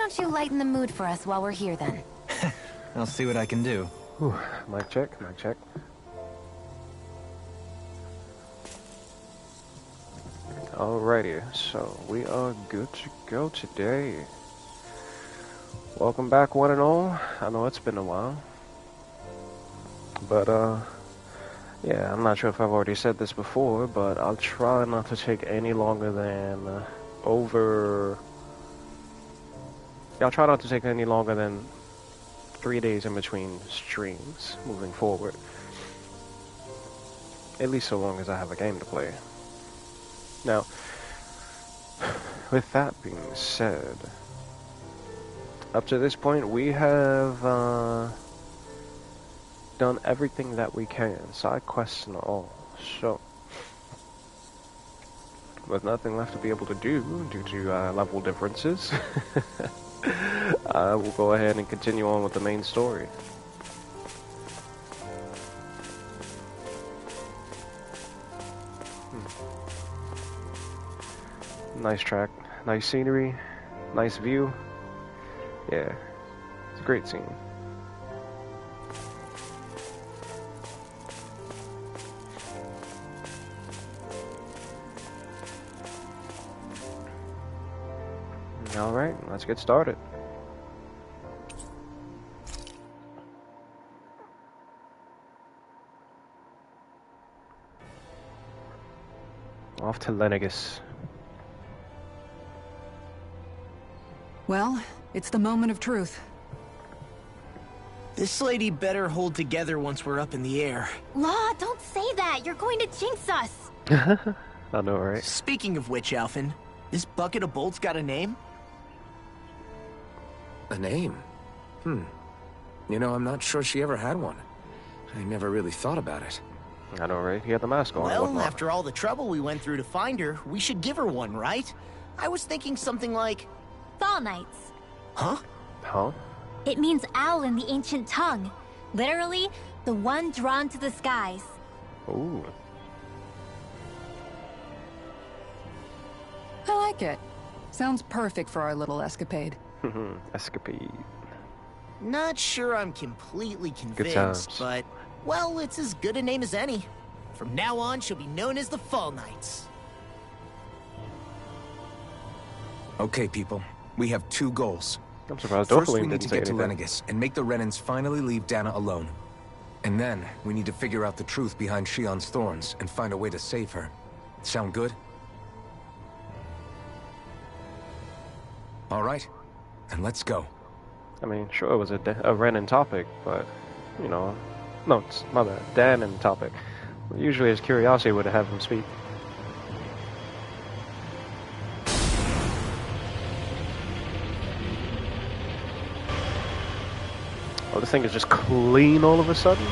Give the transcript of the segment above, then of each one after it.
don't you lighten the mood for us while we're here then? I'll see what I can do. Whew. Mic check, mic check. Alrighty, so we are good to go today. Welcome back, one and all. I know it's been a while. But, yeah, I'm not sure if I've already said this before, but I'll try not to take any longer than I'll try not to take any longer than 3 days in between streams moving forward. At least so long as I have a game to play. Now, with that being said, up to this point we have done everything that we can, side quests and all. So, with nothing left to be able to do due to level differences, we'll go ahead and continue on with the main story. Nice track, nice scenery, nice view. Yeah, it's a great scene. Alright, let's get started. Off to Lenegis. Well, it's the moment of truth. This lady better hold together once we're up in the air. Law, don't say that. You're going to jinx us. I know, right? Speaking of which, Alphen, this bucket of bolts got a name? A name? You know, I'm not sure she ever had one. I never really thought about it. I know, right? He had the mask on. Well, after all the trouble we went through to find her, we should give her one, right? I was thinking something like... Fall Knights. Huh? Huh? It means owl in the ancient tongue. Literally, the one drawn to the skies. Ooh. I like it. Sounds perfect for our little escapade. Escapade. Not sure I'm completely times. convinced, but, well, it's as good a name as any. From now on, she'll be known as the Fall Knights. Okay, people. We have two goals. I'm surprised First, Dofalin we need didn't to say get to anything. Lenegis and make the Renans finally leave Dana alone. And then, we need to figure out the truth behind Shion's thorns and find a way to save her. Sound good? Alright, then let's go. I mean, sure, it was a Renan topic, but, you know... No, it's my bad. Dan topic. Usually his curiosity would have him speak. Oh, this thing is just clean all of a sudden?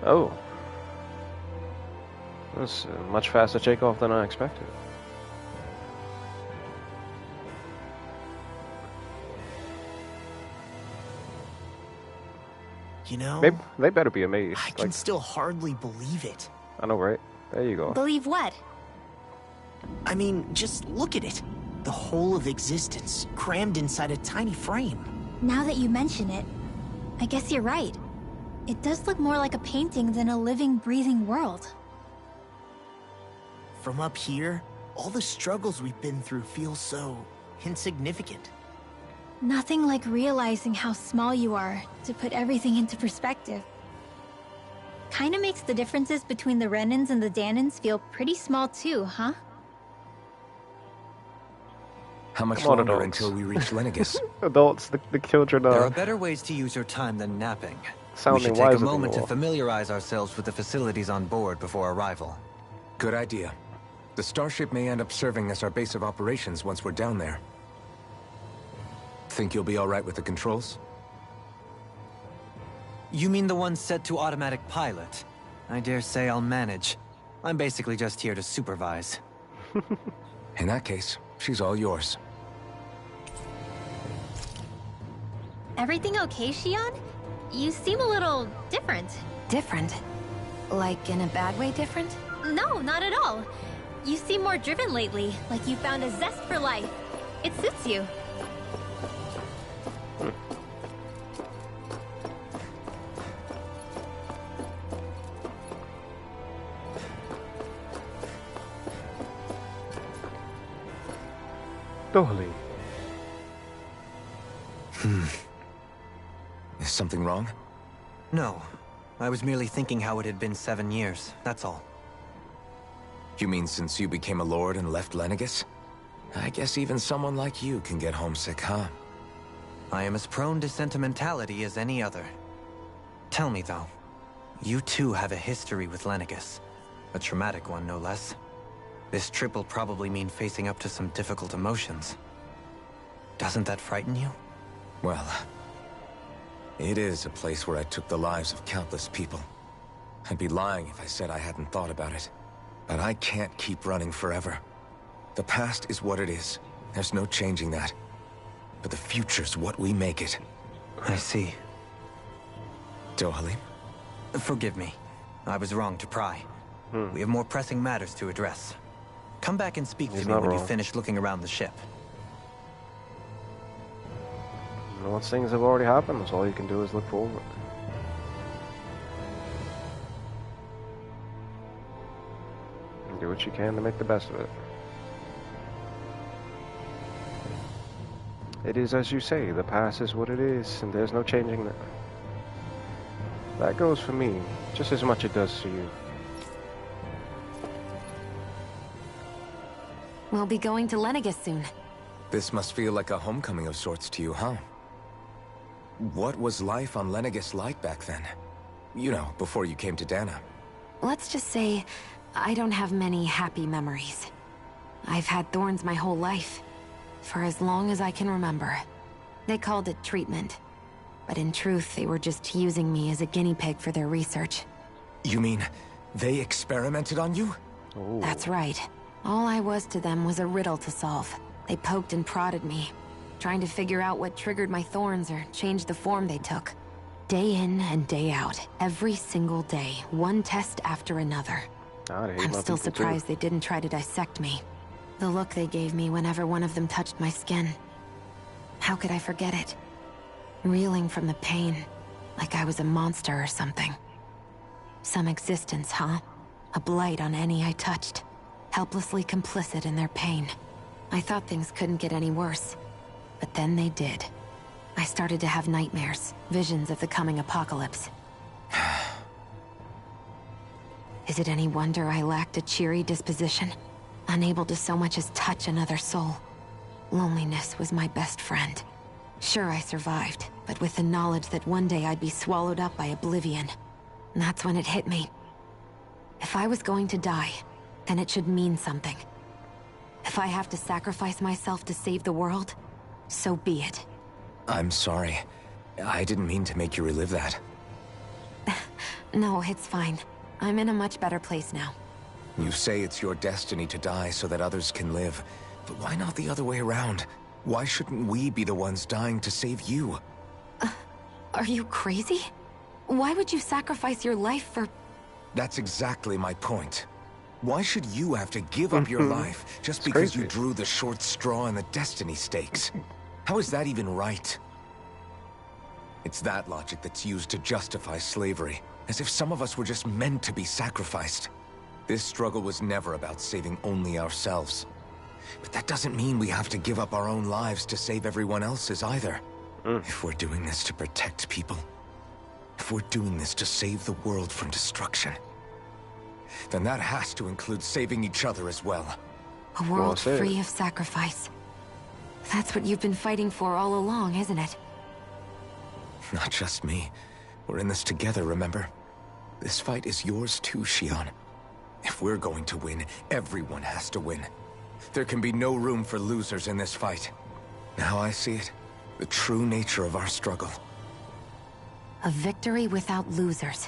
Oh. That's a much faster takeoff than I expected. You know, They better be amazed. I can still hardly believe it. I know, right? There you go. Believe what? I mean, just look at it. The whole of existence, crammed inside a tiny frame. Now that you mention it, I guess you're right. It does look more like a painting than a living, breathing world. From up here, all the struggles we've been through feel so insignificant. Nothing like realizing how small you are to put everything into perspective. Kinda makes the differences between the Renans and the Danans feel pretty small too, huh? How much Come on, longer adults. until we reach Lenegis? Adults, the children There are are better ways to use your time than napping. We sounding should take wiser a than moment you to all. familiarize ourselves with the facilities on board before arrival. Good idea. The starship may end up serving as our base of operations once we're down there. Think you'll be all right with the controls? You mean the one set to automatic pilot? I dare say I'll manage. I'm basically just here to supervise. In that case, she's all yours. Everything okay, Shion? You seem a little different. Different? Like in a bad way different? No, not at all. You seem more driven lately, like you found a zest for life. It suits you. Totally. Is something wrong? No. I was merely thinking how it had been 7 years, that's all. You mean since you became a lord and left Lenegus? I guess even someone like you can get homesick, huh? I am as prone to sentimentality as any other. Tell me, though, you too have a history with Lenegus. A traumatic one, no less. This trip will probably mean facing up to some difficult emotions. Doesn't that frighten you? Well, it is a place where I took the lives of countless people. I'd be lying if I said I hadn't thought about it. But I can't keep running forever. The past is what it is. There's no changing that. But the future's what we make it. I see. Dohalim? Forgive me. I was wrong to pry. We have more pressing matters to address. Come back and speak to me when you finish looking around the ship. Once things have already happened, so all you can do is look forward. And do what you can to make the best of it. It is as you say, the past is what it is, and there's no changing that. That goes for me, just as much it does for you. We'll be going to Lenegus soon. This must feel like a homecoming of sorts to you, huh? What was life on Lenegus like back then? You know, before you came to Dana. Let's just say, I don't have many happy memories. I've had thorns my whole life. For as long as I can remember. They called it treatment. But in truth, they were just using me as a guinea pig for their research. You mean, they experimented on you? Ooh. That's right. All I was to them was a riddle to solve. They poked and prodded me, trying to figure out what triggered my thorns or changed the form they took. Day in and day out, every single day, one test after another. I'm still surprised they didn't try to dissect me. The look they gave me whenever one of them touched my skin. How could I forget it? Reeling from the pain, like I was a monster or something. Some existence, huh? A blight on any I touched. Helplessly complicit in their pain. I thought things couldn't get any worse. But then they did. I started to have nightmares, visions of the coming apocalypse. Is it any wonder I lacked a cheery disposition? Unable to so much as touch another soul. Loneliness was my best friend. Sure, I survived, but with the knowledge that one day I'd be swallowed up by oblivion. And that's when it hit me. If I was going to die, then it should mean something. If I have to sacrifice myself to save the world, so be it. I'm sorry. I didn't mean to make you relive that. No, it's fine. I'm in a much better place now. You say it's your destiny to die so that others can live. But why not the other way around? Why shouldn't we be the ones dying to save you? Are you crazy? Why would you sacrifice your life for... That's exactly my point. Why should you have to give up your life just because you drew the short straw in the destiny stakes? How is that even right? It's that logic that's used to justify slavery, as if some of us were just meant to be sacrificed. This struggle was never about saving only ourselves. But that doesn't mean we have to give up our own lives to save everyone else's either. If we're doing this to protect people, if we're doing this to save the world from destruction, then that has to include saving each other as well. A world free of sacrifice. That's what you've been fighting for all along, isn't it? Not just me. We're in this together, remember? This fight is yours too, Shion. If we're going to win, everyone has to win. There can be no room for losers in this fight. Now I see it. The true nature of our struggle. A victory without losers.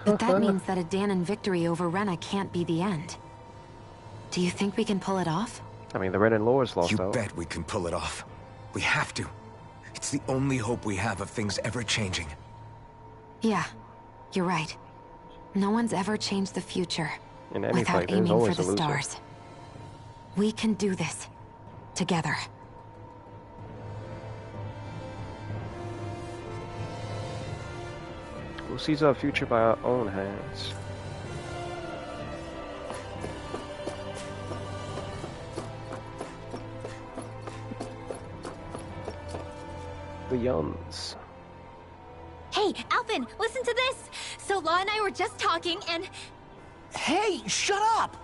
But that means that a Dai-N victory over Rena can't be the end. Do you think we can pull it off? I mean, the Red and Lore's lost out. You bet we can pull it off. We have to. It's the only hope we have of things ever changing. Yeah, you're right. No one's ever changed the future In any without fight, there's aiming for always the a loser. stars. We can do this. Together. We'll seize our future by our own hands. The Yuns. Hey, Alphen, listen to this! So Law and I were just talking and... Hey, shut up!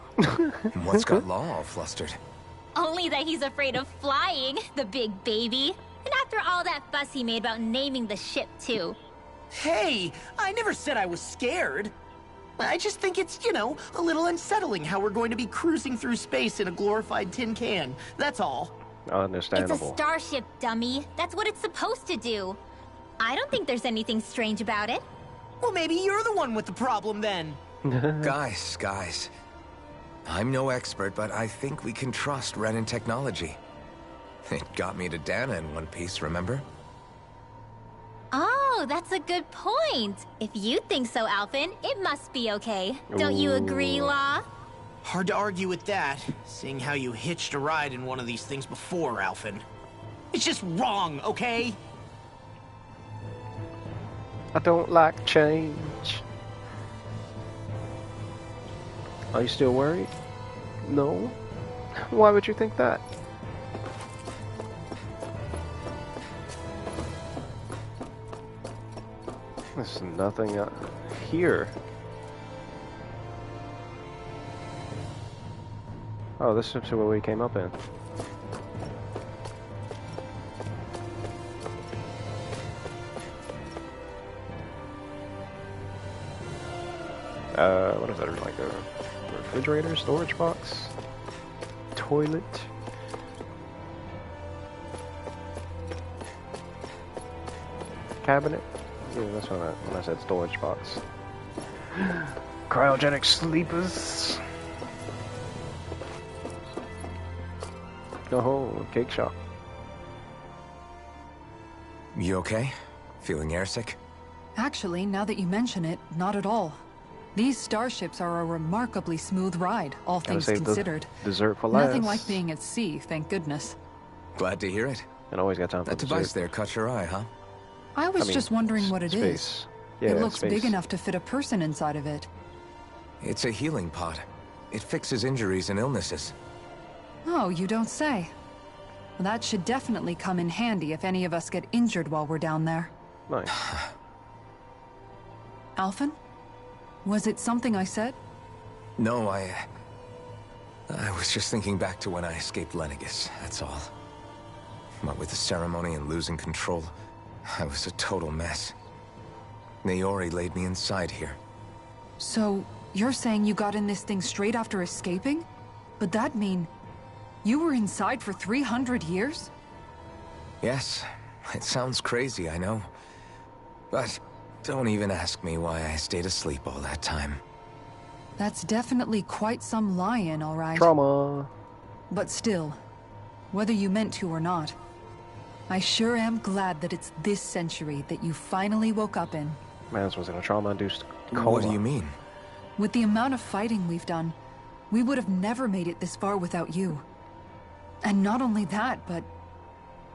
What's got Law all flustered? Only that he's afraid of flying, the big baby. And after all that fuss he made about naming the ship, too. Hey, I never said I was scared. I just think it's, you know, a little unsettling how we're going to be cruising through space in a glorified tin can. That's all. Understandable. It's a starship, dummy. That's what it's supposed to do. I don't think there's anything strange about it. Well, maybe you're the one with the problem then. Guys. I'm no expert, but I think we can trust Renin technology. It got me to Dana in one piece, remember? Oh, that's a good point. If you think so, Alphen, it must be okay. Don't you agree, Law? Hard to argue with that, seeing how you hitched a ride in one of these things before, Alphen. It's just wrong, okay? I don't like change. Are you still worried? No? Why would you think that? There's nothing here. Oh, this is where we came up in. What is that? Like a refrigerator, storage box, toilet. Cabinet. Yeah, that's when I said storage box. Cryogenic sleepers. Oh, cake shop. You okay? Feeling airsick? Actually, now that you mention it, not at all. These starships are a remarkably smooth ride, all things considered. Dessert for last. Nothing like being at sea, thank goodness. Glad to hear it. And always got time for that dessert. device there caught your eye, huh? I was just wondering what it is. Yeah, it looks space. big enough to fit a person inside of it. It's a healing pod. It fixes injuries and illnesses. Oh, you don't say. Well, that should definitely come in handy if any of us get injured while we're down there. Nice. Alphen? Was it something I said? No, I was just thinking back to when I escaped Lennigus, that's all. What with the ceremony and losing control, I was a total mess. Naori laid me inside here. So, you're saying you got in this thing straight after escaping? But that'd mean... you were inside for 300 years? Yes, it sounds crazy, I know. But don't even ask me why I stayed asleep all that time. That's definitely quite some lie-in, all right. Trauma. But still, whether you meant to or not, I sure am glad that it's this century that you finally woke up in. Mans was in a trauma-induced coma. What do you mean? With the amount of fighting we've done, we would have never made it this far without you. And not only that, but...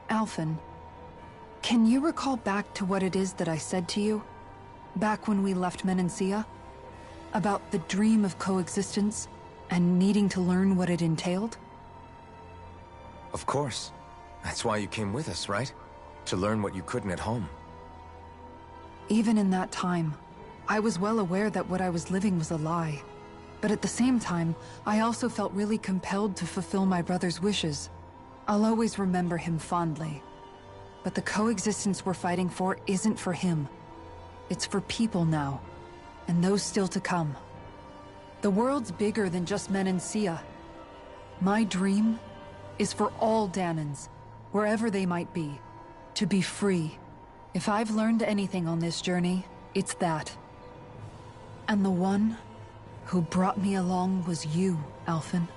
Alphen, can you recall back to what it is that I said to you? Back when we left Menancia? About the dream of coexistence, and needing to learn what it entailed? Of course. That's why you came with us, right? To learn what you couldn't at home. Even in that time, I was well aware that what I was living was a lie. But at the same time, I also felt really compelled to fulfill my brother's wishes. I'll always remember him fondly. But the coexistence we're fighting for isn't for him. It's for people now, and those still to come. The world's bigger than just Menancia. My dream is for all Danans, wherever they might be, to be free. If I've learned anything on this journey, it's that. And the one who brought me along was you, Alphen.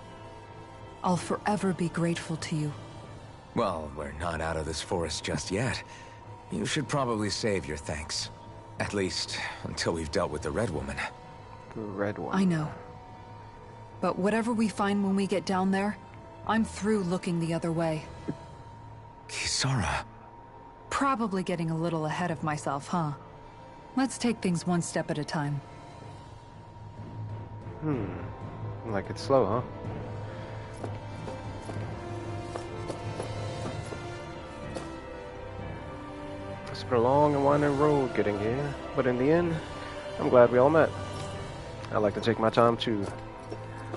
I'll forever be grateful to you. Well, we're not out of this forest just yet. You should probably save your thanks. At least, until we've dealt with the Red Woman. The Red One. I know. But whatever we find when we get down there, I'm through looking the other way. Kisara. Probably getting a little ahead of myself, huh? Let's take things one step at a time. Like it's slow, huh? It's been a long and winding road getting here, but in the end, I'm glad we all met. I like to take my time too.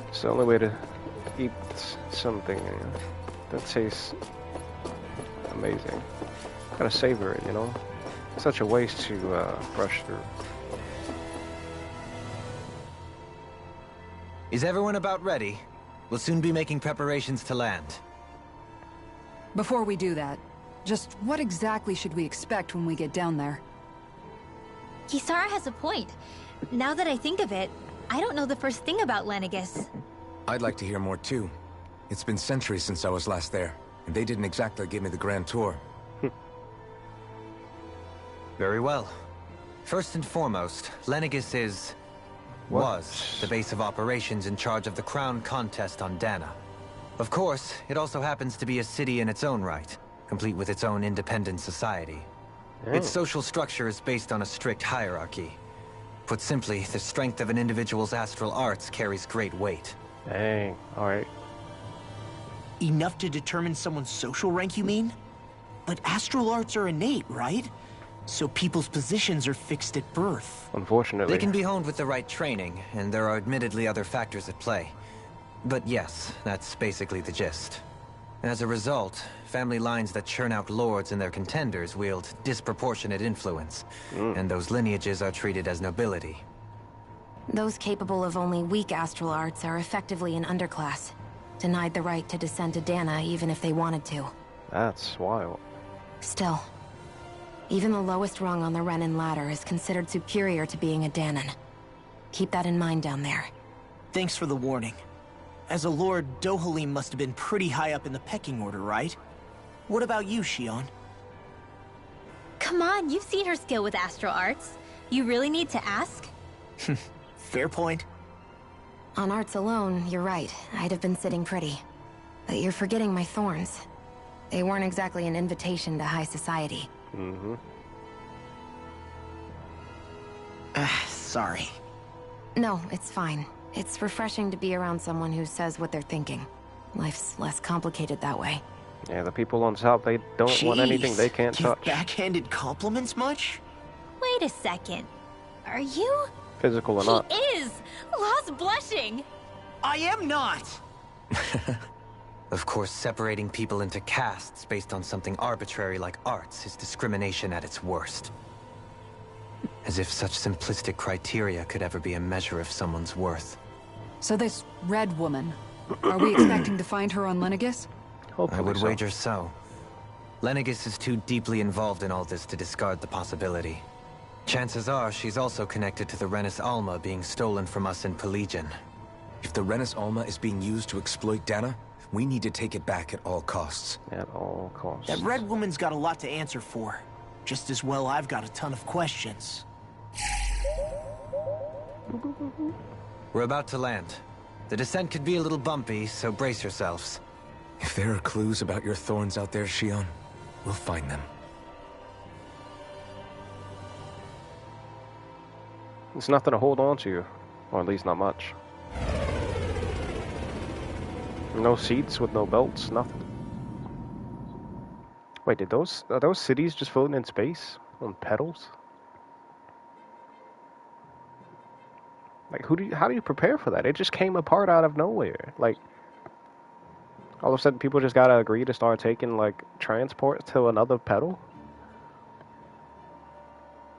It's the only way to eat something that tastes amazing. Gotta savor it, you know? Such a waste to brush through. Is everyone about ready? We'll soon be making preparations to land. Before we do that, just what exactly should we expect when we get down there? Kisara has a point. Now that I think of it, I don't know the first thing about Lenegis. I'd like to hear more too. It's been centuries since I was last there, and they didn't exactly give me the grand tour. Very well. First and foremost, Lenegis was the base of operations in charge of the crown contest on Dana. Of course, it also happens to be a city in its own right, complete with its own independent society. Its social structure is based on a strict hierarchy. Put simply, the strength of an individual's astral arts carries great weight. Dang, alright. Enough to determine someone's social rank, you mean? But astral arts are innate, right? So people's positions are fixed at birth. Unfortunately. They can be honed with the right training, and there are admittedly other factors at play. But yes, that's basically the gist. As a result, family lines that churn out lords and their contenders wield disproportionate influence, and those lineages are treated as nobility. Those capable of only weak astral arts are effectively an underclass, denied the right to descend to Dana even if they wanted to. That's wild. Still, even the lowest rung on the Renin ladder is considered superior to being a Danan. Keep that in mind down there. Thanks for the warning. As a lord, Dohalim must have been pretty high up in the pecking order, right? What about you, Shion? Come on, you've seen her skill with astral arts. You really need to ask? Fair point. On arts alone, you're right. I'd have been sitting pretty. But you're forgetting my thorns. They weren't exactly an invitation to high society. Sorry. No, it's fine. It's refreshing to be around someone who says what they're thinking. Life's less complicated that way. Yeah, the people on top, they don't want anything they can't You've touch. backhanded compliments much? Wait a second. Are you? Physical or not. He is! Lost blushing! I am not! Of course, separating people into castes based on something arbitrary like arts is discrimination at its worst. As if such simplistic criteria could ever be a measure of someone's worth. So this red woman, are we expecting to find her on Lenegis? Hopefully I would so. wager so. Lenegis is too deeply involved in all this to discard the possibility. Chances are she's also connected to the Renis Alma being stolen from us in Pelegion. If the Renis Alma is being used to exploit Dana, we need to take it back at all costs. At all costs. That red woman's got a lot to answer for. Just as well I've got a ton of questions. We're about to land. The descent could be a little bumpy, so brace yourselves. If there are clues about your thorns out there, Shion, we'll find them. It's nothing to hold on to, or at least not much. No seats with no belts, nothing. Wait, are those cities just floating in space on pedals? Like, how do you prepare for that? It just came apart out of nowhere. Like, all of a sudden people just gotta agree to start taking, like, transport to another pedal?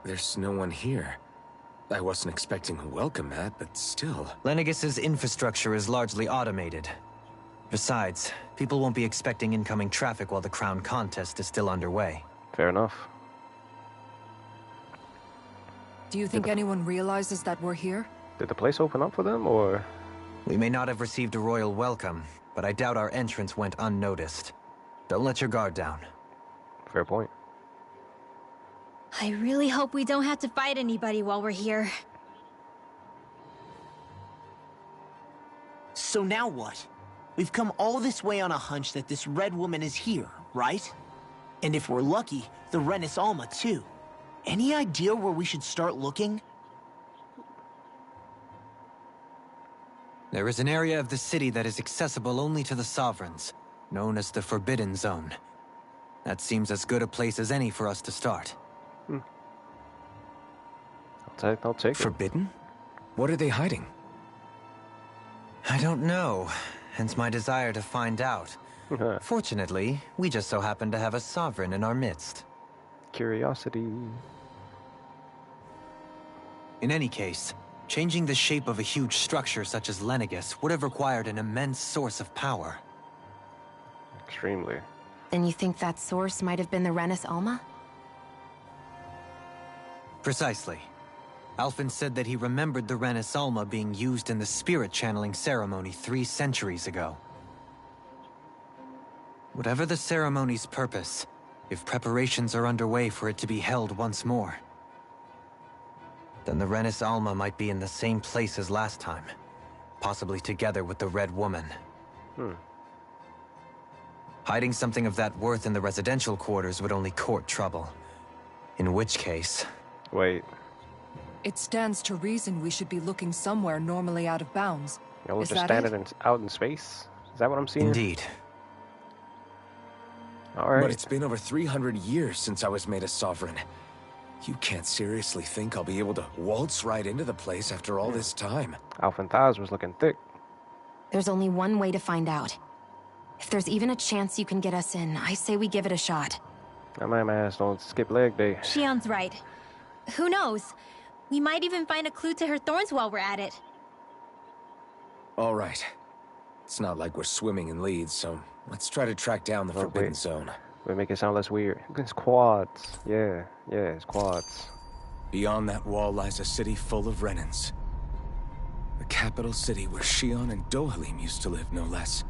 There's no one here. I wasn't expecting a welcome mat, but still. Lenegis's infrastructure is largely automated. Besides, people won't be expecting incoming traffic while the crown contest is still underway. Fair enough. Do you think anyone realizes that we're here? Did the place open up for them, or...? We may not have received a royal welcome, but I doubt our entrance went unnoticed. Don't let your guard down. Fair point. I really hope we don't have to fight anybody while we're here. So now what? We've come all this way on a hunch that this red woman is here, right? And if we're lucky, the Renis Alma too. Any idea where we should start looking? There is an area of the city that is accessible only to the Sovereigns, known as the Forbidden Zone. That seems as good a place as any for us to start. I'll take it. Forbidden? What are they hiding? I don't know, hence my desire to find out. Fortunately, we just so happen to have a Sovereign in our midst. Curiosity. In any case, changing the shape of a huge structure such as Lenegis would have required an immense source of power. Extremely. Then you think that source might have been the Renis Alma? Precisely. Alphen said that he remembered the Renis Alma being used in the spirit channeling ceremony 3 centuries ago. Whatever the ceremony's purpose, if preparations are underway for it to be held once more, then the Renis Alma might be in the same place as last time, possibly together with the Red Woman. Hiding something of that worth in the residential quarters would only court trouble. In which case... Wait. It stands to reason we should be looking somewhere normally out of bounds. Y'all Is just that standing out in space? Is that what I'm seeing? Indeed. Alright. But it's been over 300 years since I was made a Sovereign. You can't seriously think I'll be able to waltz right into the place after all this time. Alphen Thaz was looking thick. There's only one way to find out. If there's even a chance you can get us in, I say we give it a shot. My ass don't skip leg day. Shion's right. Who knows? We might even find a clue to her thorns while we're at it. All right. It's not like we're swimming in leads, so let's try to track down the Forbidden Zone. We make it sound less weird. It's quads. Yeah, it's quads. Beyond that wall lies a city full of Renins. The capital city where Shion and Dohalim used to live, no less.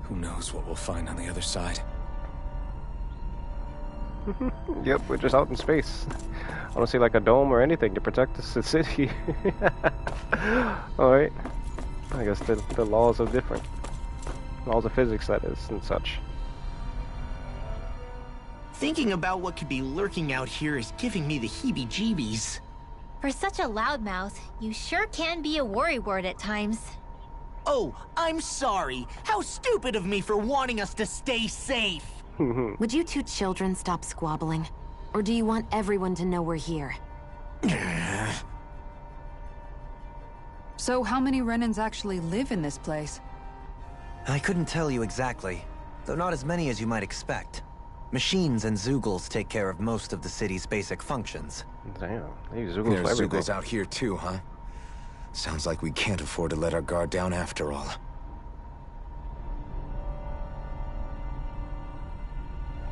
Who knows what we'll find on the other side? Yep, we're just out in space. I don't see like a dome or anything to protect us, the city. Alright. I guess the laws are different. Laws of physics, that is, and such. Thinking about what could be lurking out here is giving me the heebie-jeebies. For such a loudmouth, you sure can be a worrywart at times. Oh, I'm sorry. How stupid of me for wanting us to stay safe. Would you two children stop squabbling? Or do you want everyone to know we're here? So how many Renins actually live in this place? I couldn't tell you exactly, though not as many as you might expect. Machines and Zeugles take care of most of the city's basic functions. Damn, these Zeugles There's for everything. Zeugles out here too, huh? Sounds like we can't afford to let our guard down after all.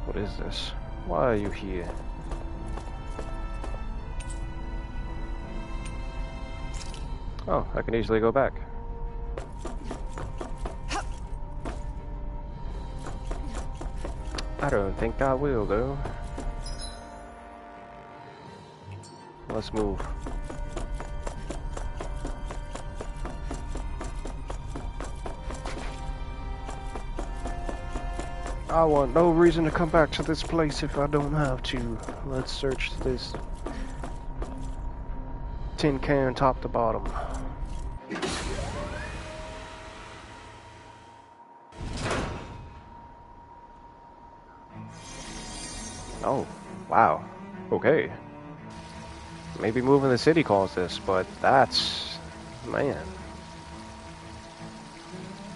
What is this? Why are you here? Oh, I can easily go back. I don't think I will, though. Let's move. I want no reason to come back to this place if I don't have to. Let's search this tin can top to bottom. Oh, wow. Okay. Maybe moving the city caused this, but that's... man.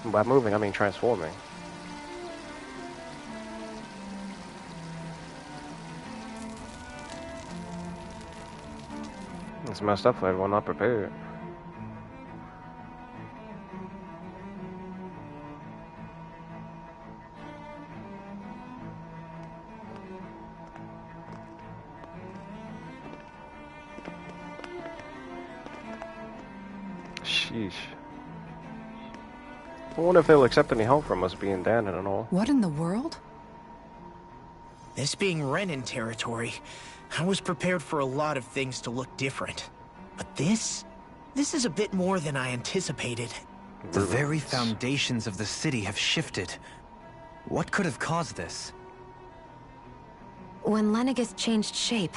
By moving, I mean transforming. It's messed up for everyone not prepared. Sheesh. I wonder if they'll accept any help from us being Dai-N and all. What in the world? This being Renin territory, I was prepared for a lot of things to look different. But this is a bit more than I anticipated. The very foundations of the city have shifted. What could have caused this? When Lenegis changed shape,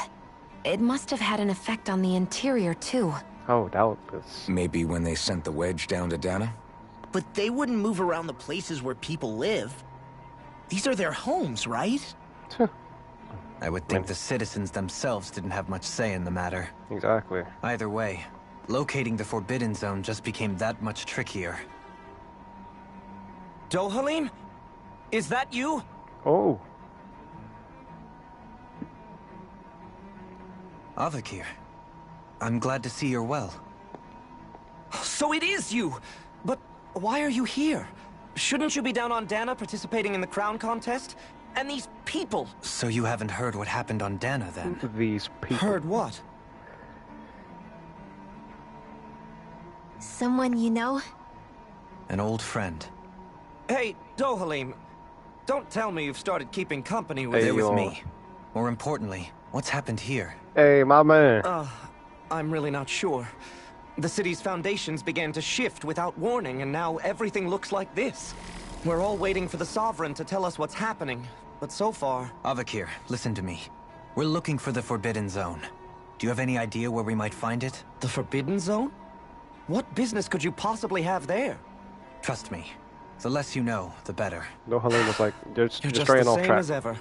it must have had an effect on the interior, too. Oh, doubtless. Maybe when they sent the wedge down to Dana? But they wouldn't move around the places where people live. These are their homes, right? I would think the citizens themselves didn't have much say in the matter. Exactly. Either way, locating the Forbidden Zone just became that much trickier. Dohalim? Is that you? Oh. Avakir, I'm glad to see you're well. So it is you! But why are you here? Shouldn't you be down on Dana participating in the crown contest? And these people! So you haven't heard what happened on Dana, then? These people. Heard what? Someone you know? An old friend. Hey, Dohalim, don't tell me you've started keeping company with... They're with me. More importantly, what's happened here? Hey, my man. I'm really not sure. The city's foundations began to shift without warning, and now everything looks like this. We're all waiting for the Sovereign to tell us what's happening, but so far... Avakir, listen to me. We're looking for the Forbidden Zone. Do you have any idea where we might find it? The Forbidden Zone? What business could you possibly have there? Trust me. The less you know, the better. Dohalim was like, they're You're just straying the off same track. as ever.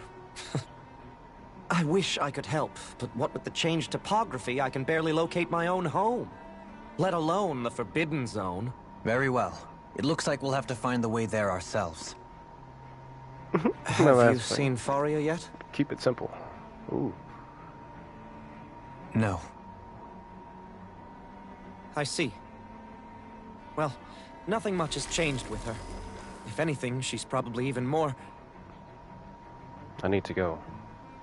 I wish I could help, but what with the changed topography, I can barely locate my own home. Let alone the Forbidden Zone. Very well. It looks like we'll have to find the way there ourselves. Have you that's fine. seen Faria yet? Keep it simple. Ooh. No. I see. Well, nothing much has changed with her. If anything, she's probably even more... I need to go.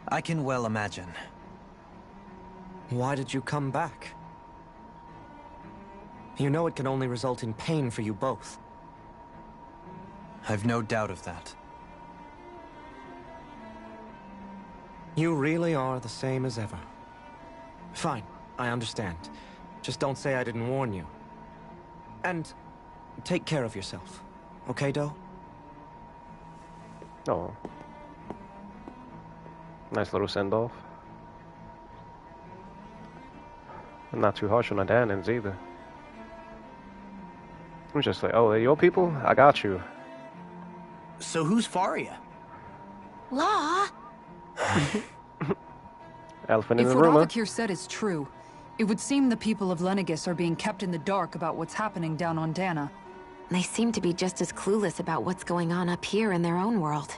I can well imagine. Why did you come back? You know it can only result in pain for you both. I've no doubt of that. You really are the same as ever. Fine, I understand. Just don't say I didn't warn you. And take care of yourself. Okay, Do? Oh. Nice little send-off. Not too harsh on the Danans either. I'm just like, oh, they're your people? I got you. So who's Faria? Law? Elephant in If the what room, huh? Avakir said is true, it would seem the people of Lenegis are being kept in the dark about what's happening down on Dana. They seem to be just as clueless about what's going on up here in their own world.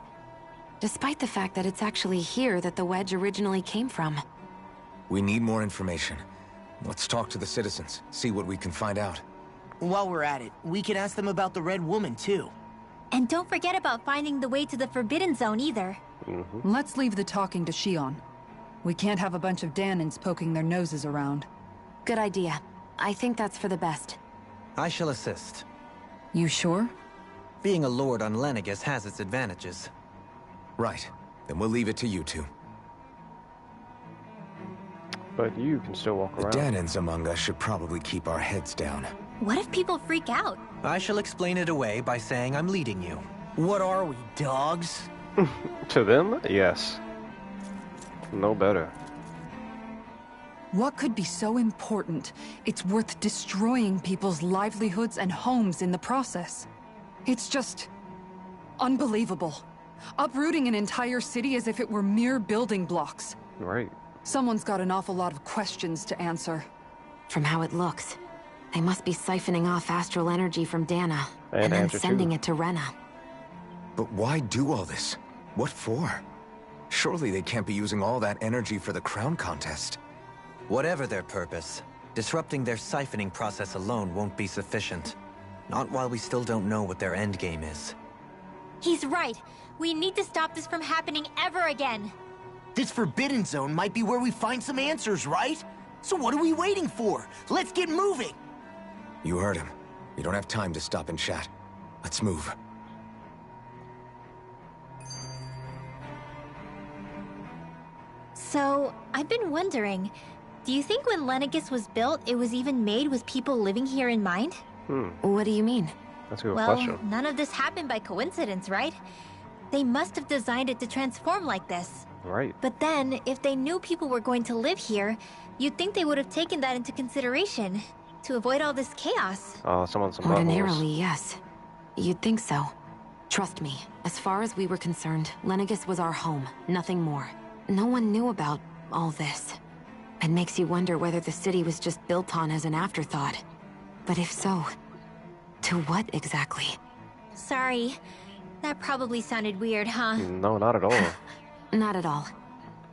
Despite the fact that it's actually here that the wedge originally came from. We need more information. Let's talk to the citizens, see what we can find out. While we're at it, we can ask them about the Red Woman, too. And don't forget about finding the way to the Forbidden Zone either. Let's leave the talking to Shion. We can't have a bunch of Danans poking their noses around. Good idea. I think that's for the best. I shall assist. You sure? Being a lord on Lenegis has its advantages. Right. Then we'll leave it to you two. But you can still walk The around. Danans among us should probably keep our heads down. What if people freak out? I shall explain it away by saying I'm leading you. What are we, dogs? To them? Yes. No better. What could be so important? It's worth destroying people's livelihoods and homes in the process. It's just... unbelievable. Uprooting an entire city as if it were mere building blocks. Right. Someone's got an awful lot of questions to answer. From how it looks, they must be siphoning off astral energy from Dana, And and then answer, sending too. it to Rena. But why do all this? What for? Surely they can't be using all that energy for the crown contest. Whatever their purpose, disrupting their siphoning process alone won't be sufficient. Not while we still don't know what their endgame is. He's right. We need to stop this from happening ever again. This Forbidden Zone might be where we find some answers, right? So what are we waiting for? Let's get moving! You heard him. We don't have time to stop and chat. Let's move. So, I've been wondering, do you think when Lenegis was built, it was even made with people living here in mind? What do you mean? That's a good Well, question. none of this happened by coincidence, right? They must have designed it to transform like this. Right. But then, if they knew people were going to live here, you'd think they would have taken that into consideration to avoid all this chaos. Oh, someone's some Ordinarily, buttholes. yes. You'd think so. Trust me, as far as we were concerned, Lenegis was our home, nothing more. No one knew about all this. It makes you wonder whether the city was just built on as an afterthought. But if so, to what exactly? Sorry. That probably sounded weird, huh? No, not at all. Not at all.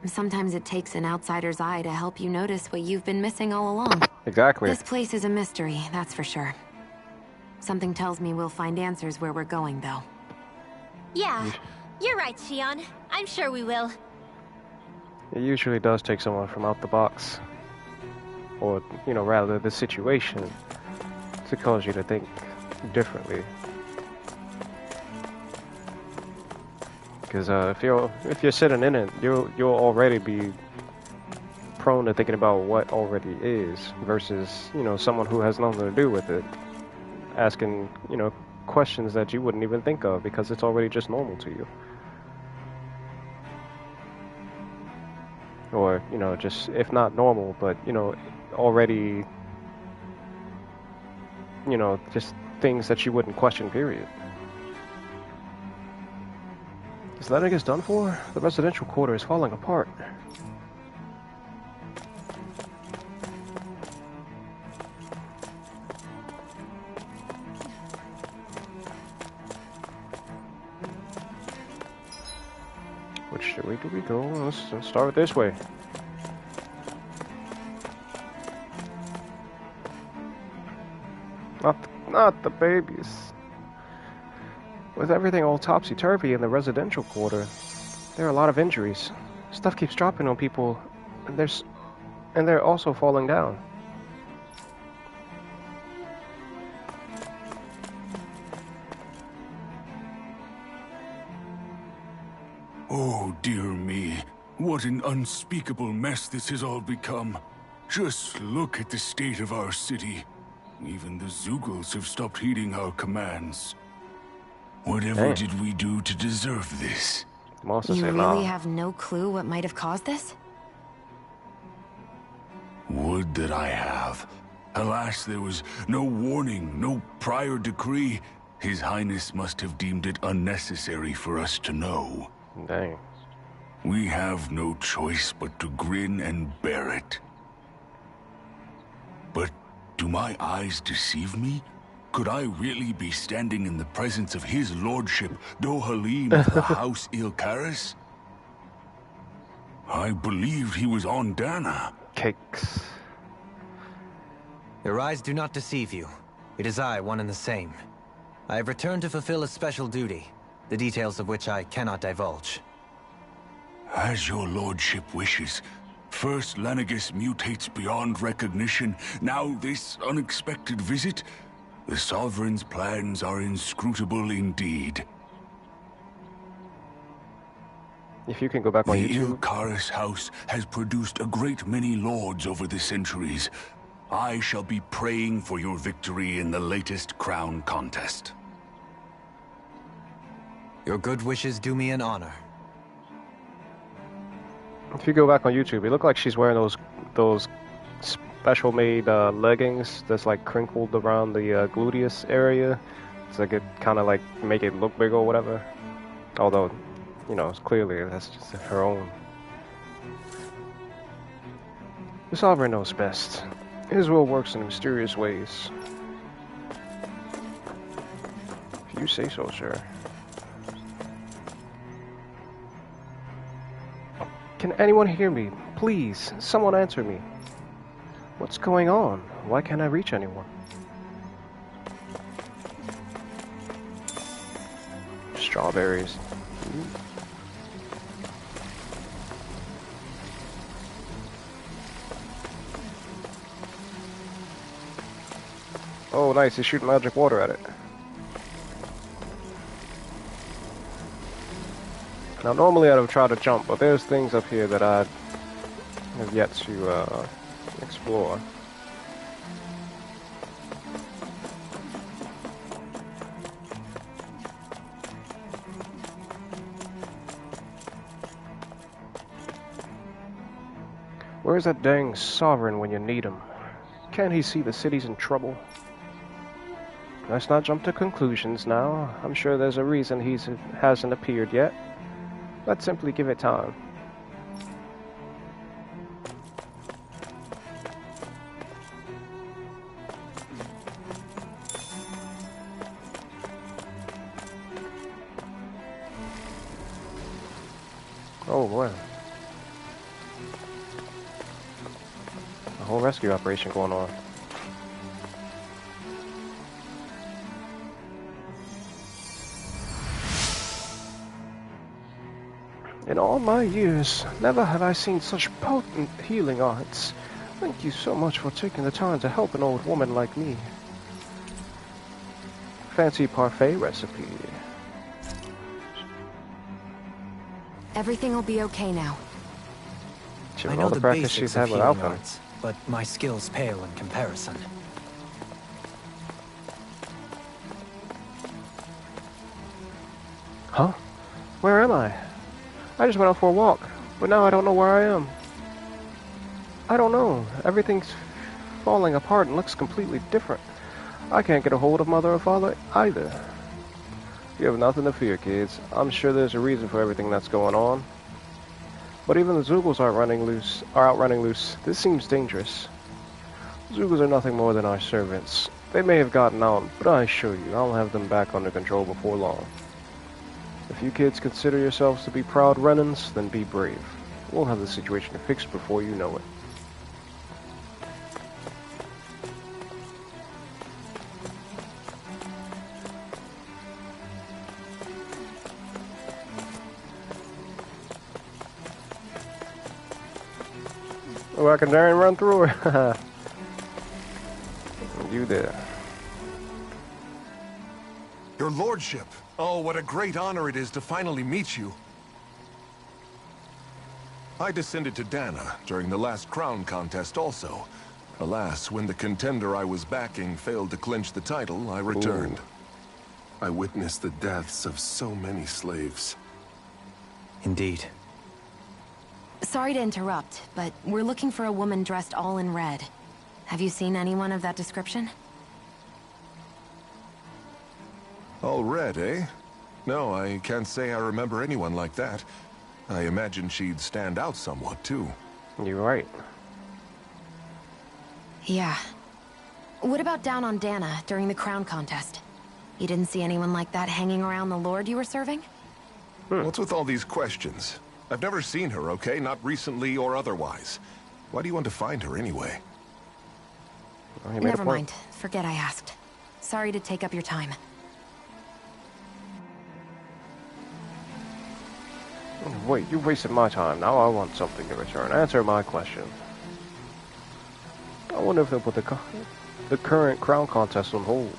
Sometimes it takes an outsider's eye to help you notice what you've been missing all along. Exactly. This place is a mystery, that's for sure. Something tells me we'll find answers where we're going, though. Yeah, you're right, Shion. I'm sure we will. It usually does take someone from out the box, or, you know, rather the situation, to cause you to think differently. Because if you're sitting in it, you'll already be prone to thinking about what already is, versus, you know, someone who has nothing to do with it, asking, you know, questions that you wouldn't even think of because it's already just normal to you. Or, you know, just, if not normal, but, you know, already, you know, just things that you wouldn't question, period. Is Lenegis done for? The residential quarter is falling apart. Which way do we go? Let's start this way. Not the babies. With everything all topsy-turvy in the residential quarter, there are a lot of injuries. Stuff keeps dropping on people, and they're also falling down. Oh, dear me. What an unspeakable mess this has all become. Just look at the state of our city. Even the Zeugles have stopped heeding our commands. Whatever did we do to deserve this? You really have no clue what might have caused this? Would that I have. Alas, there was no warning, no prior decree. His Highness must have deemed it unnecessary for us to know. Dang. We have no choice but to grin and bear it. But do my eyes deceive me? Could I really be standing in the presence of his lordship, Dohalim of the House Ilkaris? I believed he was on Dana. Cakes. Your eyes do not deceive you. It is I, one and the same. I have returned to fulfill a special duty, the details of which I cannot divulge. As your lordship wishes. First Lenegis mutates beyond recognition, now this unexpected visit. The Sovereign's plans are inscrutable indeed. If you can go back on The YouTube. Ilkaris house has produced a great many lords over the centuries. I shall be praying for your victory in the latest crown contest. Your good wishes do me an honor. If you go back on YouTube, it looked like she's wearing those special made leggings that's like crinkled around the gluteus area. It's like it kind of like make it look big or whatever. Although, you know, clearly that's just her own. The Sovereign knows best. His will works in mysterious ways. If you say so, sir. Can anyone hear me? Please, someone answer me. What's going on? Why can't I reach anyone? Strawberries. Oh, nice. He's shooting magic water at it. Now, normally I'd have tried to jump, but there's things up here that I have yet to explore. Where's that dang sovereign when you need him? Can't he see the city's in trouble? Let's not jump to conclusions now. I'm sure there's a reason he hasn't appeared yet. Let's simply give it time. Oh boy. A whole rescue operation going on. In all my years, never have I seen such potent healing arts. Thank you so much for taking the time to help an old woman like me. Fancy parfait recipe. Everything will be okay now. I know all the practice basics she's of had with healing Alpha. arts, but my skills pale in comparison. Huh? Where am I? I just went out for a walk, but now I don't know where I am. I don't know. Everything's falling apart and looks completely different. I can't get a hold of Mother or Father either. You have nothing to fear, kids. I'm sure there's a reason for everything that's going on. But even the Zoogles are out running loose. This seems dangerous. Zoogles are nothing more than our servants. They may have gotten out, but I assure you, I'll have them back under control before long. If you kids consider yourselves to be proud Renans, then be brave. We'll have the situation fixed before you know it. Oh, I can dare and run through her. You there. Your lordship. Oh, what a great honor it is to finally meet you. I descended to Dana during the last crown contest also. Alas, when the contender I was backing failed to clinch the title, I returned. I witnessed the deaths of so many slaves. Indeed. Sorry to interrupt, but we're looking for a woman dressed all in red. Have you seen anyone of that description? All red, eh? No, I can't say I remember anyone like that. I imagine she'd stand out somewhat, too. You're right. Yeah. What about down on Dana during the crown contest? You didn't see anyone like that hanging around the lord you were serving? What's with all these questions? I've never seen her, okay? Not recently or otherwise. Why do you want to find her anyway? Well, Never mind. Forget I asked. Sorry to take up your time. Wait, you wasted my time. Now I want something in return. Answer my question. I wonder if they'll put the current crown contest on hold.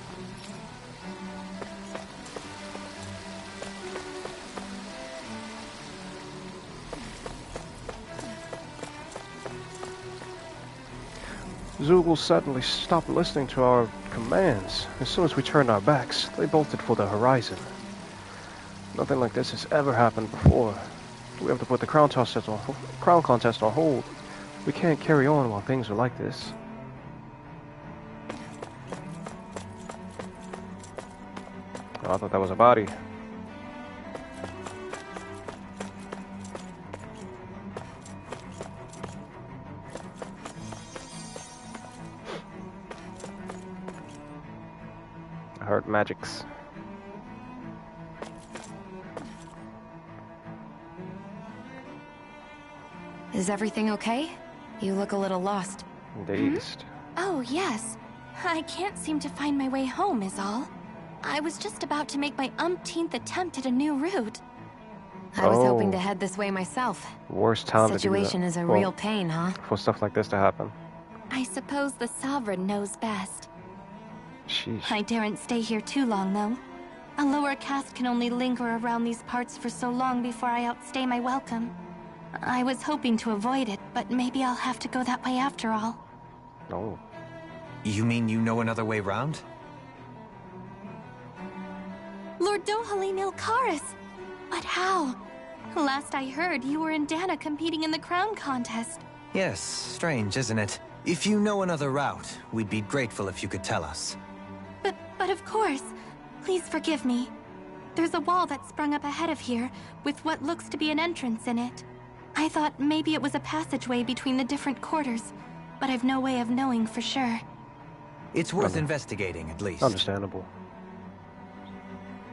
Zoogles suddenly stopped listening to our commands. As soon as we turned our backs, they bolted for the horizon. Nothing like this has ever happened before. We have to put the crown contest on hold. We can't carry on while things are like this. Oh, I thought that was a body. I heard magics. Is everything okay? You look a little lost. Dazed. Oh, yes. I can't seem to find my way home, is all. I was just about to make my umpteenth attempt at a new route. I was hoping to head this way myself. Worst time to do that. Situation is a real pain, huh? For stuff like this to happen. I suppose the Sovereign knows best. Sheesh. I daren't stay here too long, though. A lower caste can only linger around these parts for so long before I outstay my welcome. I was hoping to avoid it, but maybe I'll have to go that way after all. No. You mean you know another way round? Lord Dohalim Ilkaris! But how? Last I heard, you were in Dana competing in the crown contest. Yes, strange, isn't it? If you know another route, we'd be grateful if you could tell us. But of course. Please forgive me. There's a wall that sprung up ahead of here, with what looks to be an entrance in it. I thought maybe it was a passageway between the different quarters, but I've no way of knowing for sure. It's worth investigating, at least. Understandable. I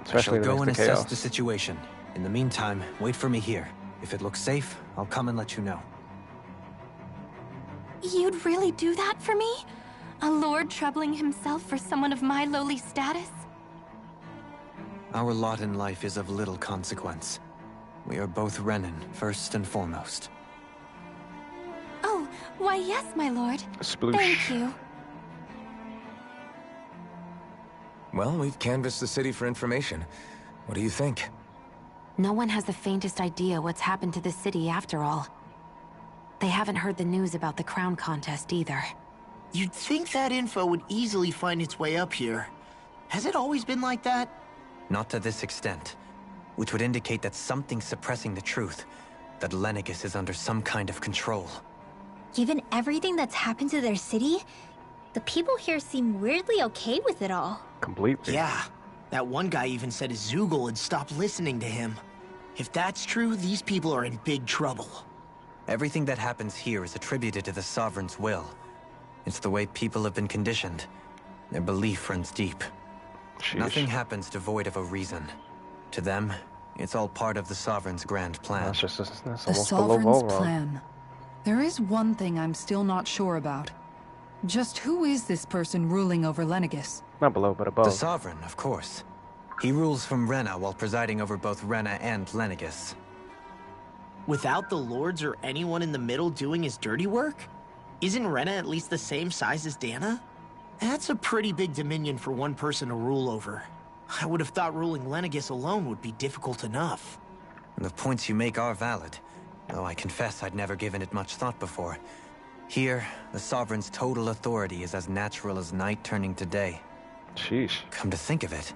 shall Especially go and the assess chaos. the situation. In the meantime, wait for me here. If it looks safe, I'll come and let you know. You'd really do that for me? A lord troubling himself for someone of my lowly status? Our lot in life is of little consequence. We are both Renan, first and foremost. Oh, why yes, my lord. Sploosh. Thank you. Well, we've canvassed the city for information. What do you think? No one has the faintest idea what's happened to the city after all. They haven't heard the news about the crown contest either. You'd think that info would easily find its way up here. Has it always been like that? Not to this extent, which would indicate that something's suppressing the truth, that Lenegis is under some kind of control. Given everything that's happened to their city, the people here seem weirdly okay with it all. Completely. Yeah. That one guy even said his Zoogle had stopped listening to him. If that's true, these people are in big trouble. Everything that happens here is attributed to the Sovereign's will. It's the way people have been conditioned. Their belief runs deep. Sheesh. Nothing happens devoid of a reason. To them, it's all part of the Sovereign's grand plan. That's The almost below Sovereign's Volron. plan. There is one thing I'm still not sure about. Just who is this person ruling over Lenegis? Not below, but above. The Sovereign, of course. He rules from Rena while presiding over both Rena and Lenegis. Without the lords or anyone in the middle doing his dirty work? Isn't Rena at least the same size as Dana? That's a pretty big dominion for one person to rule over. I would have thought ruling Lenegis alone would be difficult enough. The points you make are valid, though I confess I'd never given it much thought before. Here, the Sovereign's total authority is as natural as night turning to day. Sheesh. Come to think of it,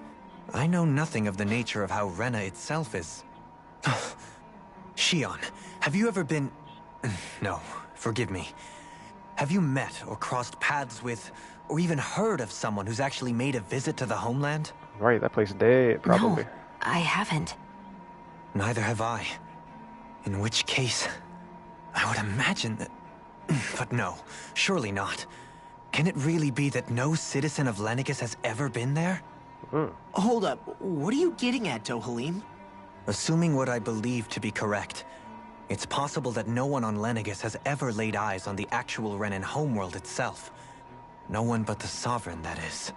I know nothing of the nature of how Rena itself is. Shion, have you ever been... No, forgive me. Have you met or crossed paths with, or even heard of someone who's actually made a visit to the homeland? Right, that place dead, probably. No, I haven't. Neither have I. In which case, I would imagine that... But no, surely not. Can it really be that no citizen of Lenegis has ever been there? Hold up, what are you getting at, Dohalim? Assuming what I believe to be correct, it's possible that no one on Lenegis has ever laid eyes on the actual Renan homeworld itself. No one but the Sovereign, that is.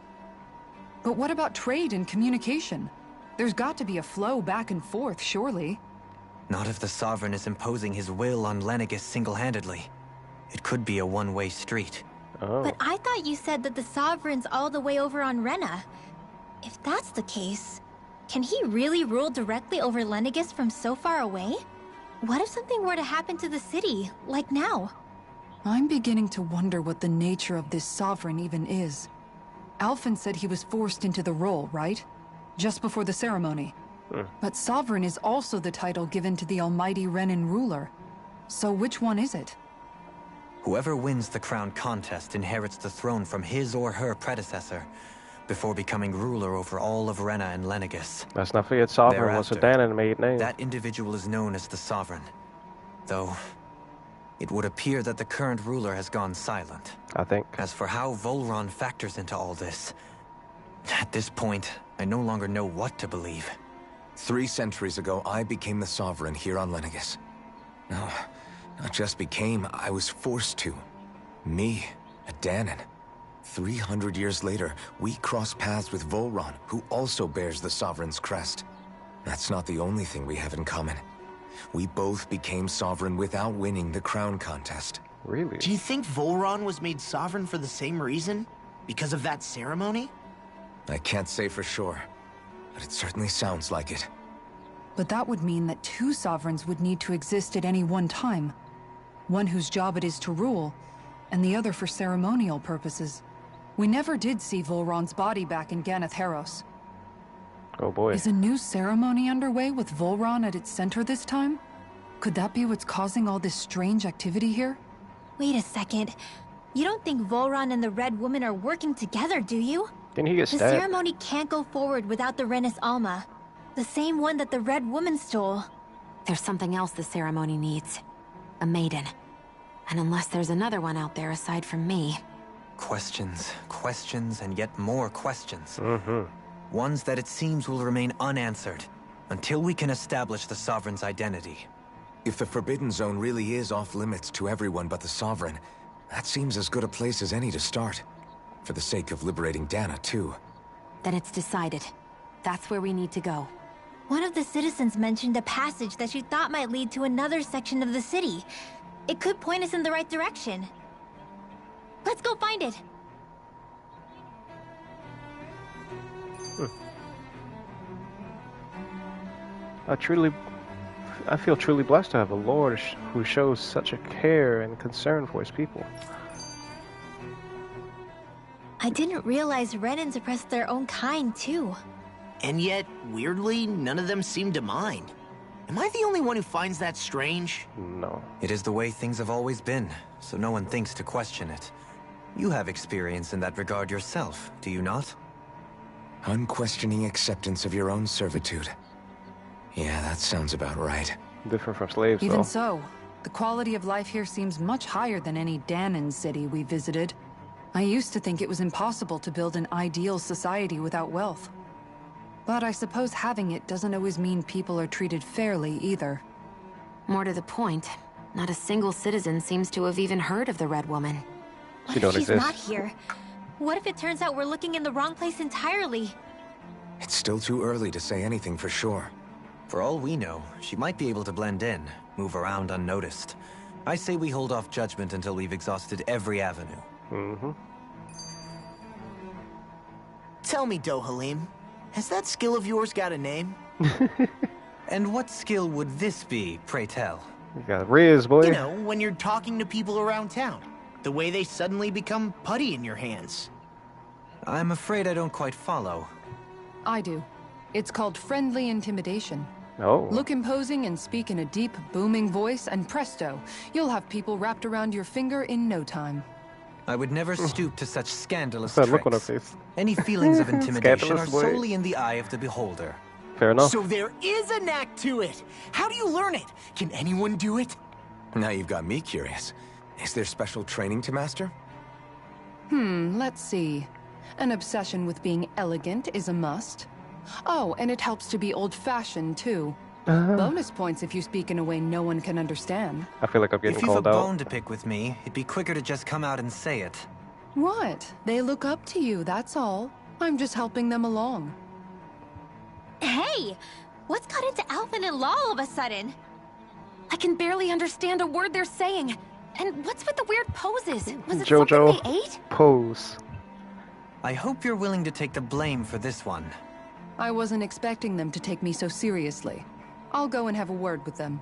But what about trade and communication? There's got to be a flow back and forth, surely. Not if the Sovereign is imposing his will on Lenegis single-handedly. It could be a one-way street. Oh. But I thought you said that the Sovereign's all the way over on Rena. If that's the case, can he really rule directly over Lenegis from so far away? What if something were to happen to the city, like now? I'm beginning to wonder what the nature of this Sovereign even is. Alphen said he was forced into the role, right? Just before the ceremony. But Sovereign is also the title given to the almighty Renan ruler. So which one is it? Whoever wins the crown contest inherits the throne from his or her predecessor, before becoming ruler over all of Rena and Lenegis. Let's not forget Sovereign was a Thereafter, Dana made name. That individual is known as the Sovereign. Though, it would appear that the current ruler has gone silent. I think. As for how Volron factors into all this, at this point, I no longer know what to believe. 3 centuries ago, I became the Sovereign here on Lenegis. No, not just became, I was forced to. Me, a Danon. 300 years later, we cross paths with Volron, who also bears the Sovereign's crest. That's not the only thing we have in common. We both became Sovereign without winning the crown contest. Really? Do you think Volron was made sovereign for the same reason? Because of that ceremony? I can't say for sure, but it certainly sounds like it. But that would mean that 2 Sovereigns would need to exist at any one time. One whose job it is to rule, and the other for ceremonial purposes. We never did see Volron's body back in Ganeth Heros. Oh boy. Is a new ceremony underway with Volron at its center this time? Could that be what's causing all this strange activity here? Wait a second. You don't think Volron and the Red Woman are working together, do you? Didn't he get The stabbed? ceremony can't go forward without the Renis Alma. The same one that the Red Woman stole. There's something else the ceremony needs. A maiden. And unless there's another one out there aside from me... Questions, questions, and yet more questions. Mm-hmm. Ones that it seems will remain unanswered until we can establish the Sovereign's identity. If the Forbidden Zone really is off-limits to everyone but the Sovereign, that seems as good a place as any to start. For the sake of liberating Dana, too. Then it's decided. That's where we need to go. One of the citizens mentioned a passage that she thought might lead to another section of the city. It could point us in the right direction. Let's go find it! I feel truly blessed to have a lord who shows such a care and concern for his people. I didn't realize Renans oppressed their own kind, too. And yet, weirdly, none of them seem to mind. Am I the only one who finds that strange? No. It is the way things have always been, so no one thinks to question it. You have experience in that regard yourself, do you not? Unquestioning acceptance of your own servitude. Yeah, that sounds about right. Different from slaves, Even though. so, the quality of life here seems much higher than any Dai-N city we visited. I used to think it was impossible to build an ideal society without wealth. But I suppose having it doesn't always mean people are treated fairly either. More to the point, not a single citizen seems to have even heard of the Red Woman. She What don't if she's exist. not here? What if it turns out we're looking in the wrong place entirely? It's still too early to say anything for sure. For all we know, she might be able to blend in, move around unnoticed. I say we hold off judgment until we've exhausted every avenue. Mm-hmm. Tell me, Dohalim, has that skill of yours got a name? And what skill would this be, pray tell? You got Riz, boy. You know, when you're talking to people around town. The way they suddenly become putty in your hands. I'm afraid I don't quite follow. I do. It's called friendly intimidation. Oh. Look imposing and speak in a deep, booming voice, and presto, you'll have people wrapped around your finger in no time. I would never stoop to such scandalous That tricks. look on her face. Any feelings of intimidation are Scandalous boy. solely in the eye of the beholder. Fair enough. So there is a knack to it. How do you learn it? Can anyone do it? Now you've got me curious. Is there special training to master? Let's see. An obsession with being elegant is a must. Oh, and it helps to be old-fashioned, too. Bonus points if you speak in a way no one can understand. I feel like I'm getting If you've a called out. bone to pick with me, it'd be quicker to just come out and say it. What? They look up to you, that's all. I'm just helping them along. Hey! What's got into Alphen and Law all of a sudden? I can barely understand a word they're saying. And what's with the weird poses? Was it Jojo. something they ate? Pose. I hope you're willing to take the blame for this one. I wasn't expecting them to take me so seriously. I'll go and have a word with them.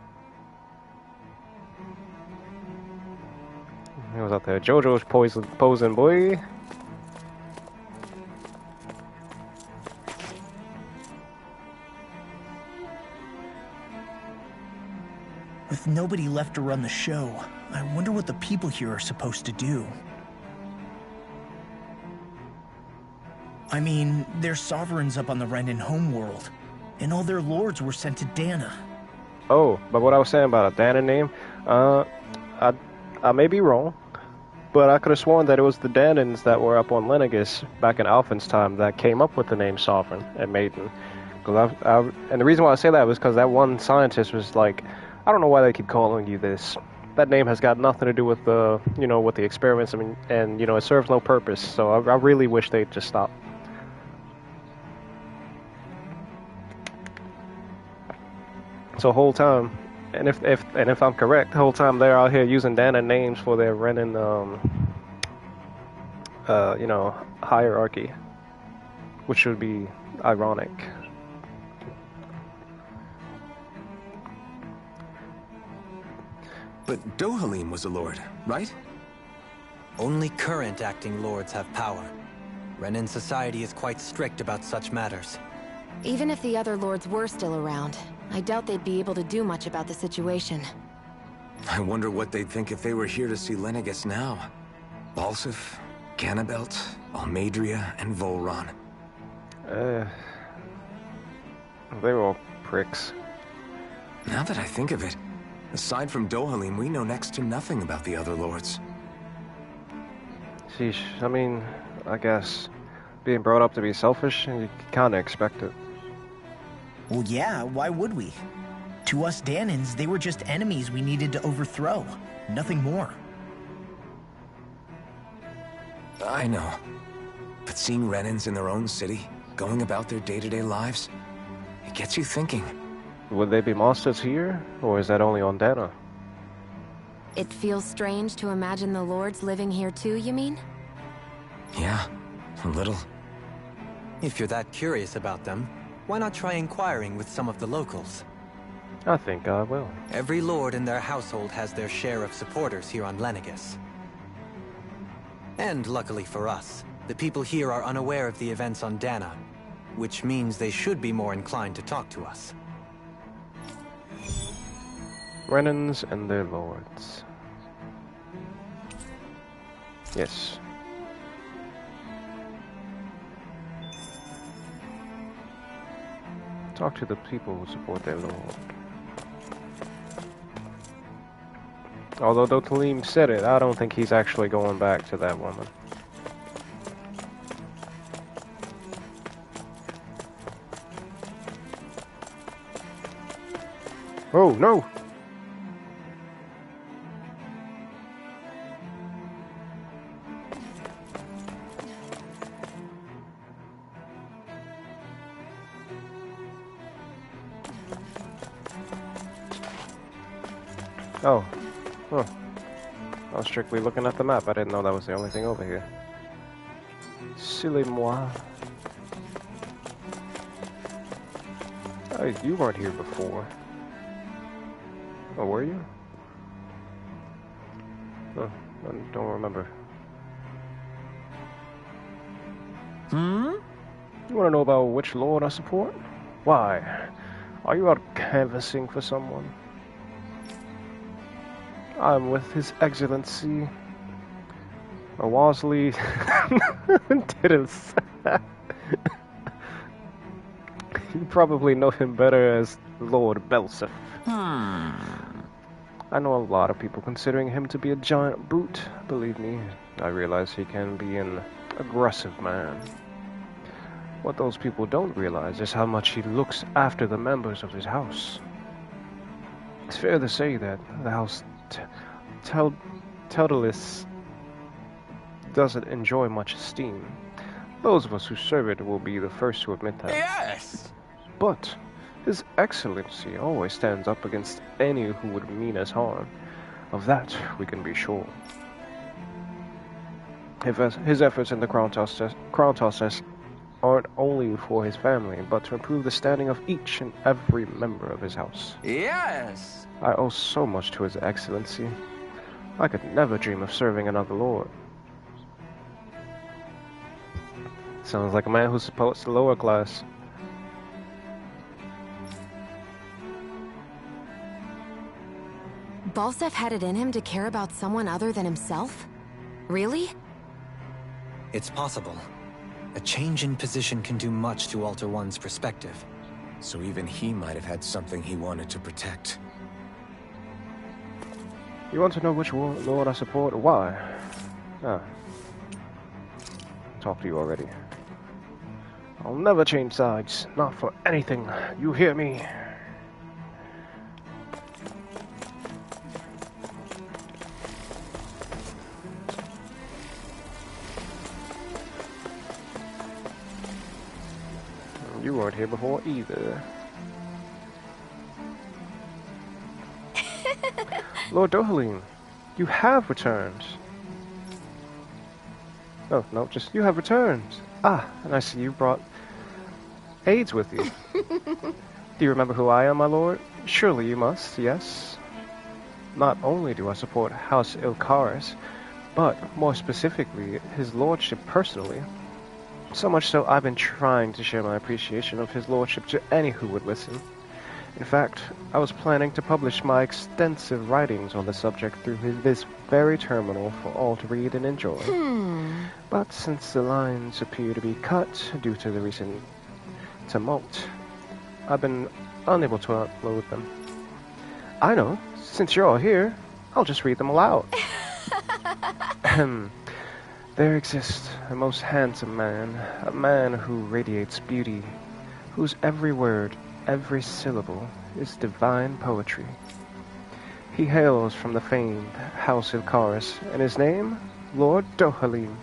He was out there. Jojo's posing, boy. With nobody left to run the show, I wonder what the people here are supposed to do. I mean, their sovereigns up on the Renan homeworld, and all their lords were sent to Dana. Oh, but what I was saying about a Dai-N name, I may be wrong, but I could have sworn that it was the Dai-Ns that were up on Lenegis back in Alphen's time that came up with the name Sovereign and Maiden. And the reason why I say that was because that one scientist was like, I don't know why they keep calling you this. That name has got nothing to do with the, with the experiments. I mean, and it serves no purpose. So I really wish they'd just stop. So whole time, and if I'm correct, the whole time they're out here using Dai-N names for their Renan, hierarchy, which would be ironic. But Dohalim was a lord, right? Only current acting lords have power. Renan society is quite strict about such matters. Even if the other lords were still around, I doubt they'd be able to do much about the situation. I wonder what they'd think if they were here to see Lenegis now. Balsif, Ganabelt, Almadria, and Volron. They were all pricks. Now that I think of it, aside from Dohalim, we know next to nothing about the other lords. Sheesh, I mean, I guess being brought up to be selfish, you kinda expect it. Well, yeah, why would we? To us Danins, they were just enemies we needed to overthrow. Nothing more. I know. But seeing Renans in their own city, going about their day-to-day lives, it gets you thinking. Would they be monsters here, or is that only on Dana? It feels strange to imagine the lords living here too, you mean? Yeah, a little. If you're that curious about them, why not try inquiring with some of the locals? I think I will. Every lord in their household has their share of supporters here on Lenegis. And luckily for us, the people here are unaware of the events on Dana, which means they should be more inclined to talk to us. Renans and their lords. Yes. Talk to the people who support their lord. Although Dotalim said it, I don't think he's actually going back to that woman. Oh, no! Oh. Huh. I was strictly looking at the map. I didn't know that was the only thing over here. Silly moi. Oh, you weren't here before. Oh, were you? Oh, I don't remember. You want to know about which lord I support? Why? Are you out canvassing for someone? I'm with His Excellency. Wasley didn't say that. You probably know him better as Lord Belsif. I know a lot of people considering him to be a giant brute. Believe me, I realize he can be an aggressive man. What those people don't realize is how much he looks after the members of his house. It's fair to say that the house Teldalis doesn't enjoy much esteem. Those of us who serve it will be the first to admit that. Yes! But His Excellency always stands up against any who would mean us harm. Of that, we can be sure. His efforts in the Crown Toss aren't only for his family, but to improve the standing of each and every member of his house. Yes! I owe so much to His Excellency. I could never dream of serving another lord. Sounds like a man who supports the lower class. Balsef had it in him to care about someone other than himself? Really? It's possible. A change in position can do much to alter one's perspective. So even he might have had something he wanted to protect. You want to know which lord I support? Why? Ah. Talked to you already. I'll never change sides. Not for anything. You hear me? You weren't here before either. Lord Dohalim, you have returned. Oh, no, just you have returned. Ah, and I see you brought aides with you. Do you remember who I am, my lord? Surely you must, yes? Not only do I support House Ilkaris, but more specifically, his lordship personally. So much so I've been trying to share my appreciation of his lordship to any who would listen. In fact, I was planning to publish my extensive writings on the subject through this very terminal for all to read and enjoy. But since the lines appear to be cut due to the recent tumult, I've been unable to upload them. I know, since you're all here, I'll just read them aloud. There exists a most handsome man, a man who radiates beauty, whose every word, every syllable is divine poetry. He hails from the famed House Ilkaris, and his name, Lord Dohalim.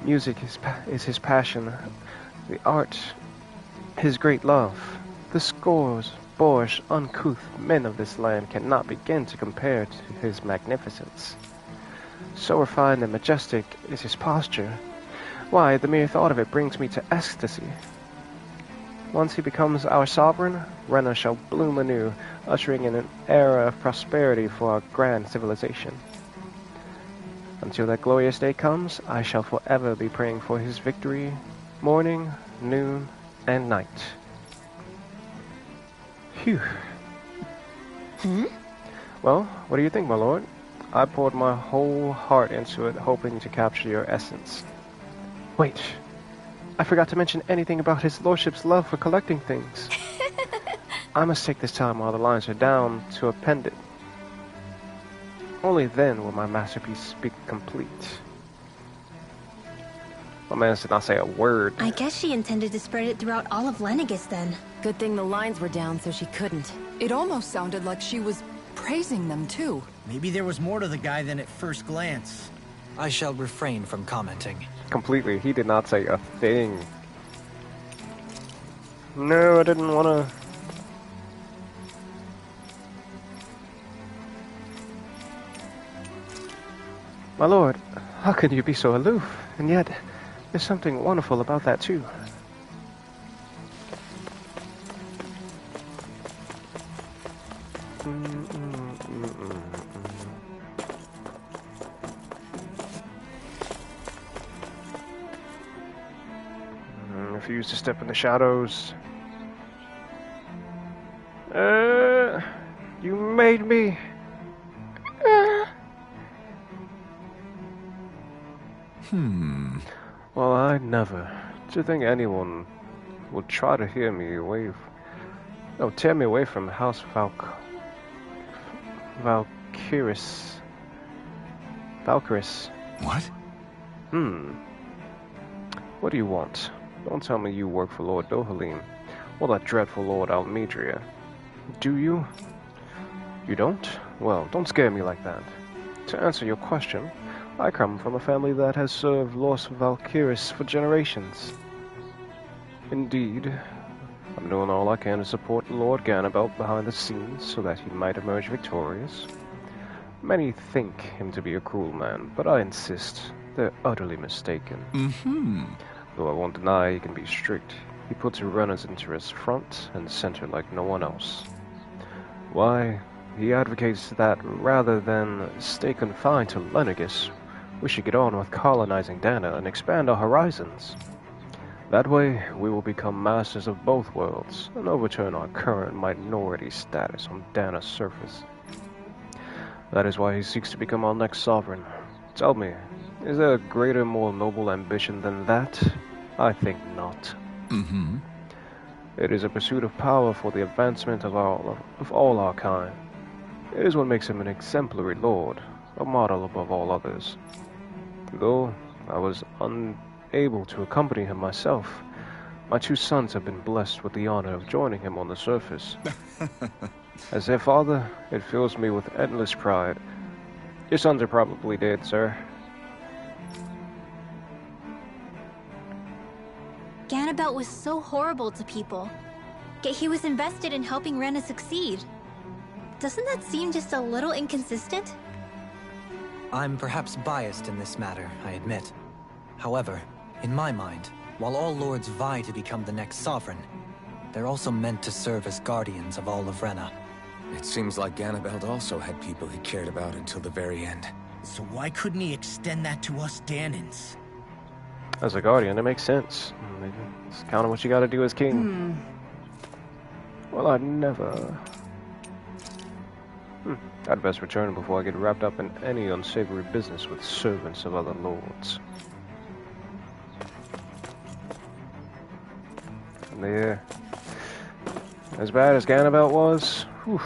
Music is his passion, the art his great love. The scores, boorish, uncouth men of this land cannot begin to compare to his magnificence. So refined and majestic is his posture. Why, the mere thought of it brings me to ecstasy. Once he becomes our sovereign, Rena shall bloom anew, ushering in an era of prosperity for our grand civilization. Until that glorious day comes, I shall forever be praying for his victory, morning, noon, and night. Phew. Well, what do you think, my lord? I poured my whole heart into it, hoping to capture your essence. Wait, I forgot to mention anything about his lordship's love for collecting things. I must take this time while the lines are down to append it. Only then will my masterpiece be complete. My man did not say a word. I guess she intended to spread it throughout all of Lenegis then. Good thing the lines were down so she couldn't. It almost sounded like she was praising them too. Maybe there was more to the guy than at first glance. I shall refrain from commenting. Completely. He did not say a thing. No, I didn't want to. My lord, how can you be so aloof? And yet, there's something wonderful about that too. Refuse to step in the shadows. You made me. Well, I never. To think anyone would try to hear me away. Tear me away from House Valkyris. What? What do you want? Don't tell me you work for Lord Dohalim, or that dreadful Lord Almedria. Do you? You don't? Well, don't scare me like that. To answer your question, I come from a family that has served Lord Valkyris for generations. Indeed, I'm doing all I can to support Lord Ganabelt behind the scenes so that he might emerge victorious. Many think him to be a cruel man, but I insist they're utterly mistaken. Though I won't deny he can be strict, he puts Rena's interests front and center like no one else. Why, he advocates that rather than stay confined to Lenegis, we should get on with colonizing Dana and expand our horizons. That way, we will become masters of both worlds and overturn our current minority status on Dana's surface. That is why he seeks to become our next sovereign. Tell me, is there a greater, more noble ambition than that? I think not. It is a pursuit of power for the advancement of all our kind. It is what makes him an exemplary lord, a model above all others. Though I was unable to accompany him myself, my two sons have been blessed with the honor of joining him on the surface. As their father, it fills me with endless pride. Your sons are probably dead, sir. Ganabelt was so horrible to people, yet he was invested in helping Rena succeed. Doesn't that seem just a little inconsistent? I'm perhaps biased in this matter, I admit. However, in my mind, while all lords vie to become the next sovereign, they're also meant to serve as guardians of all of Rena. It seems like Ganabelt also had people he cared about until the very end. So why couldn't he extend that to us Danans? As a guardian, it makes sense. It's kind of what you gotta do as king. Well, I'd never... I'd best return before I get wrapped up in any unsavory business with servants of other lords. There. As bad as Ganabelt was, whew.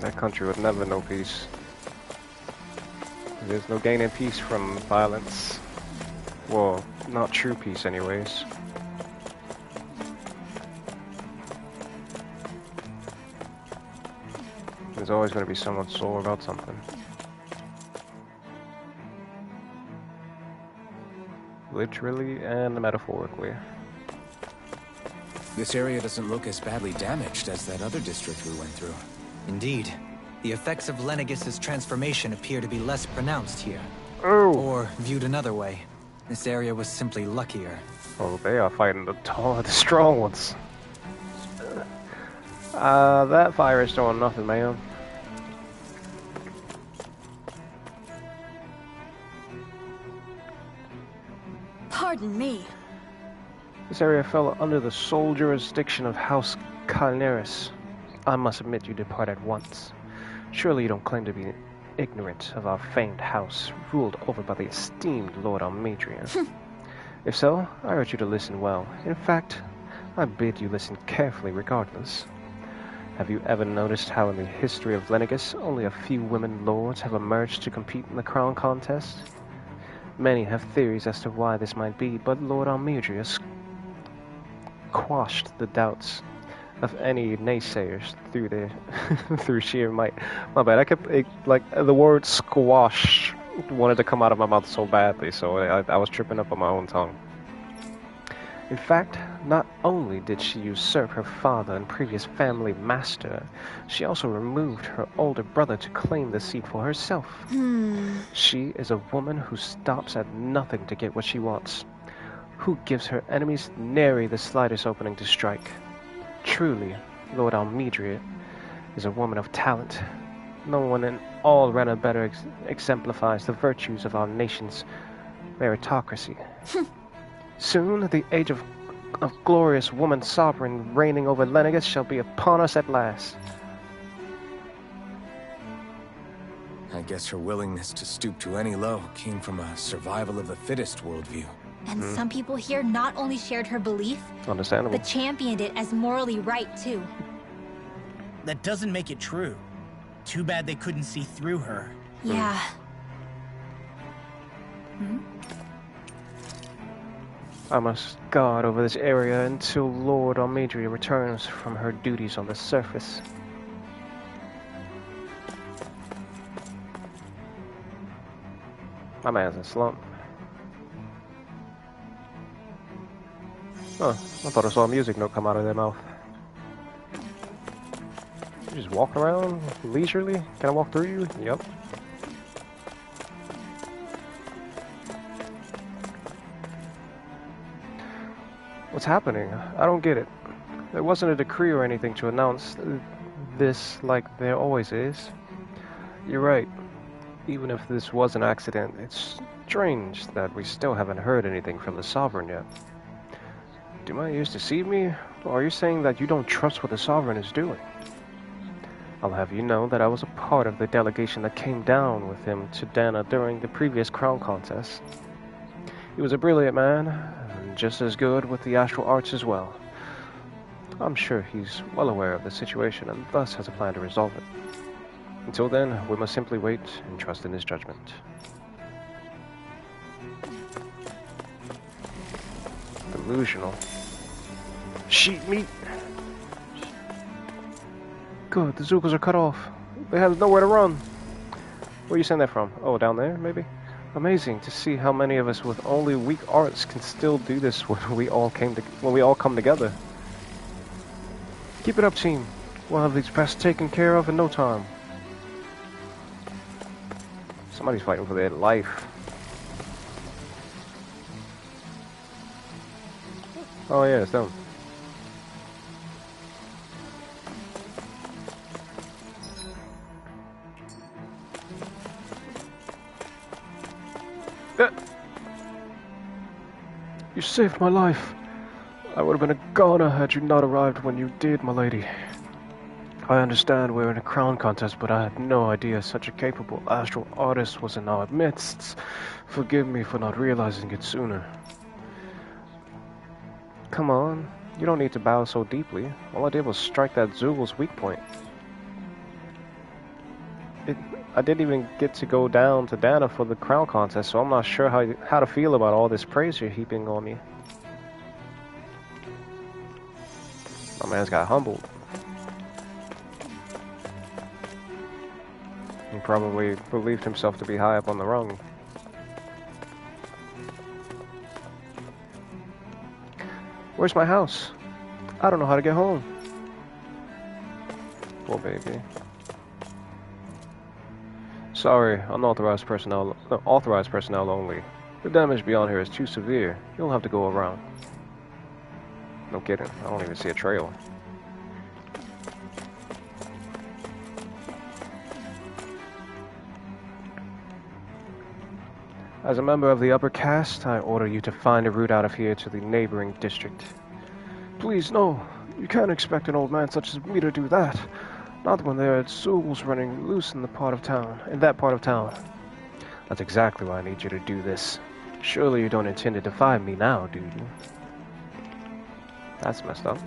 That country would never know peace. There's no gaining peace from violence. Well, not true peace anyways. There's always going to be someone sore about something. Literally and metaphorically. This area doesn't look as badly damaged as that other district we went through. Indeed. The effects of Lenegis' transformation appear to be less pronounced here. Oh! Or, viewed another way, this area was simply luckier. Oh, they are fighting the taller, the strong ones. That fire is doing nothing, man. Pardon me. This area fell under the sole jurisdiction of House Calneris. I must admit you depart at once. Surely you don't claim to be ignorant of our famed house, ruled over by the esteemed Lord Almadrian. If so, I urge you to listen well. In fact, I bid you listen carefully regardless. Have you ever noticed how in the history of Lenegis, only a few women lords have emerged to compete in the crown contest? Many have theories as to why this might be, but Lord Almadrian quashed the doubts of any naysayers through their through sheer might. My bad. I kept the word squash wanted to come out of my mouth so badly, so I was tripping up on my own tongue. In fact, not only did she usurp her father and previous family master, she also removed her older brother to claim the seat for herself. She is a woman who stops at nothing to get what she wants, who gives her enemies nary the slightest opening to strike. Truly, Lord Almadrian is a woman of talent. No one in all Rena better exemplifies the virtues of our nation's meritocracy. Soon, the age of glorious woman sovereign reigning over Lenegis shall be upon us at last. I guess her willingness to stoop to any low came from a survival of the fittest worldview. And some people here not only shared her belief, Understandable. but championed it as morally right, too. That doesn't make it true. Too bad they couldn't see through her. Yeah. I must guard over this area until Lord Almadrian returns from her duties on the surface. My man's in a slump. Oh, I thought I saw a music note come out of their mouth. You just walking around leisurely? Can I walk through you? Yep. What's happening? I don't get it. There wasn't a decree or anything to announce this like there always is. You're right. Even if this was an accident, it's strange that we still haven't heard anything from the Sovereign yet. Do my ears deceive me? Or are you saying that you don't trust what the Sovereign is doing? I'll have you know that I was a part of the delegation that came down with him to Dana during the previous crown contest. He was a brilliant man, and just as good with the astral arts as well. I'm sure he's well aware of the situation and thus has a plan to resolve it. Until then, we must simply wait and trust in his judgment. Delusional. Sheep meat! Good, the Zookles are cut off. They have nowhere to run. Where you send that from? Oh, down there, maybe? Amazing to see how many of us with only weak arts can still do this when we all come together. Keep it up, team. We'll have these pests taken care of in no time. Somebody's fighting for their life. Oh yeah, it's them. You saved my life. I would have been a goner had you not arrived when you did, my lady. I understand we're in a crown contest, but I had no idea such a capable astral artist was in our midst. Forgive me for not realizing it sooner. Come on, you don't need to bow so deeply. All I did was strike that Zoogl's weak point. I didn't even get to go down to Dana for the crown contest, so I'm not sure how to feel about all this praise you're heaping on me. My man's got humbled. He probably believed himself to be high up on the rung. Where's my house? I don't know how to get home. Poor baby. Sorry, authorized personnel only. The damage beyond here is too severe. You'll have to go around. No kidding. I don't even see a trail. As a member of the upper caste, I order you to find a route out of here to the neighboring district. Please, no. You can't expect an old man such as me to do that. Not when there are Zoogles running loose in that part of town. That's exactly why I need you to do this. Surely you don't intend to defy me now, do you? That's messed up.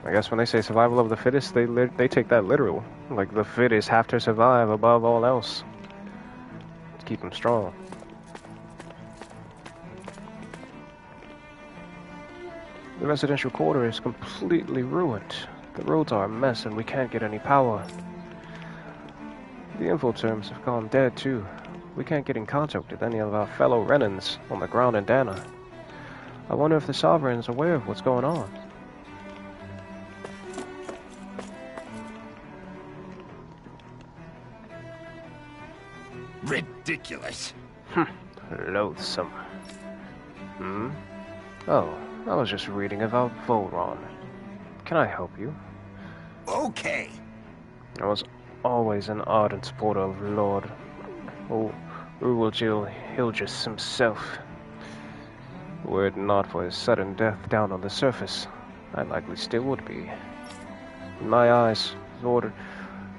I guess when they say survival of the fittest, they take that literal. Like the fittest have to survive above all else to keep them strong. The residential quarter is completely ruined. The roads are a mess and we can't get any power. The infoterms have gone dead too. We can't get in contact with any of our fellow Renans on the ground in Dana. I wonder if the Sovereign is aware of what's going on. Ridiculous. Loathsome. Oh, I was just reading about Volron. Can I help you? Okay. I was always an ardent supporter of Lord Uwal'Jil Hilgis himself. Were it not for his sudden death down on the surface, I likely still would be. In my eyes, Lord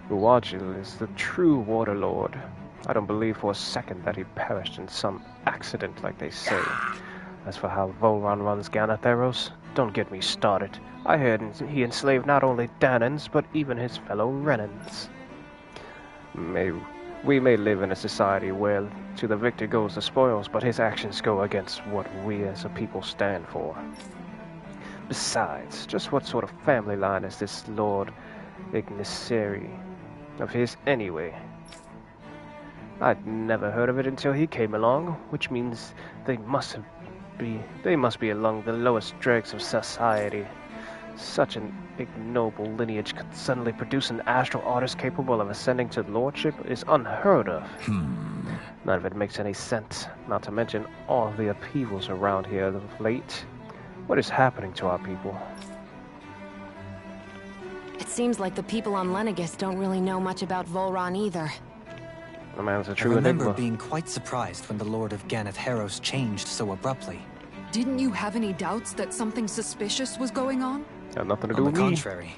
Uwal'Jil is the true Water Lord. I don't believe for a second that he perished in some accident like they say. As for how Volron runs Ganatheros, don't get me started. I heard he enslaved not only Danans, but even his fellow Renans. We may live in a society where to the victor goes the spoils, but his actions go against what we as a people stand for. Besides, just what sort of family line is this Lord Igniseri of his anyway? I'd never heard of it until he came along, which means they must be among the lowest dregs of society. Such an ignoble lineage could suddenly produce an astral artist capable of ascending to lordship is unheard of. None of it makes any sense, not to mention all the upheavals around here of late. What is happening to our people? It seems like the people on Lenegis don't really know much about Volron either. The man's a true I remember enigma. being quite surprised when the Lord of Ganatheros changed so abruptly. Didn't you have any doubts that something suspicious was going on? Got nothing to do On with the me. contrary.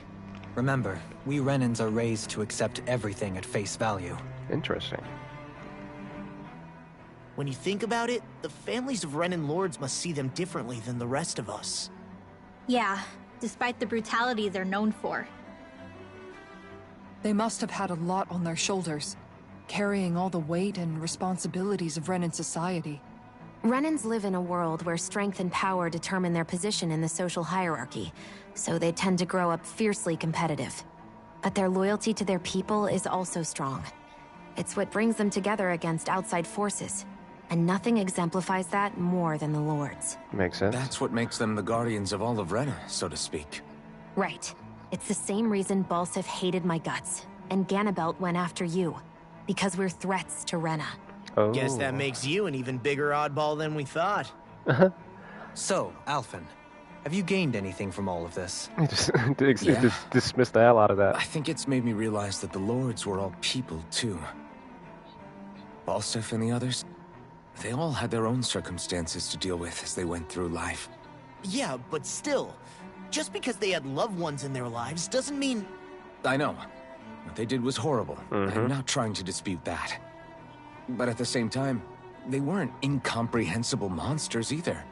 Remember, we Renans are raised to accept everything at face value. Interesting. When you think about it, the families of Renan lords must see them differently than the rest of us. Yeah, despite the brutality they're known for. They must have had a lot on their shoulders, carrying all the weight and responsibilities of Renan society. Renans live in a world where strength and power determine their position in the social hierarchy, so they tend to grow up fiercely competitive. But their loyalty to their people is also strong. It's what brings them together against outside forces, and nothing exemplifies that more than the Lords. Makes sense. That's what makes them the guardians of all of Rena, so to speak. Right. It's the same reason Balsif hated my guts, and Ganabelt went after you, because we're threats to Rena. Oh. Guess that makes you an even bigger oddball than we thought. So, Alphen, have you gained anything from all of this? Just dismiss the hell out of that. I think it's made me realize that the lords were all people, too. Balsif and the others, They all had their own circumstances to deal with as they went through life. Yeah, but still, just because they had loved ones in their lives doesn't mean... I know. What they did was horrible. I'm not trying to dispute that. But at the same time, they weren't incomprehensible monsters either.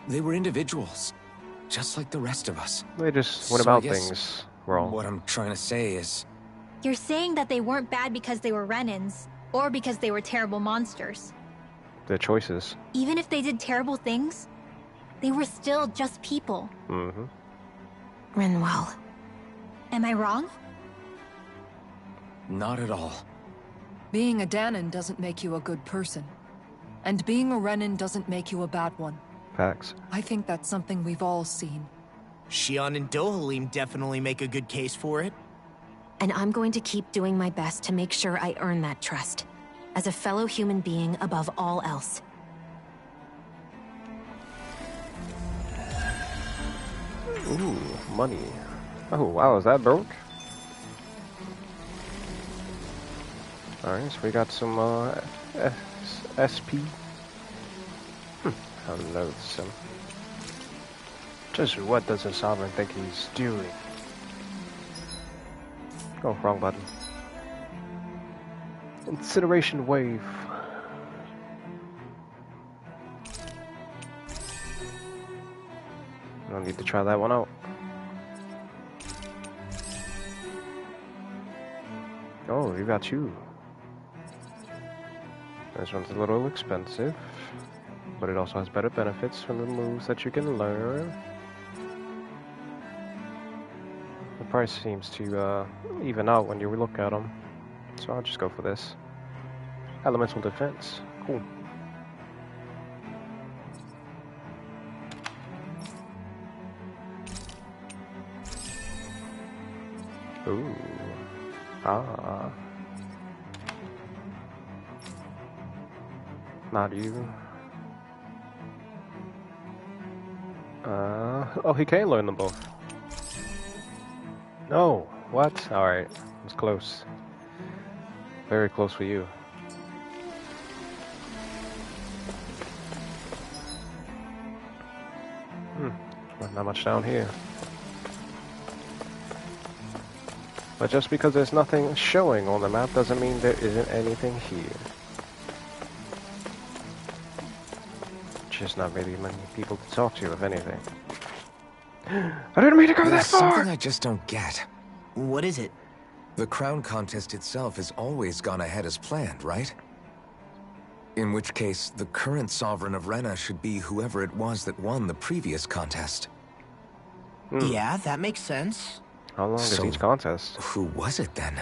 They were individuals, just like the rest of us. They just went about things wrong. What I'm trying to say is... You're saying that they weren't bad because they were Renans, or because they were terrible monsters. Their choices. Even if they did terrible things, they were still just people. Rinwell. Am I wrong? Not at all. Being a Dai-N doesn't make you a good person. And being a Renan doesn't make you a bad one. Facts. I think that's something we've all seen. Xion and Dohalim definitely make a good case for it. And I'm going to keep doing my best to make sure I earn that trust. As a fellow human being above all else. Ooh, money. Oh, wow, is that broke? Alright, so we got some, SP. How loathsome. Just what does a sovereign think he's doing? Oh, wrong button. Incineration wave. I don't need to try that one out. Oh, you got you. This one's a little expensive, but it also has better benefits from the moves that you can learn. The price seems to even out when you look at them, so I'll just go for this. Elemental defense, cool. Ooh, ah. Not you. Oh, he can learn them both. No, what? Alright, it was close. Very close for you. Well, not much down here. But just because there's nothing showing on the map doesn't mean there isn't anything here. Just not really many people to talk to, if anything. I didn't mean to go that far! There's something I just don't get. What is it? The crown contest itself has always gone ahead as planned, right? In which case, the current sovereign of Rena should be whoever it was that won the previous contest. Yeah, that makes sense. How long is each contest? Who was it then?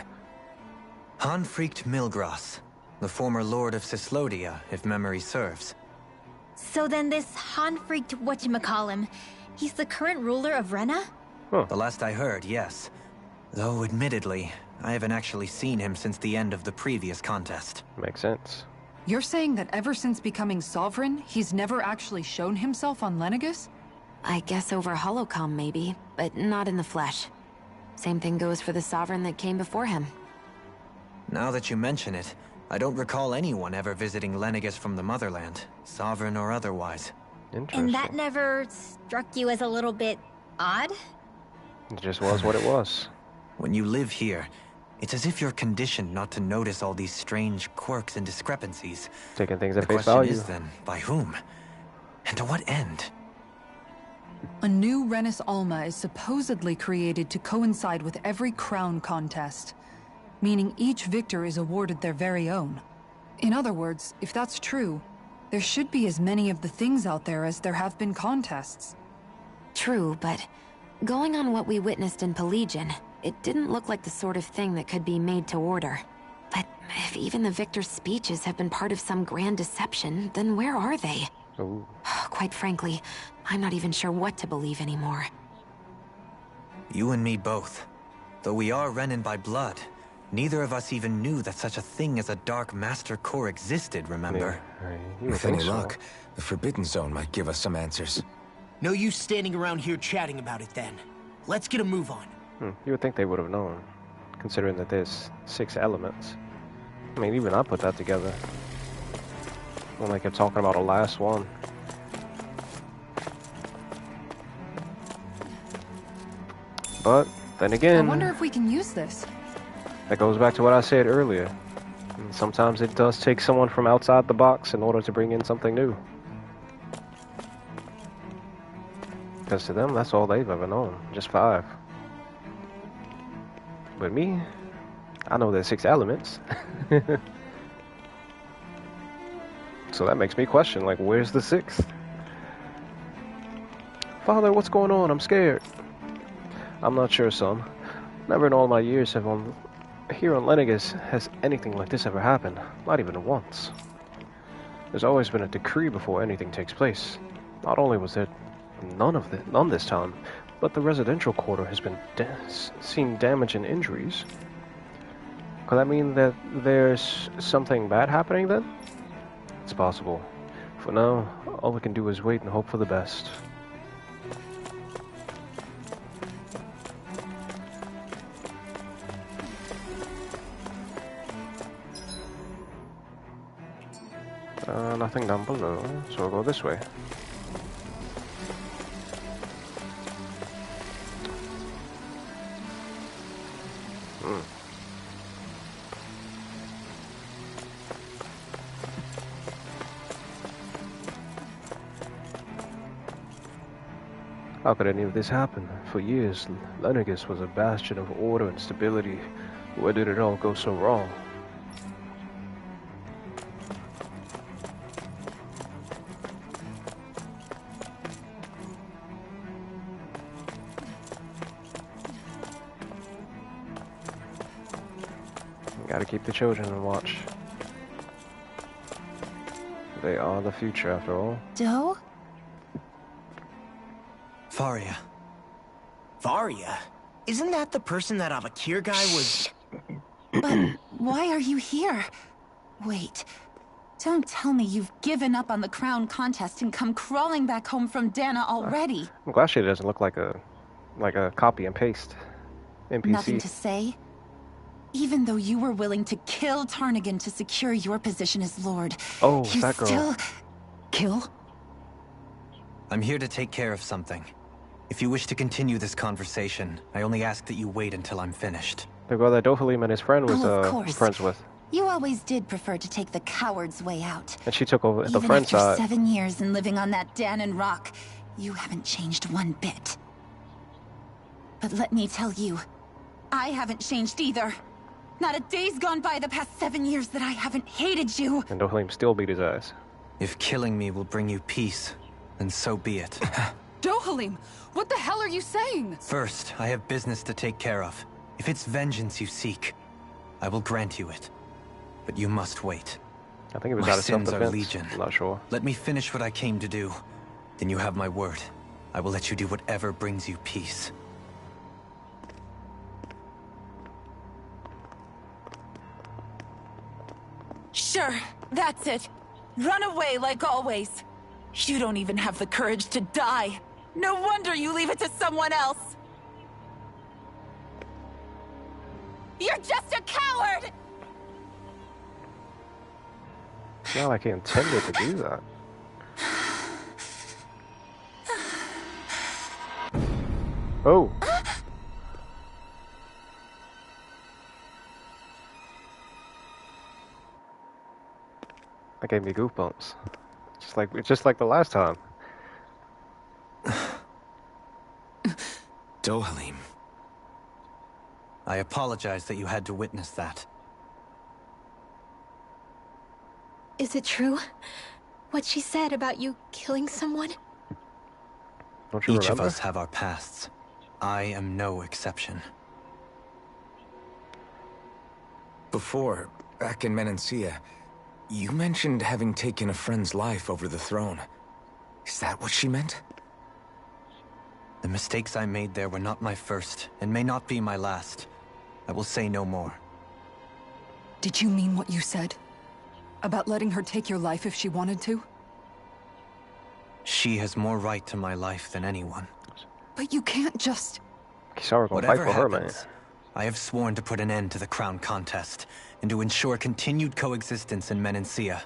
Hanfricht Milgras, the former lord of Cislodia, if memory serves. So then this Hanfricht whatchamacallem, he's the current ruler of Rena? The last I heard, yes. Though, admittedly, I haven't actually seen him since the end of the previous contest. Makes sense. You're saying that ever since becoming sovereign, he's never actually shown himself on Lenegis? I guess over holocom maybe, but not in the flesh. Same thing goes for the sovereign that came before him. Now that you mention it, I don't recall anyone ever visiting Lenegis from the motherland, sovereign or otherwise. Interesting. And that never struck you as a little bit odd? It just was what it was. When you live here, it's as if you're conditioned not to notice all these strange quirks and discrepancies. Taking things at The face question value. is then, by whom? And to what end? A new Renis Alma is supposedly created to coincide with every crown contest, meaning each victor is awarded their very own. In other words, if that's true, there should be as many of the things out there as there have been contests. True, but going on what we witnessed in Pelagian, it didn't look like the sort of thing that could be made to order. But if even the victor's speeches have been part of some grand deception, then where are they? Ooh. Quite frankly, I'm not even sure what to believe anymore. You and me both. Though we are Renan by blood, neither of us even knew that such a thing as a Dark Master Core existed, remember? You With think any so? luck, the Forbidden Zone might give us some answers. No use standing around here chatting about it then. Let's get a move on. You would think they would have known, considering that there's 6 elements. I mean, even I put that together. When they kept talking about a last one. But then again, I wonder if we can use this. that goes back to what I said earlier. Sometimes it does take someone from outside the box in order to bring in something new. Because to them, that's all they've ever known. Just 5. But me, I know there's 6 elements. So that makes me question, like, where's the 6th? Father, what's going on? I'm scared. I'm not sure, son. Never in all my years here on Lenegis has anything like this ever happened. Not even once. There's always been a decree before anything takes place. Not only was there none this time, but the residential quarter has been seen damage and injuries. Could that mean that there's something bad happening then? It's possible. For now, all we can do is wait and hope for the best. Nothing down below, so we'll go this way. How could any of this happen? For years, Lenegis was a bastion of order and stability. Where did it all go so wrong? Gotta keep the children in watch. They are the future, after all. Doe? Faria. Varia? Isn't that the person that Avakir guy was... But why are you here? Wait. Don't tell me you've given up on the crown contest and come crawling back home from Dana already. I'm glad she doesn't look like a copy and paste NPC. Nothing to say? Even though you were willing to kill Tarnigan to secure your position as Lord, oh, you that girl. still... Kill? I'm here to take care of something. If you wish to continue this conversation, I only ask that you wait until I'm finished. The girl that Dohalim and his friend was of course. friends with. You always did prefer to take the coward's way out. And she took over the Even friend after side. 7 years and living on that Danon rock, you haven't changed one bit. But let me tell you, I haven't changed either. Not a day's gone by the past 7 years that I haven't hated you. And Dohalim still beat his ass. If killing me will bring you peace, then so be it. Dohalim, what the hell are you saying? First, I have business to take care of. If it's vengeance you seek, I will grant you it. But you must wait. I think it was My out of sins are self-defense. legion. I'm not sure. Let me finish what I came to do. Then you have my word. I will let you do whatever brings you peace. Sure, that's it. Run away like always. You don't even have the courage to die. No wonder you leave it to someone else. You're just a coward! It's not like he intended to do that. Oh. That gave me goosebumps. Just like the last time. Dohalim. I apologize that you had to witness that. Is it true? What she said about you killing someone? Don't you Each remember? of us have our pasts. I am no exception. Before, back in Menancia, you mentioned having taken a friend's life over the throne. Is that what she meant? The mistakes I made there were not my first, and may not be my last. I will say no more. Did you mean what you said? About letting her take your life if she wanted to? She has more right to my life than anyone. But you can't just... Kisara gonna fight Whatever for her, man. happens, I have sworn to put an end to the crown contest, and to ensure continued coexistence in Menancia.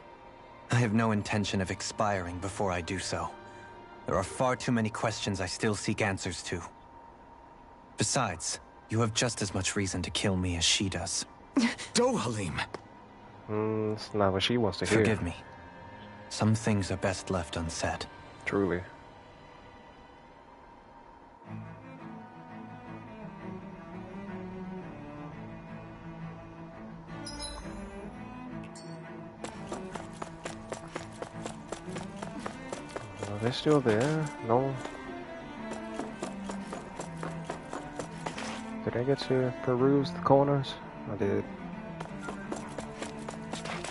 I have no intention of expiring before I do so. There are far too many questions I still seek answers to. Besides, you have just as much reason to kill me as she does. Dohalim! It's not what she wants to hear. Forgive me. Some things are best left unsaid. Truly. They're still there. No. Did I get to peruse the corners? I did.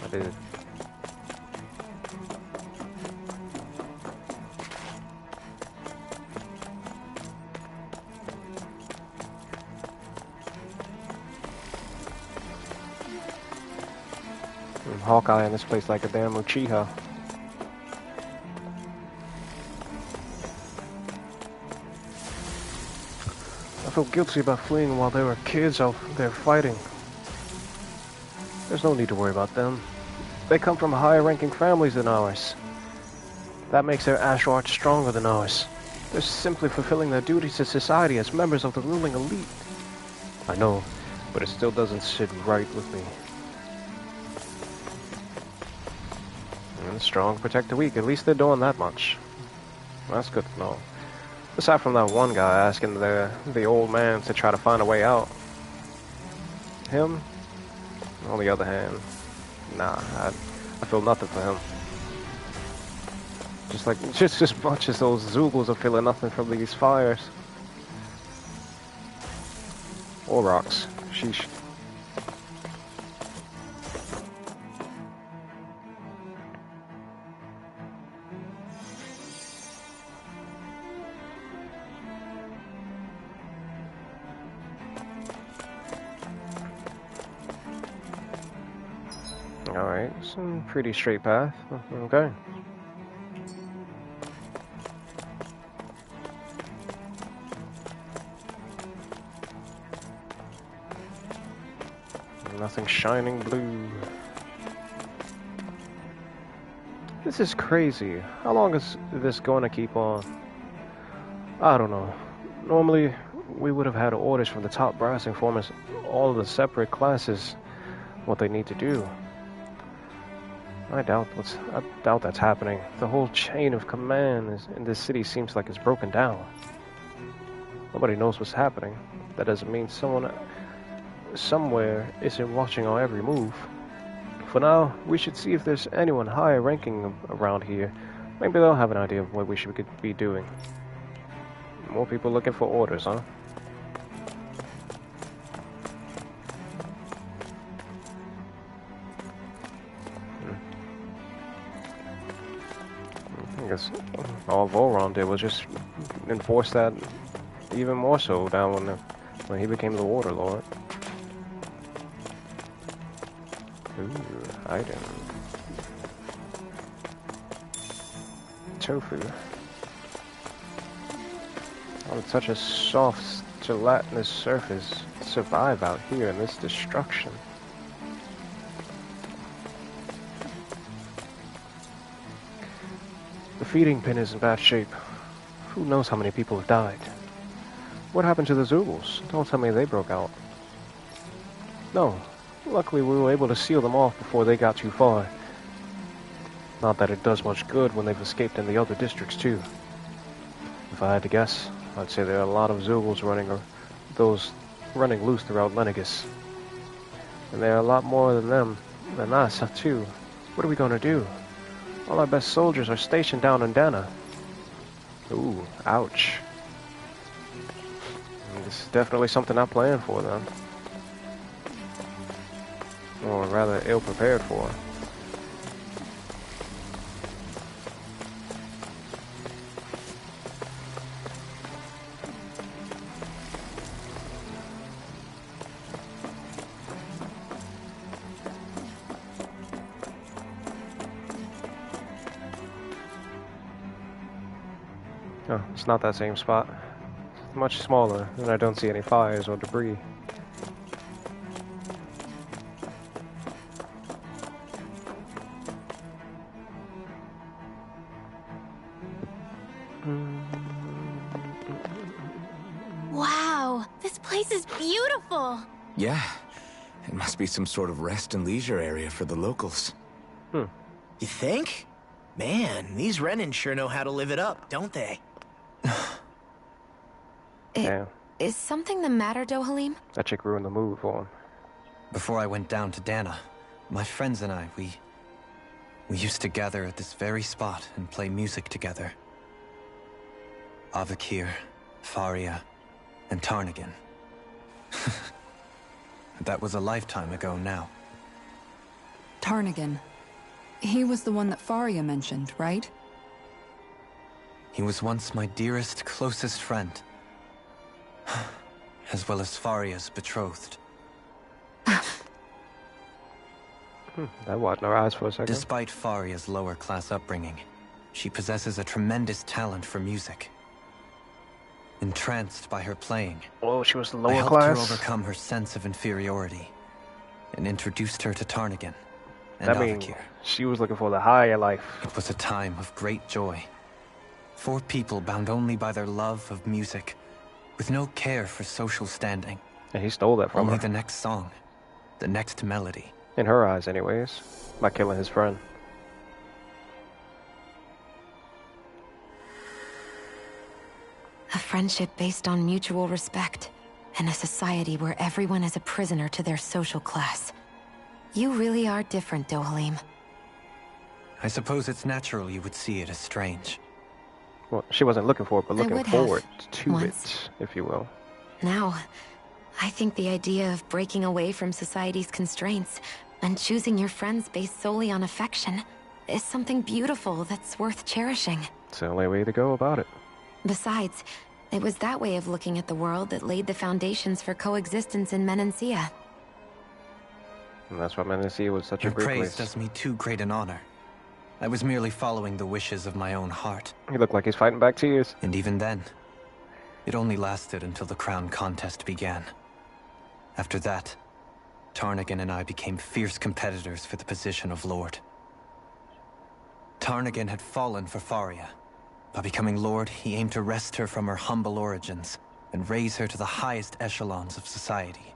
I did. Hawkeye in this place like a damn Uchiha. I feel guilty about fleeing while they were kids out there fighting. There's no need to worry about them. They come from higher ranking families than ours. That makes their Asharch stronger than ours. They're simply fulfilling their duties to society as members of the ruling elite. I know, but it still doesn't sit right with me. And strong protect the weak. At least they're doing that much. That's good to know. Aside from that one guy asking the old man to try to find a way out. Him, on the other hand, nah, I feel nothing for him. Just as much as those Zoogles are feeling nothing from these fires. Or rocks. Sheesh. Alright, some pretty straight path. Okay. Nothing shining blue. This is crazy. How long is this going to keep on? I don't know. Normally, we would have had orders from the top brass informing us all of the separate classes what they need to do. I doubt that's happening. The whole chain of command in this city seems like it's broken down. Nobody knows what's happening. That doesn't mean someone somewhere isn't watching our every move. For now, we should see if there's anyone higher ranking around here. Maybe they'll have an idea of what we should be doing. More people looking for orders, huh? I guess all Voron did was just enforce that even more so down when he became the Water Lord. Ooh, item. Tofu. On such a soft, gelatinous surface, survive out here in this destruction. The feeding pen is in bad shape. Who knows how many people have died? What happened to the Zoogles? Don't tell me they broke out. No. Luckily, we were able to seal them off before they got too far. Not that it does much good when they've escaped in the other districts, too. If I had to guess, I'd say there are a lot of Zoogles running loose throughout Lenegis. And there are a lot more than us, too. What are we going to do? All our best soldiers are stationed down in Dana. Ooh, ouch. This is definitely something I planned for, then. Or rather, ill-prepared for. Oh, it's not that same spot. It's much smaller, and I don't see any fires or debris. Wow, this place is beautiful. Yeah, it must be some sort of rest and leisure area for the locals. You think? Man, these Renan sure know how to live it up, don't they? Is something the matter, Dohalim? That chick ruined the movie for him. Before I went down to Dana, my friends and I, we used to gather at this very spot and play music together. Avakir, Faria, and Tarnagan. That was a lifetime ago now. Tarnagan. He was the one that Faria mentioned, right? He was once my dearest, closest friend. As well as Faria's betrothed. I widened her eyes for a second. Despite Faria's lower-class upbringing, she possesses a tremendous talent for music. Entranced by her playing, Oh, she was the I lower helped class? her overcome her sense of inferiority and introduced her to Tarnagan and That means Avakir. she was looking for the higher life. It was a time of great joy. 4 people bound only by their love of music, with no care for social standing. And he stole that from Only her. the next song, the next melody. In her eyes, anyways. By killing his friend. A friendship based on mutual respect, and a society where everyone is a prisoner to their social class. You really are different, Dohalim. I suppose it's natural you would see it as strange. Well, she wasn't looking for it, but looking would have, forward to once. it, if you will. Now, I think the idea of breaking away from society's constraints and choosing your friends based solely on affection is something beautiful that's worth cherishing. It's the only way to go about it. Besides, it was that way of looking at the world that laid the foundations for coexistence in Menancia. And that's why Menancia was such Your a great praise place. does me too great an honor. I was merely following the wishes of my own heart. He looked like he's fighting back tears. And even then, it only lasted until the crown contest began. After that, Tarnagan and I became fierce competitors for the position of Lord. Tarnagan had fallen for Faria. By becoming Lord, he aimed to wrest her from her humble origins and raise her to the highest echelons of society.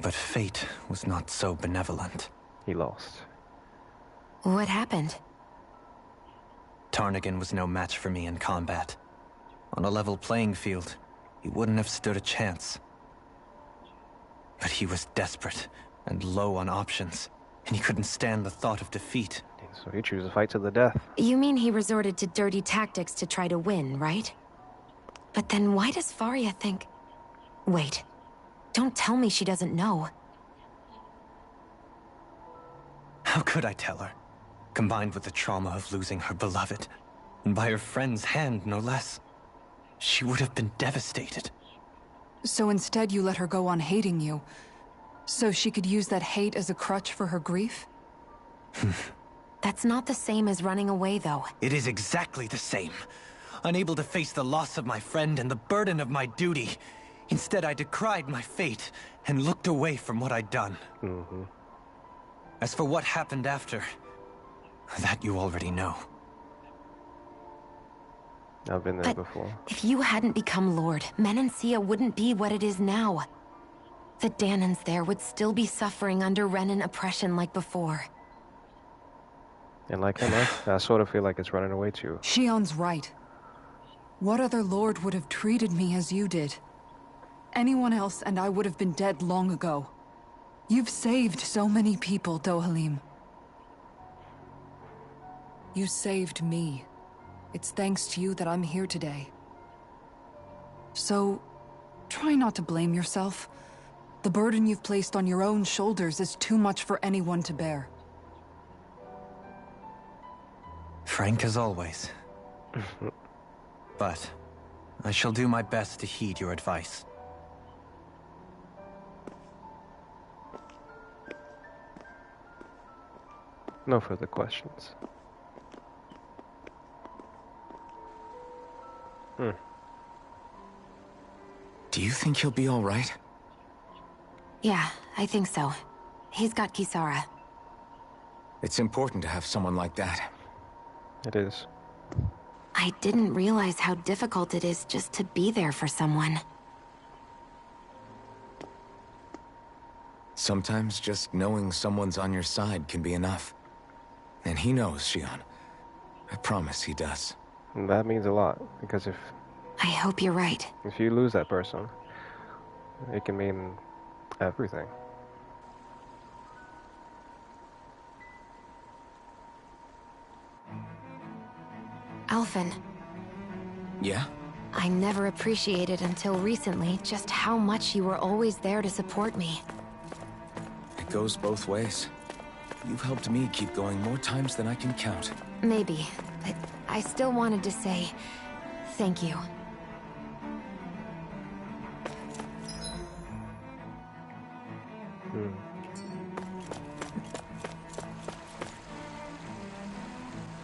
But fate was not so benevolent. He lost. What happened? Tarnagan was no match for me in combat. On a level playing field, he wouldn't have stood a chance. But he was desperate and low on options, and he couldn't stand the thought of defeat. So he chose a fight to the death. You mean he resorted to dirty tactics to try to win, right? But then why does Faria think... Wait. Don't tell me she doesn't know. How could I tell her? Combined with the trauma of losing her beloved, and by her friend's hand, no less. She would have been devastated. So instead you let her go on hating you, so she could use that hate as a crutch for her grief? That's not the same as running away, though. It is exactly the same. Unable to face the loss of my friend and the burden of my duty. Instead, I decried my fate and looked away from what I'd done. As for what happened after, that you already know. I've been there before. If you hadn't become Lord, Menancia wouldn't be what it is now. The Danans there would still be suffering under Renan oppression like before. And like him, I sort of feel like it's running away too. Shion's right. What other lord would have treated me as you did? Anyone else and I would have been dead long ago. You've saved so many people, Dohalim. You saved me. It's thanks to you that I'm here today. So, try not to blame yourself. The burden you've placed on your own shoulders is too much for anyone to bear. Frank as always. But I shall do my best to heed your advice. No further questions. Do you think he'll be all right? Yeah, I think so. He's got Kisara. It's important to have someone like that. It is. I didn't realize how difficult it is just to be there for someone. Sometimes just knowing someone's on your side can be enough. And he knows, Shion. I promise he does. And that means a lot, because I hope you're right. if you lose that person, it can mean everything. Alphen. Yeah? I never appreciated until recently just how much you were always there to support me. It goes both ways. You've helped me keep going more times than I can count. Maybe, but I still wanted to say thank you.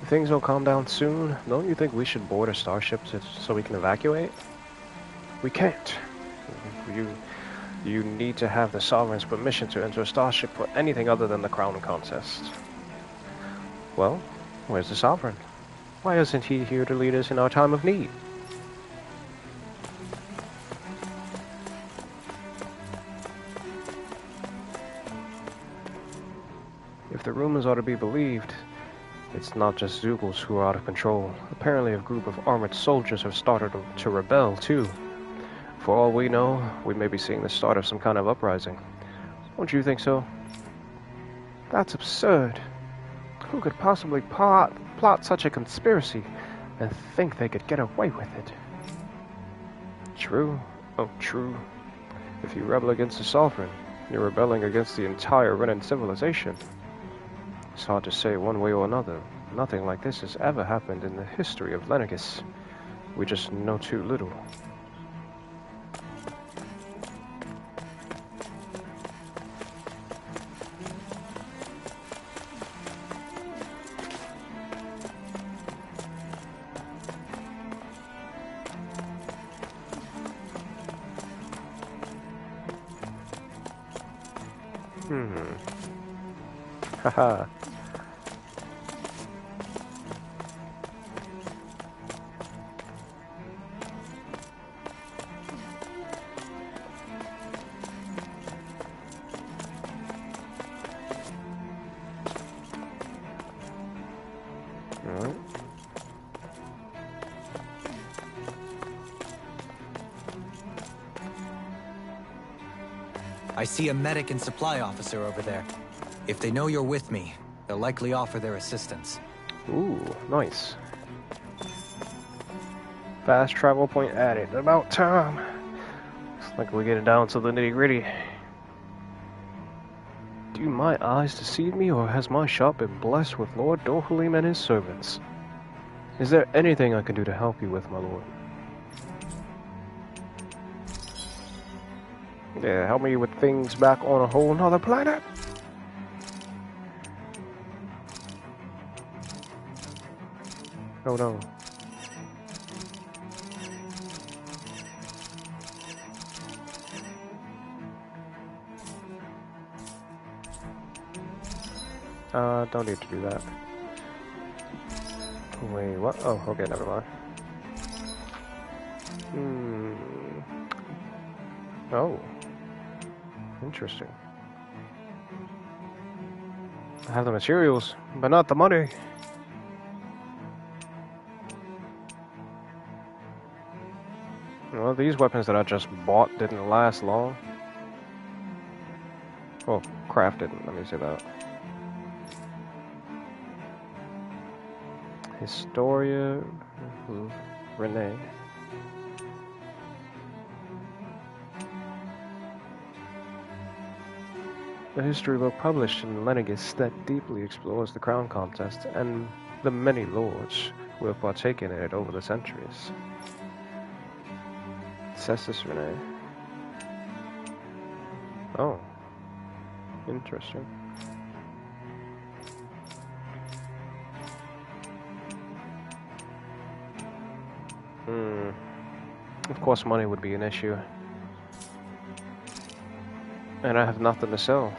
Things will calm down soon. Don't you think we should board a starship so we can evacuate? We can't. You need to have the Sovereign's permission to enter a starship for anything other than the crown contest. Well, where's the Sovereign? Why isn't he here to lead us in our time of need? If the rumors are to be believed, it's not just Zeugles who are out of control. Apparently a group of armored soldiers have started to rebel, too. For all we know, we may be seeing the start of some kind of uprising. Don't you think so? That's absurd. Who could possibly plot such a conspiracy and think they could get away with it? True. Oh, true. If you rebel against the Sovereign, you're rebelling against the entire Renan civilization. It's hard to say one way or another. Nothing like this has ever happened in the history of Lenegis. We just know too little. Haha. Alright. I see a medic and supply officer over there. If they know you're with me, they'll likely offer their assistance. Ooh, nice. Fast travel point added. About time. Looks like we're getting down to the nitty-gritty. Do my eyes deceive me, or has my shop been blessed with Lord Dorhalim and his servants? Is there anything I can do to help you with, my lord? Yeah, help me with things back on a whole nother planet? Oh no. Don't need to do that. Wait, what? Oh, okay, never mind. Oh. Interesting. I have the materials, but not the money. Well, these weapons that I just bought didn't last long. Well, crafted, let me say that. Historia... Renee. A history book published in Lenegis that deeply explores the crown contest and the many lords who have partaken in it over the centuries. Cestus Renee. Oh. Interesting. Of course money would be an issue. And I have nothing to sell.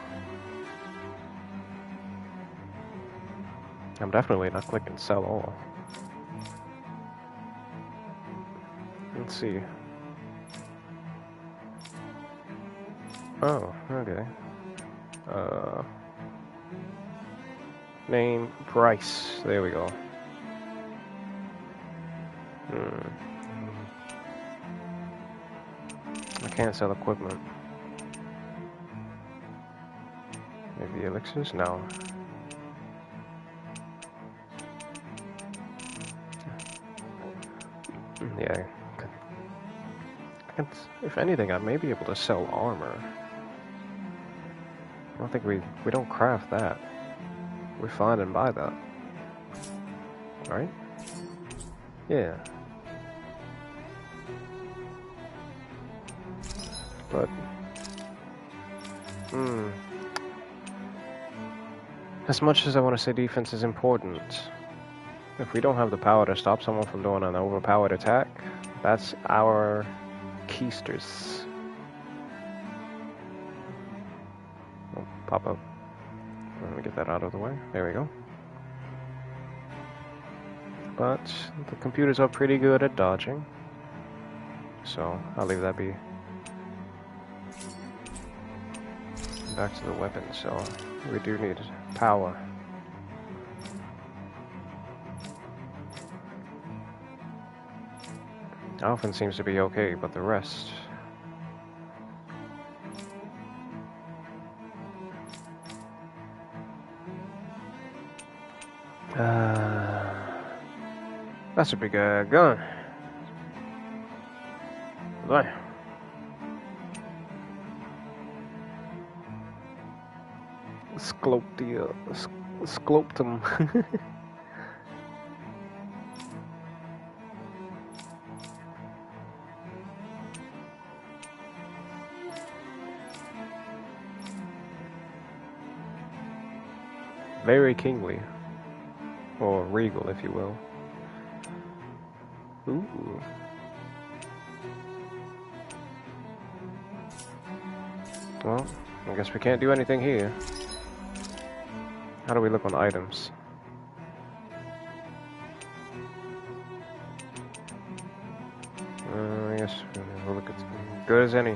I'm definitely not clicking sell all. Let's see. Oh, okay. Name, price. There we go. I can't sell equipment. Maybe elixirs? No. Yeah. If anything, I may be able to sell armor. I don't think we don't craft that. We find and buy that. Right? Yeah. But as much as I want to say defense is important, if we don't have the power to stop someone from doing an overpowered attack, that's our keisters. Oh, pop up. Let me get that out of the way. There we go. But the computers are pretty good at dodging, so I'll leave that be. Back to the weapon, so we do need power. Alphen seems to be okay, but the rest... That's a big gun. Right. Scloped him. Very kingly. Or regal, if you will. Ooh. Well, I guess we can't do anything here. How do we look on items? I guess we'll look at good as any.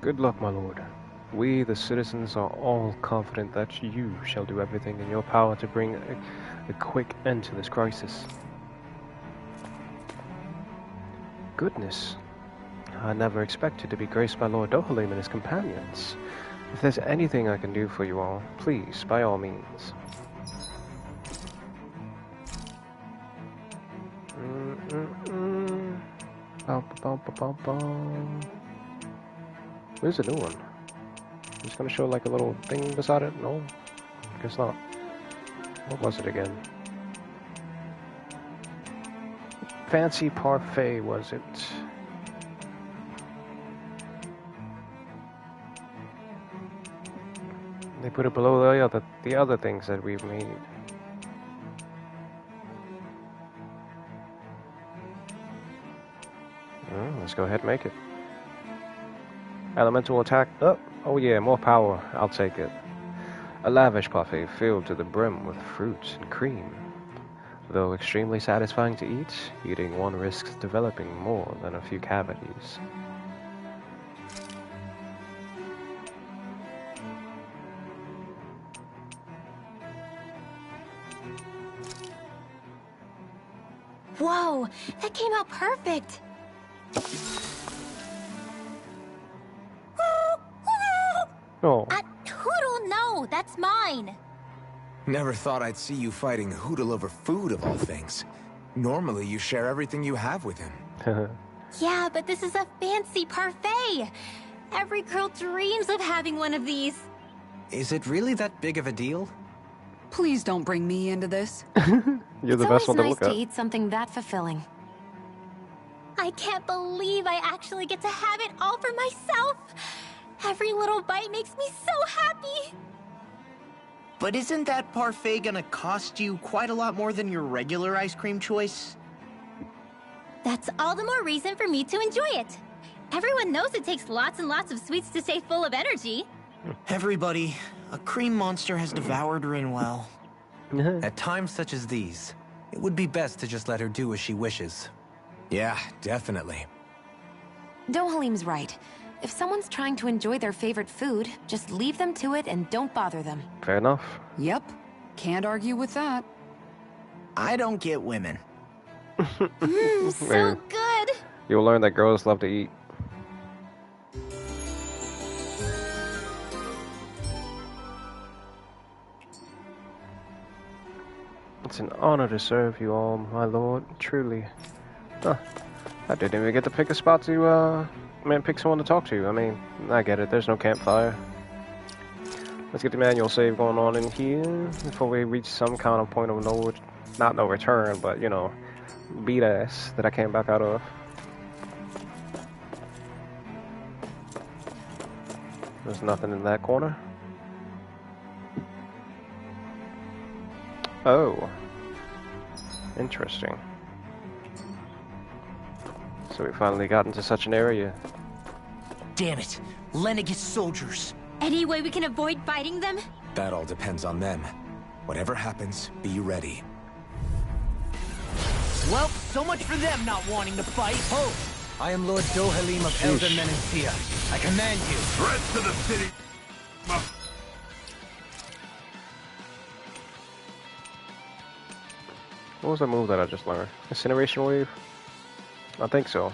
Good luck, my lord. We, the citizens, are all confident that you shall do everything in your power to bring a quick end to this crisis. Goodness. I never expected to be graced by Lord Dohalim and his companions. If there's anything I can do for you all, please, by all means. Where's the new one? It's gonna show like a little thing beside it? No? Guess not. What was it again? Fancy parfait, was it? They put it below the other things that we've made. Let's go ahead and make it. Elemental attack up. Oh yeah, more power. I'll take it. A lavish parfait filled to the brim with fruit and cream. Though extremely satisfying to eat, eating one risks developing more than a few cavities. Whoa, that came out perfect. Oh. Hoodle, no, that's mine. Never thought I'd see you fighting Hoodle over food of all things. Normally you share everything you have with him. Yeah, but this is a fancy parfait. Every girl dreams of having one of these. Is it really that big of a deal? Please don't bring me into this. You're the best one to look at. It's always nice to eat something that fulfilling. I can't believe I actually get to have it all for myself. Every little bite makes me so happy. But isn't that parfait gonna cost you quite a lot more than your regular ice cream choice? That's all the more reason for me to enjoy it. Everyone knows it takes lots and lots of sweets to stay full of energy. Everybody, a cream monster has devoured Rinwell. At times such as these, it would be best to just let her do as she wishes. Yeah, definitely. Dohalim's right. If someone's trying to enjoy their favorite food, just leave them to it and don't bother them. Fair enough. Yep. Can't argue with that. I don't get women. So good! You'll learn that girls love to eat. It's an honor to serve you all, my lord, truly. Huh. I didn't even get to pick a spot to, pick someone to talk to. I mean, I get it, there's no campfire. Let's get the manual save going on in here before we reach some kind of point of not no return, but, you know, beat ass that I came back out of. There's nothing in that corner. Oh. Interesting. So we finally got into such an area. Damn it! Lenegis soldiers! Any way we can avoid fighting them? That all depends on them. Whatever happens, be ready. Well, so much for them not wanting to fight. Ho! I am Lord Dohalim of Elder Menancia. I command you. Threats to the city. What was the move that I just learned? Incineration wave? I think so.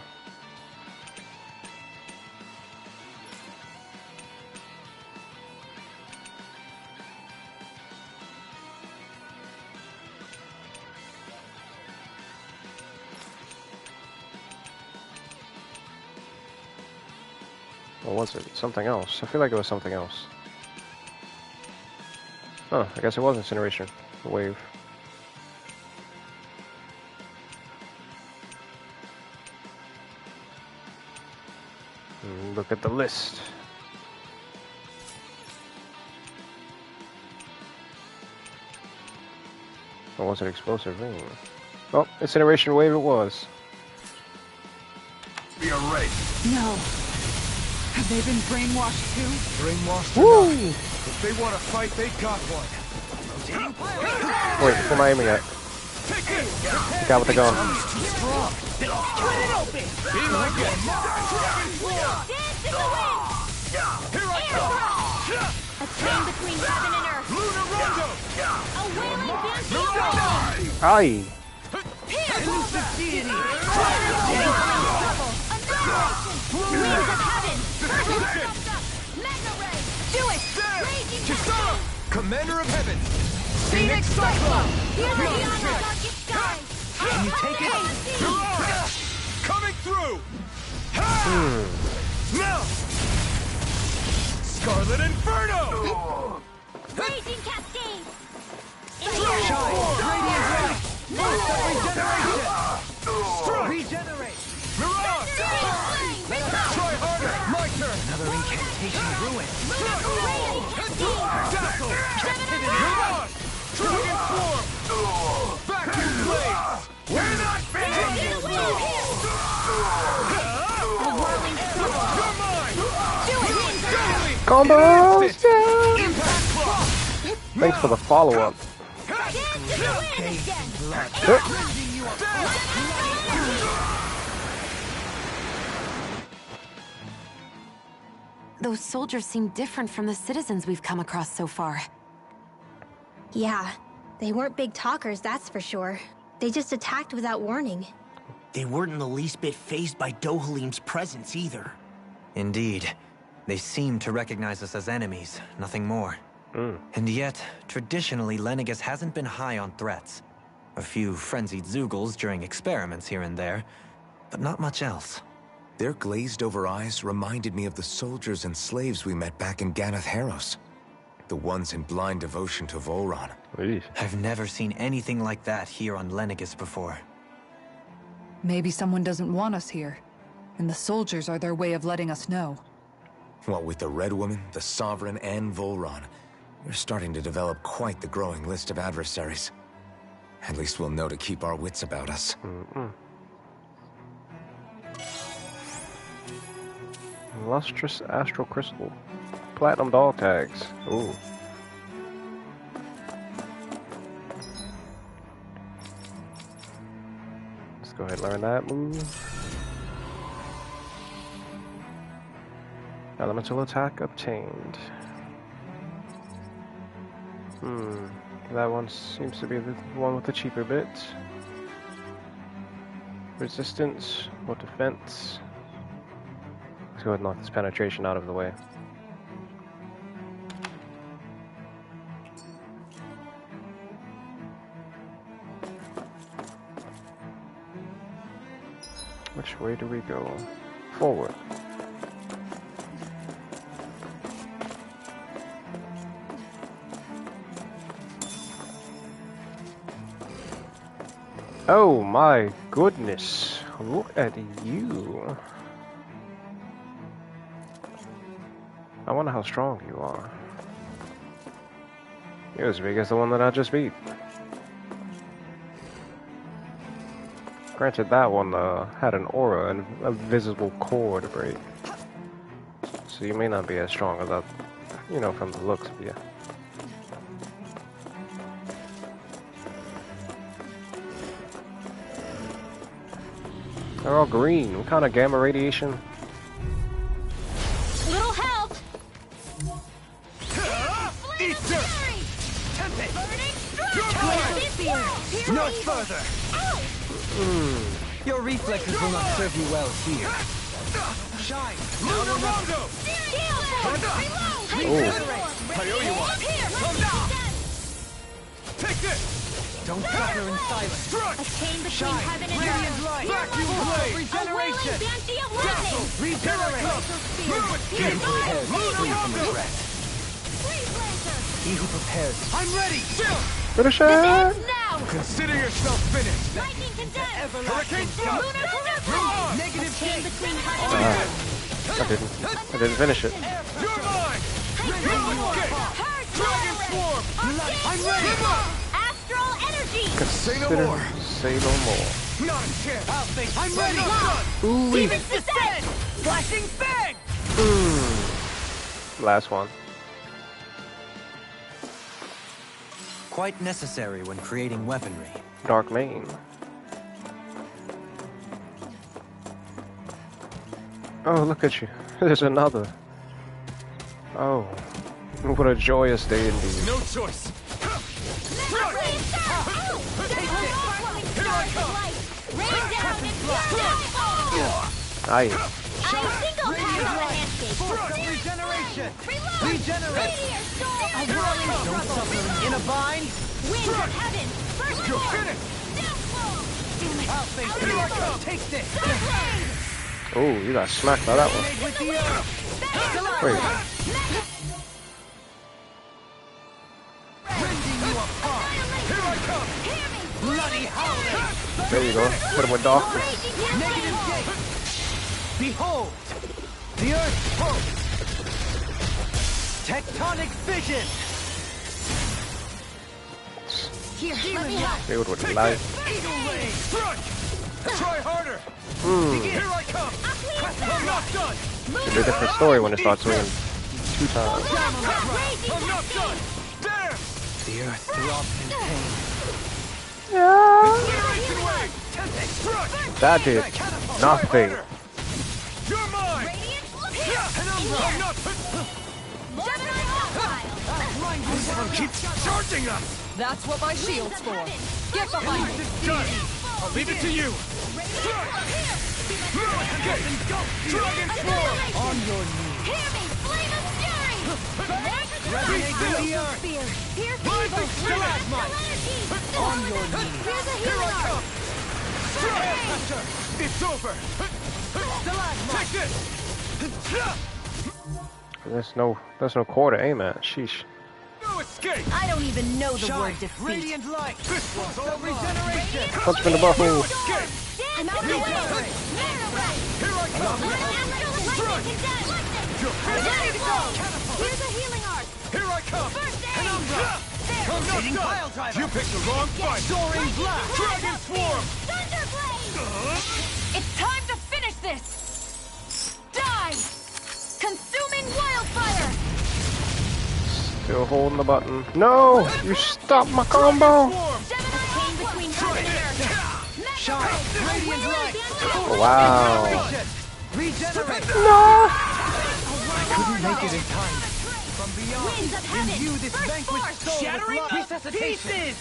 Or was it something else? I feel like it was something else. Oh, I guess it was incineration wave. Look at the list. Or was it explosive ring? Oh, incineration wave it was. Be a race. No. Have they been brainwashed too? Brainwashed or not, if they want to fight, they got one. Wait, who am I aiming at? The guy with the gun. A train between heaven and earth. A wailing band. Aye. Wings of heaven. Mega ray. Do it. Raging cascade. Commander of Heaven. Phoenix Cyclone. Beyond the rocket skies. Can you take it? Coming through. Now. Scarlet Inferno. Raging cascade. Radiant Ray. Strike. Regenerate. Mirage. Try harder. My turn. Another incantation ruined. Dazzle. Captivity. Mirage. Dragon Swarm. Vacuum Blades. We're not finished. A whirling circle. You're mine. Combo! Impact Claw. Thanks for the follow-up. Those soldiers seem different from the citizens we've come across so far. Yeah, they weren't big talkers, that's for sure. They just attacked without warning. They weren't in the least bit fazed by Dohalim's presence either. Indeed. They seem to recognize us as enemies, nothing more. And yet, traditionally, Lenegis hasn't been high on threats. A few frenzied Zeugles during experiments here and there, but not much else. Their glazed-over eyes reminded me of the soldiers and slaves we met back in Ganath Haros. The ones in blind devotion to Volron. I've never seen anything like that here on Lenegis before. Maybe someone doesn't want us here, and the soldiers are their way of letting us know. What with the Red Woman, the Sovereign, and Volron, we're starting to develop quite the growing list of adversaries. At least we'll know to keep our wits about us. Lustrous Astral Crystal. Platinum dog tags. Ooh. go ahead and learn that move. Elemental attack obtained. That one seems to be the one with the cheaper bit. Resistance or defense. Let's go ahead and knock this penetration out of the way. Which way do we go? Forward. Oh my goodness, look at you. I wonder how strong you are. You're as big as the one that I just beat. Granted, that one had an aura and a visible core to break. So you may not be as strong as that, you know, from the looks of you. They're all green. What kind of gamma radiation? Little help! No further! Your reflexes will not serve you well here. Shine! Take this! Don't suffer in silence. A chain between heaven and earth. Vacuum blade! Regeneration! Regenerate! He who prepares is free from regret. He who prepares. I'm ready! Finish it! Now! Consider yourself finished! Lightning condensed! Hurricane thrust! Lunar thunderbolt! Negative Chain between heaven and earth. I didn't finish it. You're mine! Dragon swarm! I'm ready! Astral energy! Say no more! Say no more. Not a chance! I'll face I'm ready! Ooh. Demon's descent! Flashing fang! Last one. Quite necessary when creating weaponry. Dark Mane. Oh, look at you. There's another. Oh. What a joyous day indeed. No choice! Aye. Regeneration! Regenerate! Don't suffer in a bind! Winds of heaven! First You're form! finished! I'll face you! Take this! Oh, you got smacked by that one. With the earth! Wait. Rending you apart! Here I come! Bloody howling! There you go. Hit him with darkness. Negative gate! Behold! The earth pulse! Tectonic fission! Here, let me help! Filled with life. Eagle ray! Strike! Try harder! Here I come! I'm not done! It's a different story when it starts swinging 2 times. I'm not done! There! The earth throbs in pain. Incineration wave! Strike! That did nothing. You're mine! I'm not... This one keeps charging us! That's what my shield's for. Get behind me. Done! I'll leave it to you! Dragon swarm! On your knees. Hear me! Flame of fury! Resonate with the earth. Here's the Rise evil! of stalagmite! On your knees. Here's the Here healing I come! art! Strike! It's over! Take this! There's no core to aim at. Sheesh. No escape! I don't even know the Shine. word defeat. Radiant light. This one's all mine! Regeneration. Punch him in the butthole. Escape! I'm out the way! Here I come! Strike! You're finished! Here's a healing art! Here I come! I'm not Hitting done! pile driver. You picked the wrong fight! Soaring blast. Dragon swarm! Thunderblade! It's time to finish this! Die! Consuming wildfire! Still holding the button. No! You stopped my combo! Chain between heaven and earth! Shine! Radiant light! Wow. Regenerate! No! I couldn't make it in time. From beyond, imbue this vanquished soul Shattering with love. Resuscitation! pieces!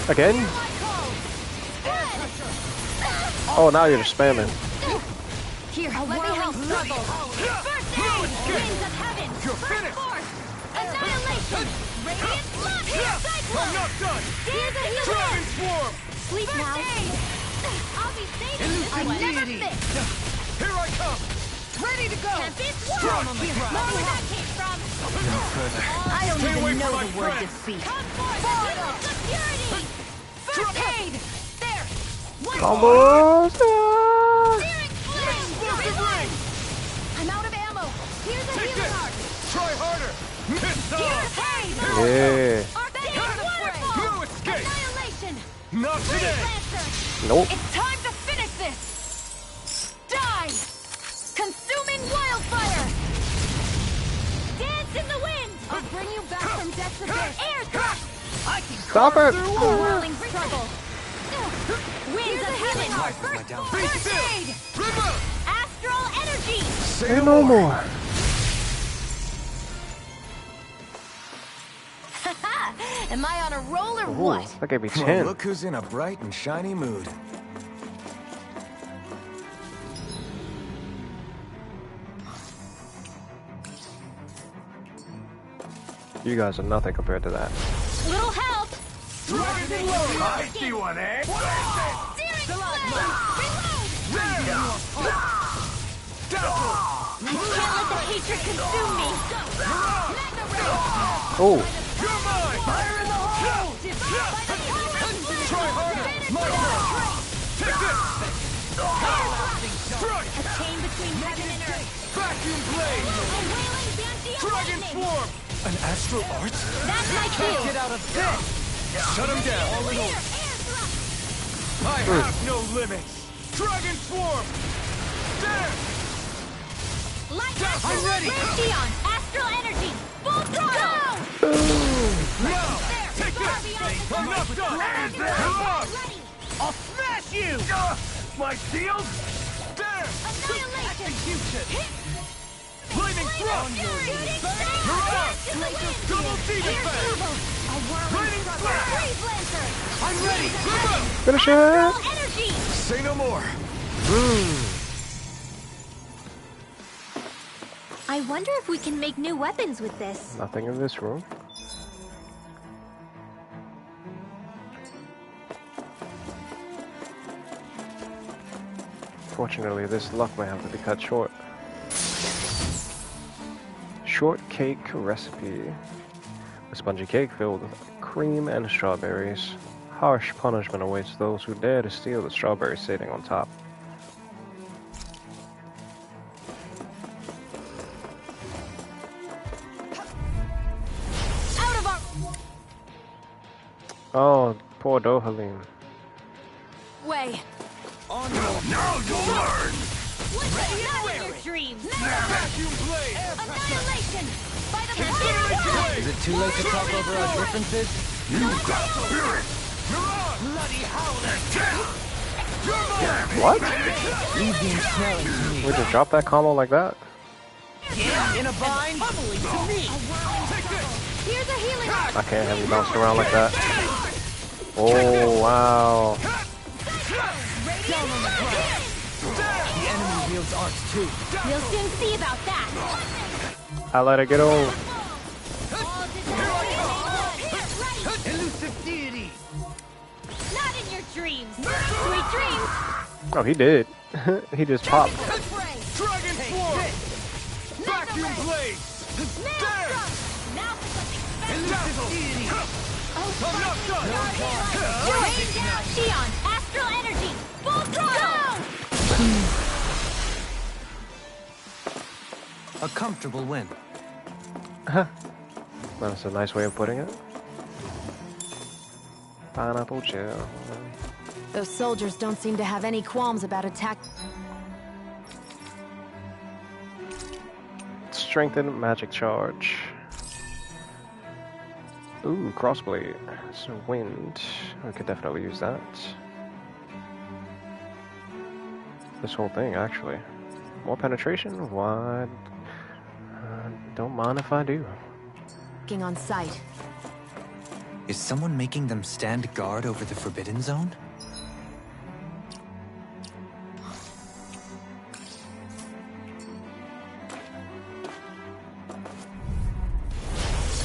Again? Oh, now you're just spamming. Here, let me help. Struggle. First aid! Winds of heaven! You're finished! Force! Annihilation! Radiant blood! Cyclone! I'm not done! Here's a healer! Dragon swarm! Sleep now! I'll be saving this one! I never miss! Here I come! Ready to go! Tempest Strong Swarm! on the Here, ground. know where that came from! No further. I don't Stay away even know from my the word friend. defeat! Come forth! Heroes of purity! First aid! There! One Almost! Searing flame! Reload! I'm out of ammo! Here's a Take healing this! arc! Try harder! Miss Here's aid! Yeah. Arcane waterfall! No escape! Annihilation! Not Freeze today! Lancer! Nope. It's time to finish this! Die! Consuming wildfire! Dance in the wind! I'll bring you back from death's abyss! Air thrust! I can Stop it! whirling struggle! Winds of healing! First aid! Astral energy! Say no more. Am I on a roll or Ooh, what? that gave me Well, 10. look who's in a bright and shiny mood. You guys are nothing compared to that. Little help! I see one, eh? Searing flame! Reload! I can't let the hatred consume me! Oh, You're mine! Fire in the hole! Try harder! My turn! Take this! Strike! A chain between heaven and earth! Vacuum blade! A wailing Banshee of Dragon lightning! swarm! An astral art? That's my cue! Get out of bed! Shut him down! Clear! Air thrust! I have no limits! Dragon swarm! There! Light I'm ready! Dion! Astral energy! Full throttle! Now! There! Take Far this! beyond the I'm not dark. done! Dragon Come on! ready! I'll smash you! My shield? There! Annihilation! Lightning thrust! Double D defense! Lightning flash! Freeze Lancer! I'm ready! finish it! Astral energy! Say no more. I wonder if we can make new weapons with this. Nothing in this room. Fortunately, this luck may have to be cut short. Shortcake recipe. A spongy cake filled with cream and strawberries. Harsh punishment awaits those who dare to steal the strawberries sitting on top. Out of our Oh, poor Dohalim. way! Now you'll learn! What's that in your dreams? Vacuum blade! Annihilation! By the power Infinity of God! blade! Is it too late to talk over our differences? You got spirit! You're on! Bloody howler! You're mine! What? Easy and smelling to me. We just drop that combo like that? In a bind? Bubbling to me! Here's a healing arc! I can't have you bouncing around like that. Oh, wow. The enemy wields arcs too. We'll soon see about that! I let it get over. All desire Elusive deity! Not in your dreams! Sweet dreams! Oh, he did. He just popped. Dragon swarm! Vacuum blade! There! Now for something Elusive deity! I'm not done! Rain down! Dion! Astral energy! Full throttle! A comfortable win. That's a nice way of putting it. Pineapple chill. Those soldiers don't seem to have any qualms about attack. Strengthened magic charge. Ooh, crossblade. So wind. We could definitely use that. This whole thing, actually. More penetration? What? Don't mind if I do. Looking on sight. Is someone making them stand guard over the Forbidden Zone?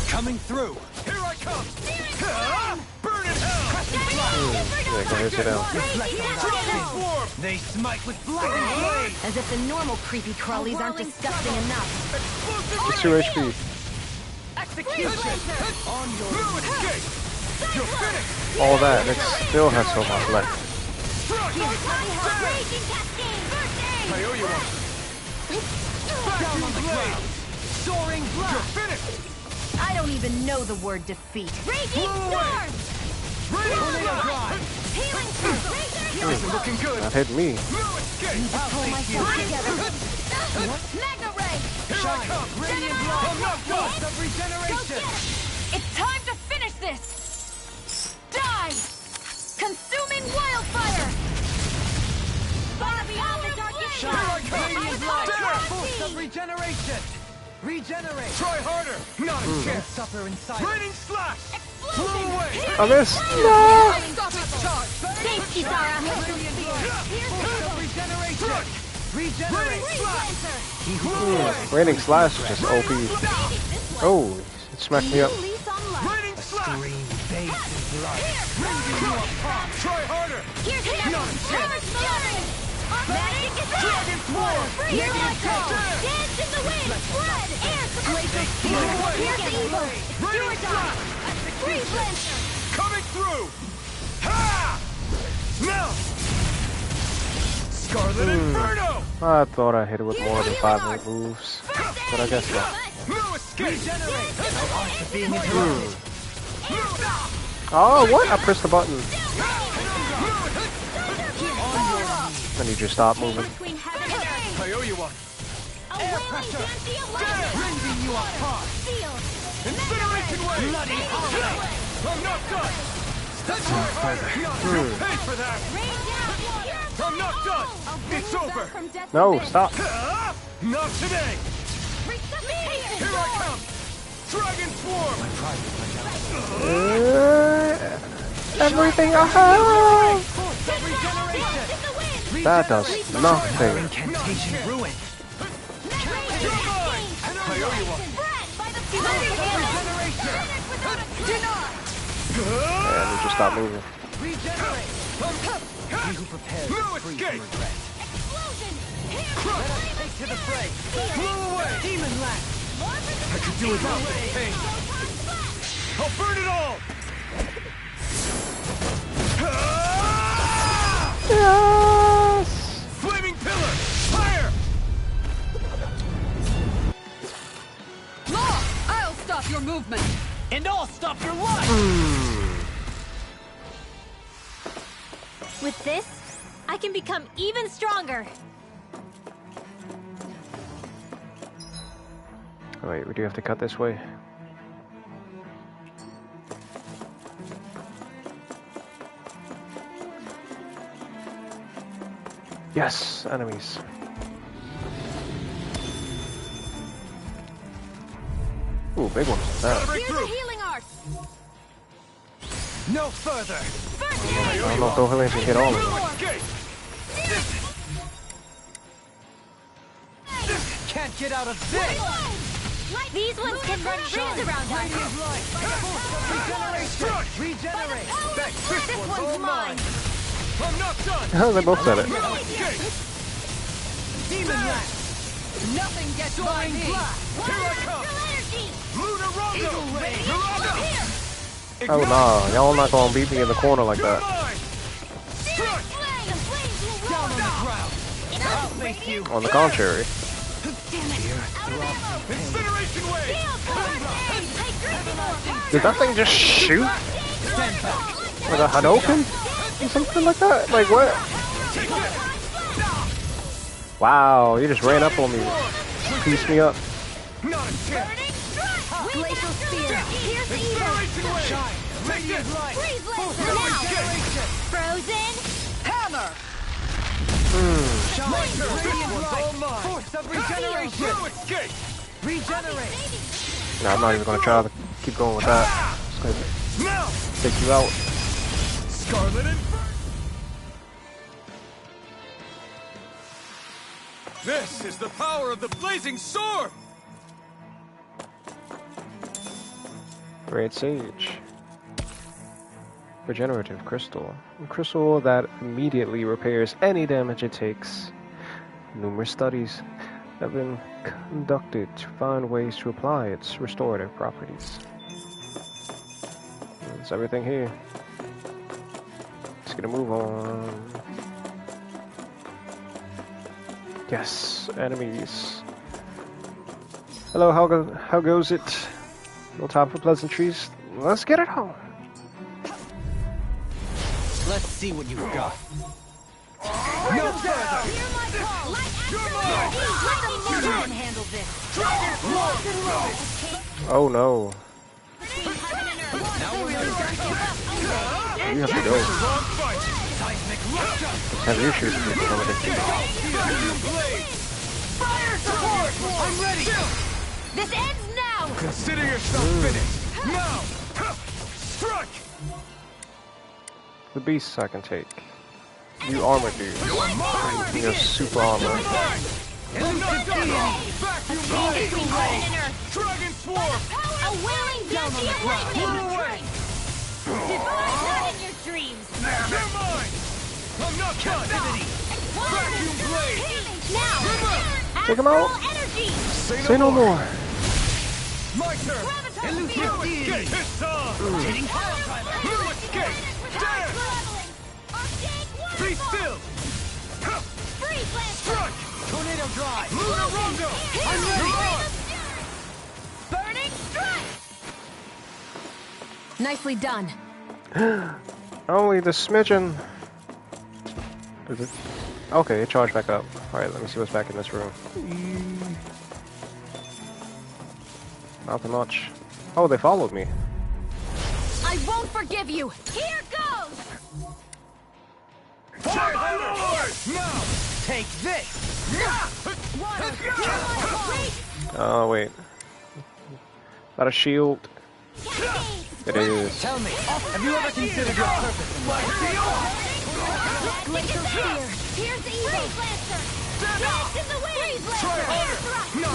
Coming through! Here I come! Burn in hell! Yeah, go ahead, sit down. They smite with blinding blade! As if the normal creepy crawlies aren't disgusting enough. Just 2 HP. Execution! On your escape! You're finished! All that, and it still has so much left. I owe you one! Down on the ground! Soaring blood! You're finished! I don't even know the word defeat. Raging storm! Tornado drive! Healing circle! Healing's looking good! That hit me. No escape! Pull myself together. Mega ray! Here I come! Radiant light! I'm not done! Of regeneration! It's time to finish this! Die! Consuming wildfire! Far beyond the darkest Here I come! Radiant light! Force of regeneration! Regenerate! Try harder! Not a chance! Suffer in silence! Raining slash! Blow away! I missed! No! Thanks, Kisara! Force of regeneration! Regenerate! Slash! Raining slash is just OP. Oh, it smacked me up. Raining slash! Green face in blood! Try harder! Not a chance! Dragon form! Here I go! Dance in the wind! Blood! Air! Glacial steel! Pierce evil! Do or die! Free Lancer! Coming through! Ha! Now! Scarlet Inferno! I thought I hit it with more than 5 moves, but I guess not. No escape! Regenerate! I want to being interrupted. Oh, what? I pressed the button. I need you to stop moving. I owe you one. Air pressure! Rending you apart! Incineration wave! Bloody holiday! I'm not done! That's right! You'll pay for that! I'm not done! It's over! No, stop. Not today! Here I come! Dragon Swarm! Everything I have! That does nothing. Incantation ruin! I owe you one! Yeah, we just stop moving. Regenerate! He who prepares no escape! Let us take to the fray! Blow away! Demon lash! I could do without this pain! I'll burn it all! Yes! Flaming pillar! Fire! Law! I'll stop your movement! And I'll stop your life! With this, I can become even stronger. Oh, wait, we do have to cut this way. Yes, enemies. Ooh, big ones. That. Here's a healing art! No further! I don't know if those healings can hit all of them. Can't get out of this! These ones can run rings around us. Regeneration! Regenerate! This one's mine. I'm not done! They both said it. No escape! Demon lash! Nothing gets by me! Here I come! Lunar Rondo! Rondo! Oh no, y'all not gonna beat me in the corner like that. Down on the ground! I'll face you! On the contrary. Incineration wave! Did that thing just shoot? Like a Hadouken? Or something like that? Like what? Wow, you just ran up on me. Pieced me up. Not a chance! Glacial Spear! Here's the evil! Shine! Radiant light! Freeze Lancer now! Frozen! Hammer! Shine! Radiant light! Force of regeneration! escape! Regenerate! No, I'm not even gonna try to keep going with that. It's gonna take you out. Scarlet and this is the power of the blazing sword! Great Sage. Regenerative crystal. A crystal that immediately repairs any damage it takes. Numerous studies have been conducted to find ways to apply its restorative properties. That's everything here. Just gonna move on. Yes, enemies. Hello, how goes it? No time for pleasantries. Let's get it home. Let's see what you've got. No further! Handle this! Oh no. Now we're really You have to go. Have issues with some of the Fire support! I'm ready! This ends now! Consider yourself finished! Now! Strike! The beasts I can take. You armor dudes. You're super armor. Dragon Swarm! A willing Dusty awakening! Divine not in your dreams! You're mine! I'm not done! Vacuum Blade! Now! Take him out! Energy! Say no more. My turn! No escape! It's on! No escape! Dance! Be still! Strike! Tornado drive! Lunar Rondo! I'm ready! Burning strike! Nicely done. Only the smidgen. Is it? Okay, it charged back up. Alright, let me see what's back in this room. Nothing much. Oh, they followed me. I won't forgive you! Here goes! Fire Lord! Now! Take this! Oh, wait. Is that a shield? It is. Tell me, have you ever considered your purpose in life? Glacial Spear! Here's the evil! Lancer! Blast in the wind! Try harder! No!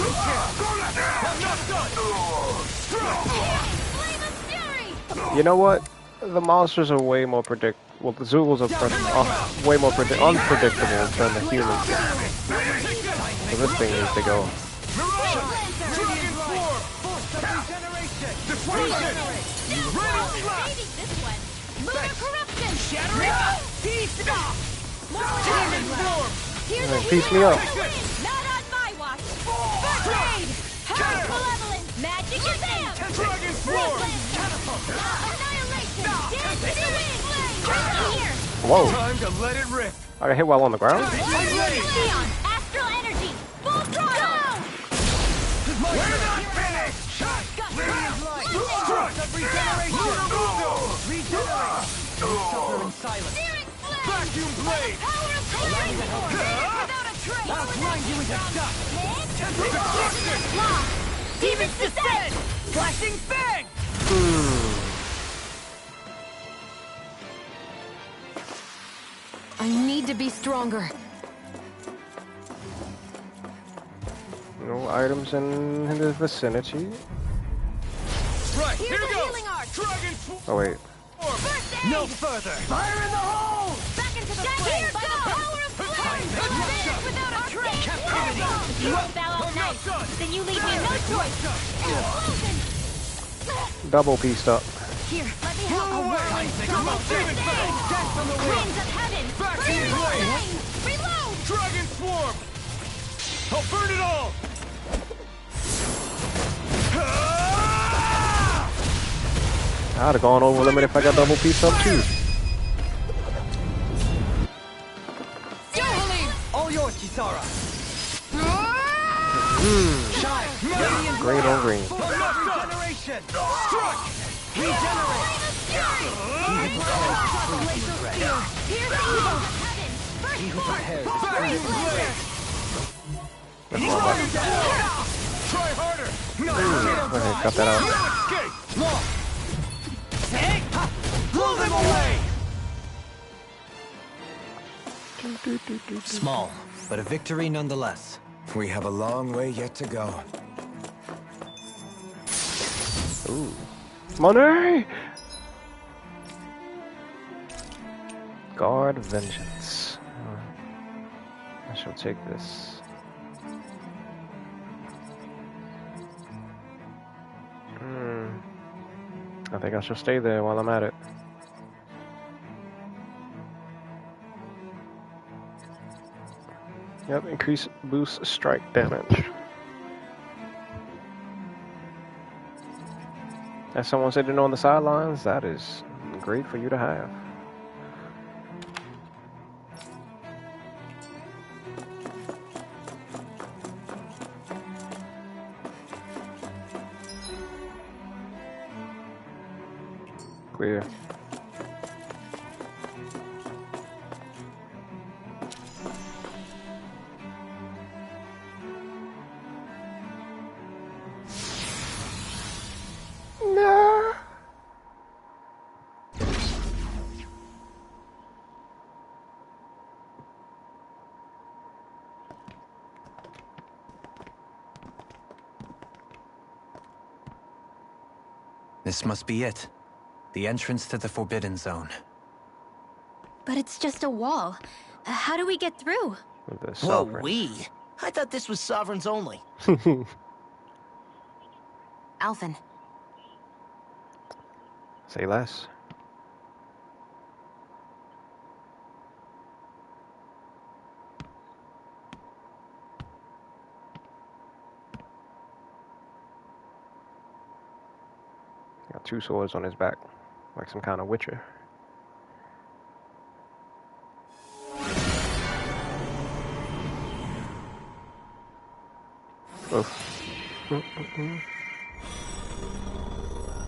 I'm not done! Flame of Fury! You know what? The monsters are way more well, the Zoogles are way more unpredictable than the humans. So this thing needs to go. Dragon Swarm! Diffusion! Ready Blast! This one! Lunar Corruption! Shattering! Peace! Demon Swarm! Here's Alright, the piece me up. Not on my watch! First aid! Hurry, Malevolence! Magic Exam! Dragon Swarm! Annihilation! Dance in the wind! Here! Whoa. Time to let it rip! I got hit while on the ground? Leon! Astral Energy! Full throttle! We're not finished! Radiant light! Strike! Regeneration! Regenerate! Suffer in silence. Vacuum Blade! Without a trace! I'll grind you into dust! Destruction! Demon's Descent! Flashing Fang! I need to be stronger. No items in the vicinity. Right, Here's here the goes! healing arc. Dragon Swarm! Oh wait. First aid! No further! Fire in the hole! Back into the flame! By the power of flame! Dance without a trace! Captivity! If you won't bow out nice, then you leave me no choice! Double pieced up. Here, let me help! A whirling double first aid! Death from the wind! Winds of heaven! Vacuum Blade! Reload! Dragon Swarm! I'll burn it all! I'd have gone over limit if I got double pieced up too. All yours, Kisara! Green on green. I'm not done! Regeneration! Strike! Regenerate! He who prepares try harder! Okay, cut that out. Blow them away! Small, but a victory nonetheless. We have a long way yet to go. Ooh. Money! Guard Vengeance. I shall take this. I think I shall stay there while I'm at it. Yep, increase boost strike damage. As someone said, on the sidelines, that is great for you to have. Clear. No. This must be it. The entrance to the Forbidden Zone. But it's just a wall. How do we get through? Whoa, we? I thought this was Sovereigns only. Alphen. Say less. Got 2 swords on his back, like some kind of witcher. Oof.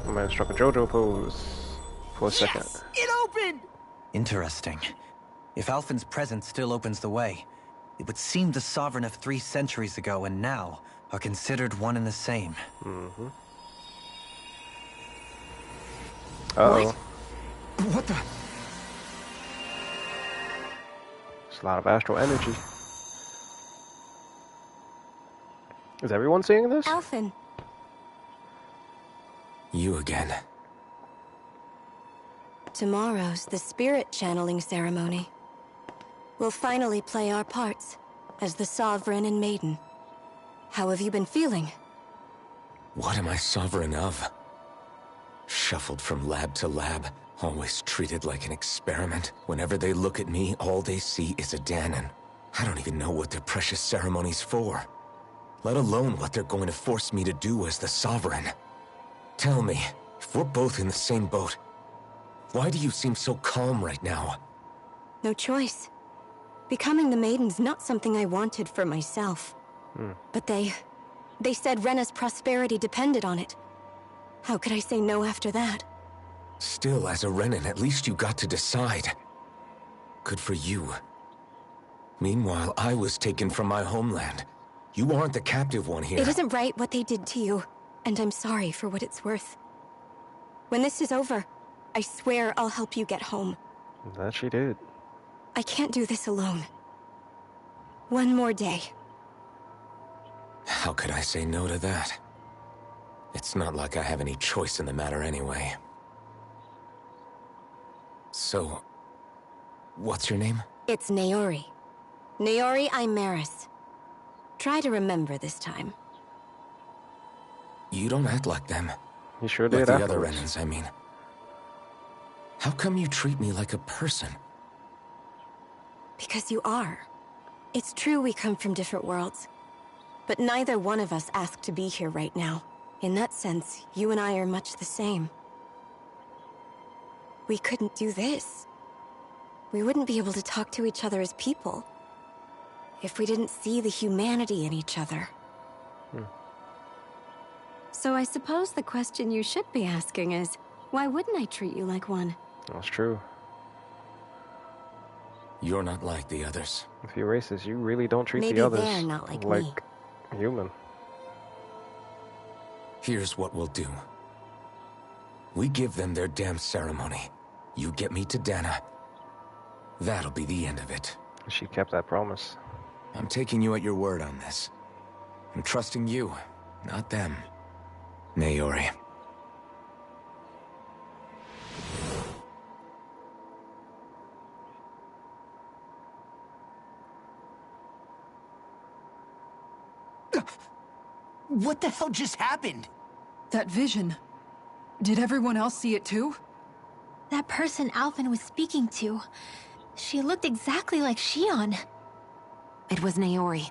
My man struck a JoJo pose for a second. It opened! Interesting. If Alphen's presence still opens the way, it would seem the Sovereign of 3 centuries ago and now are considered one and the same. Mm-hmm. Uh-oh. What the? It's a lot of astral energy. Is everyone seeing this? Alphen. You again. Tomorrow's the spirit channeling ceremony. We'll finally play our parts as the Sovereign and Maiden. How have you been feeling? What am I sovereign of? Shuffled from lab to lab, always treated like an experiment. Whenever they look at me, all they see is a Dahnan. I don't even know what their precious ceremony's for. Let alone what they're going to force me to do as the Sovereign. Tell me, if we're both in the same boat, why do you seem so calm right now? No choice. Becoming the Maiden's not something I wanted for myself. But they said Rena's prosperity depended on it. How could I say no after that? Still, as a Renan, at least you got to decide. Good for you. Meanwhile, I was taken from my homeland. You aren't the captive one here. It isn't right what they did to you, and I'm sorry for what it's worth. When this is over, I swear I'll help you get home. That she did. I can't do this alone. One more day. How could I say no to that? It's not like I have any choice in the matter anyway. So, what's your name? It's Naori. Naori Imaris. Try to remember this time. You don't act like them. You sure Like did the other afterwards. Renans, I mean. How come you treat me like a person? Because you are. It's true we come from different worlds. But neither one of us asked to be here right now. In that sense, you and I are much the same. We couldn't do this. We wouldn't be able to talk to each other as people. If we didn't see the humanity in each other. So I suppose the question you should be asking is, why wouldn't I treat you like one? That's true. You're not like the others. If you're racist, you really don't treat Maybe the others they're not like me. human. Here's what we'll do. We give them their damn ceremony. You get me to Dana. That'll be the end of it. She kept that promise. I'm taking you at your word on this. I'm trusting you, not them. Naori. What the hell just happened? That vision. Did everyone else see it too? That person Alvin was speaking to. She looked exactly like Shion. It was Naori.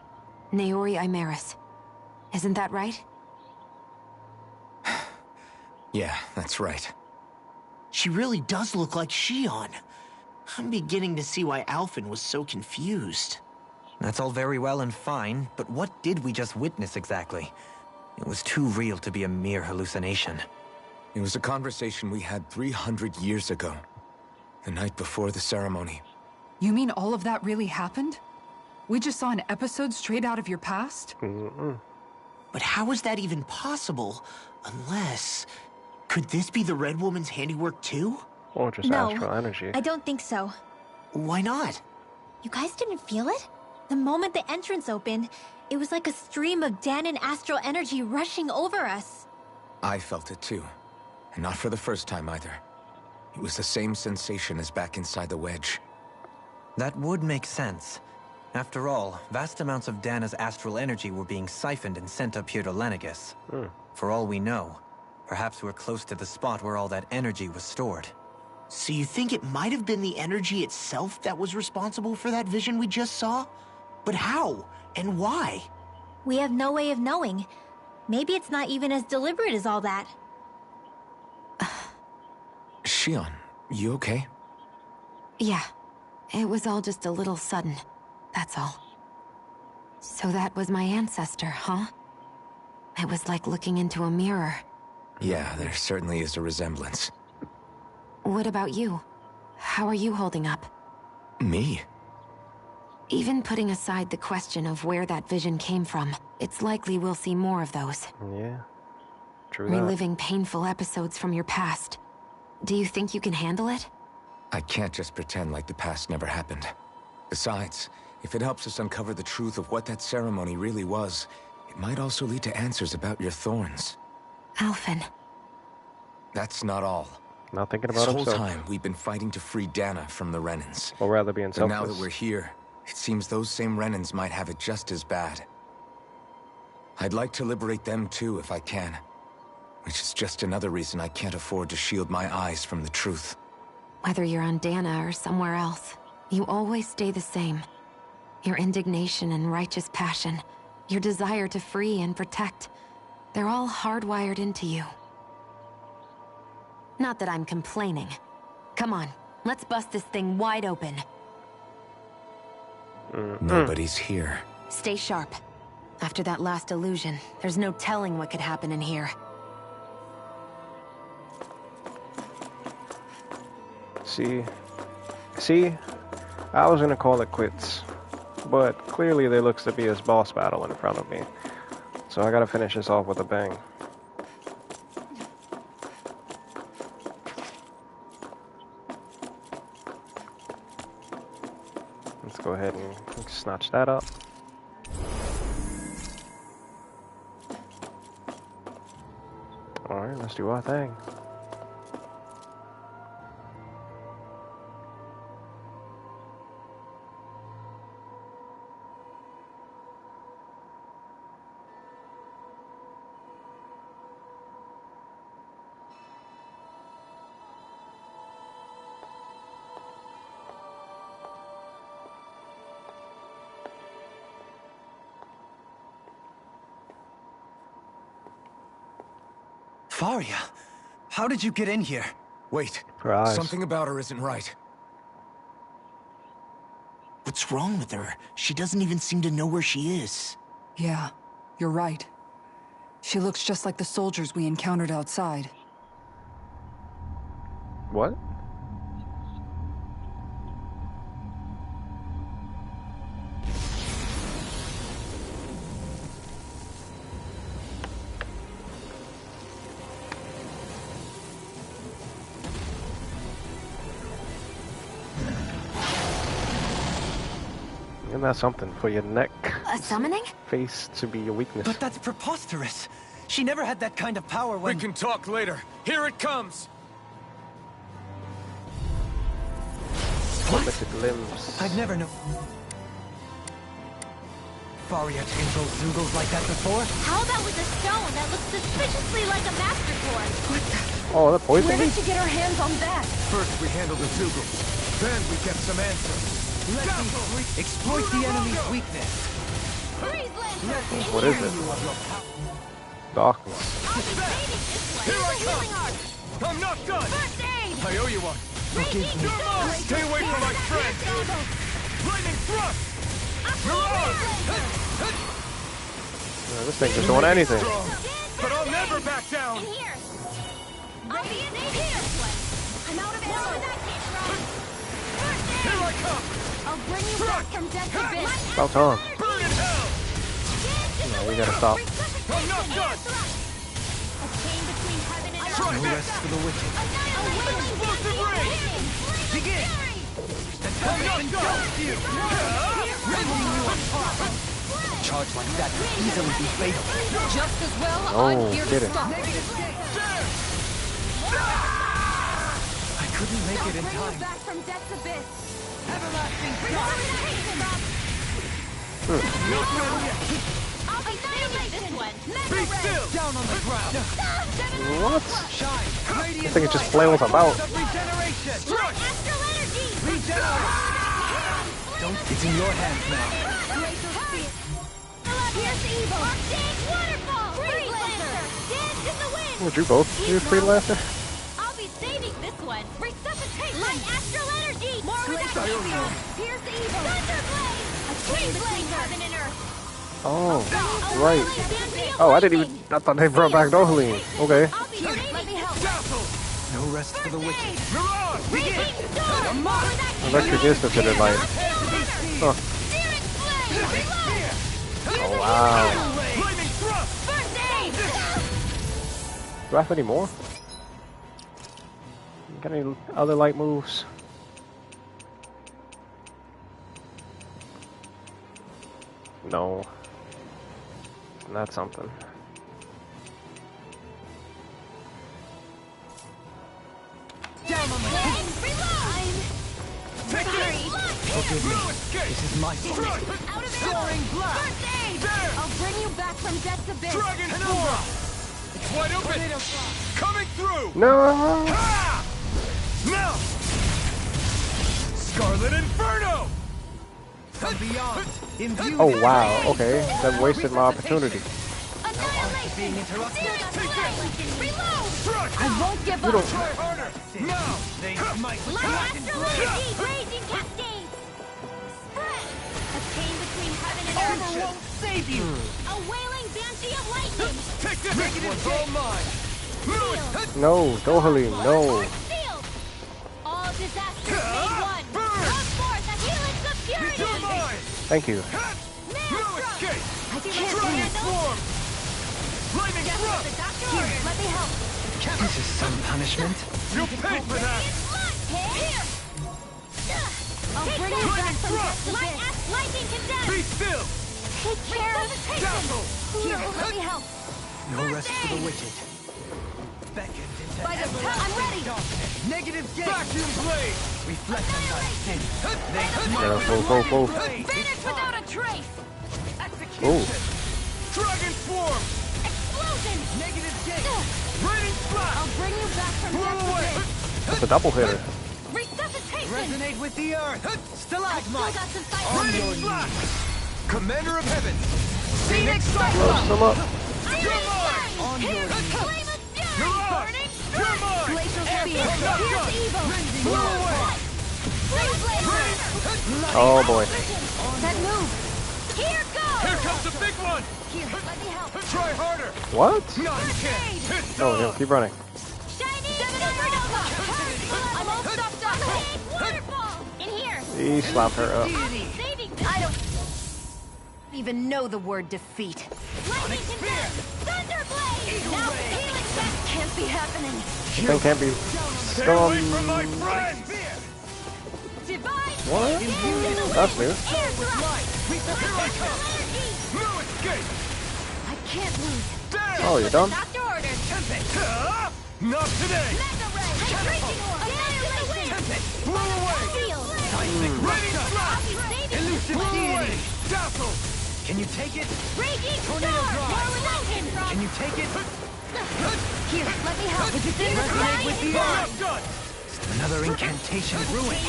Naori Imaris. Isn't that right? Yeah, that's right. She really does look like Shion. I'm beginning to see why Alvin was so confused. That's all very well and fine, but what did we just witness exactly? It was too real to be a mere hallucination. It was a conversation we had 300 years ago. The night before the ceremony. You mean all of that really happened? We just saw an episode straight out of your past? But how is that even possible? Unless... Could this be the Red Woman's handiwork too? Or just astral energy. I don't think so. Why not? You guys didn't feel it? The moment the entrance opened, it was like a stream of dai-N astral energy rushing over us. I felt it too. And not for the first time either. It was the same sensation as back inside the wedge. That would make sense. After all, vast amounts of Dana's astral energy were being siphoned and sent up here to Lenegis. For all we know, perhaps we're close to the spot where all that energy was stored. So you think it might have been the energy itself that was responsible for that vision we just saw? But how? And why? We have no way of knowing. Maybe it's not even as deliberate as all that. Shion, you okay? Yeah. It was all just a little sudden. That's all. So that was my ancestor, huh? It was like looking into a mirror. Yeah, there certainly is a resemblance. What about you? How are you holding up? Me? Even putting aside the question of where that vision came from, it's likely we'll see more of those. Yeah, true that. Reliving painful episodes from your past. Do you think you can handle it? I can't just pretend like the past never happened. Besides, if it helps us uncover the truth of what that ceremony really was, it might also lead to answers about your thorns. Alvin. That's not all. Not thinking about himself. This himself. whole time, we've been fighting to free Dana from the Renans. Or rather being selfless. But now that we're here, it seems those same Renans might have it just as bad. I'd like to liberate them too, if I can. Which is just another reason I can't afford to shield my eyes from the truth. Whether you're on Dana or somewhere else, you always stay the same. Your indignation and righteous passion, your desire to free and protect, they're all hardwired into you. Not that I'm complaining. Come on, let's bust this thing wide open. Nobody's here. Stay sharp. After that last illusion, there's no telling what could happen in here. See, I was gonna call it quits, but clearly there looks to be this boss battle in front of me, so I gotta finish this off with a bang. Let's go ahead and snatch that up. Alright, let's do our thing. Faria, how did you get in here? Wait, something about her isn't right. What's wrong with her? She doesn't even seem to know where she is. Yeah, you're right. She looks just like the soldiers we encountered outside. What? Isn't that something for your neck? A summoning? Face to be your weakness. But that's preposterous. She never had that kind of power when... We can talk later. Here it comes! What? Limited limbs. I've never known... Faria to control Zugals like that before? How about with a stone that looks suspiciously like a master core? What the... Oh, that poison? Where did she get her hands on that? First we handle the Zugals. Then we get some answers. Let me exploit the enemy's weakness. What is it? Darkness. Here I come! I'm not done! I owe you one. Forgive me. Stay away from my friend! Lightning thrust! Mirage! This thing just doing anything. But I'll never back down! I'll be in here! I'm out of ammo! Here I come! I'll bring you back from death to biz! About time. Burn in hell! No, we gotta stop. I'm not done! A chain between heaven and earth! No rest for the wicked. Explosive ray! Begin! And come engulf you! Rending you apart! A charge like that could easily be fatal. Just as well, Oh, I'm here get to it. stop. I couldn't make it in Bring you time. back from death to biz! Everlasting I'll be saving this one! Be still! down on the ground. What? Shine. I think it just flails about. Regeneration. Astral energy! Regenerate. Don't. It's in your hands now. Here's evil! Arctic waterfall! Freeze Lancer! Dance in the wind! Would you both use Free Lancer? I'll be saving this one! Resuscitation! Light astral energy! More with Activia! Here's evil! Thunderblade! A chain between heaven and earth! Oh, right. Oh, I didn't even... I thought they brought back Dohaline. Okay. I'll be saving let me help! No rest for the wicked. Mirage! Begin! Electric is considered light. Huh. Oh, wow. Lightning thrust! First aid! Do I have any more? Got any other light moves? No. Not something. Down on the ground. Forgive me. This is my fault. Out of Soaring blast. First aid! I'll bring you back from death to biz! Dragon Form! It's wide open! Coming through! No! Ha! Now! Scarlet Inferno! From beyond. Imbue Oh, wow. Okay. That wasted my opportunity. being interrupted. I won't give You up! don't... Try harder! Now! They smite with Light dragon astral blade. energy! Blazing cascades! Spread! A chain between heaven and Armor earth! won't save you. A wailing banshee of lightning! Take this! Negative all mine. No, Dohaline, no. Sealed! All disasters made one! Come forth a helix of purity! You're mine! Thank you. No escape! I can't Dragon handle Form! Lightning the thrust! doctor ordered. Let me help! This is some punishment. You'll pay for that! Here! I'll bring you back from death to biz! Lightning condemned! Be still! Take care of Dazzle! Here, let me help! No rest for the wicked. Beckoned into I'm ready! darkness. Negative gaze. Vacuum blade! Reflect on thy sin. They Yeah, go. Finish without a trace! Oh. Dragon Swarm! Explosion! Negative gaze. Raining Blast! I'll bring you back from Blow death away! to biz! That's a double hitter. Resuscitation! Resonate with the earth. Still Stalagmite. got some fight On Raining your Blast! knees. Commander of Heaven! Phoenix Close Cyclone. them up. You're mine! On your Here, knees. flame of fury! Mirage! You're mine! Glacial Air speed! combat Here's gun! evil! Blow away! Freeze laser! Oh boy. That move! Here goes! Here comes the big one! Here, let me help. Try harder! What? No, you can't! Oh, yeah, keep running. I'm all stopped up. Waterfall! In here! He slapped her up. I don't even know the word defeat. Lightning condemned! Thunderblade! Now healing that can't be happening. This thing can't be Stay away from my friends! Divine! What? That's new. Air thrust! Here I come! No escape! I can't lose. Oh, you're done? Doctor orders. Not today! Mega ray! Hydration orb! Annihilation! Blow away! Seal! Ready slap! Elusive Blow away! Dazzle! Can you take it? Raging storm! More where that came from! Can you take it? Here, let me help. Is it in the Resonate sky? with the Not done! Another incantation ruined.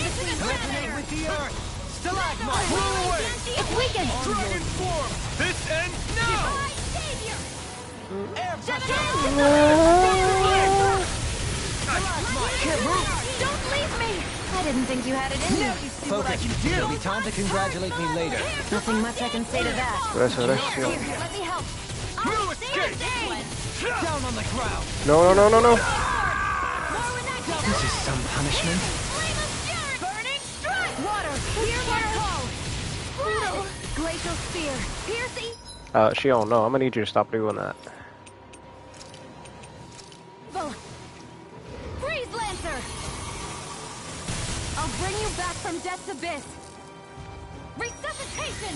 Resonate with the earth. Stalagmite. Blow away! It's weakened! Dragon form! This ends now! Divine savior! Air Don't leave me! I didn't think you had it in you. Focus. It'll be time to congratulate me later. Nothing much I can say to that. Eso, eso. Here, let me help. No escape! Down on the ground. No, no, no, no, no. This is some punishment. Burning strike! Water! Hear my call! Blood! Glacial spear! Pierce She don't know. I'm gonna need you to stop doing that. evil! Freeze Lancer! I'll bring you back from death's abyss! Resuscitation!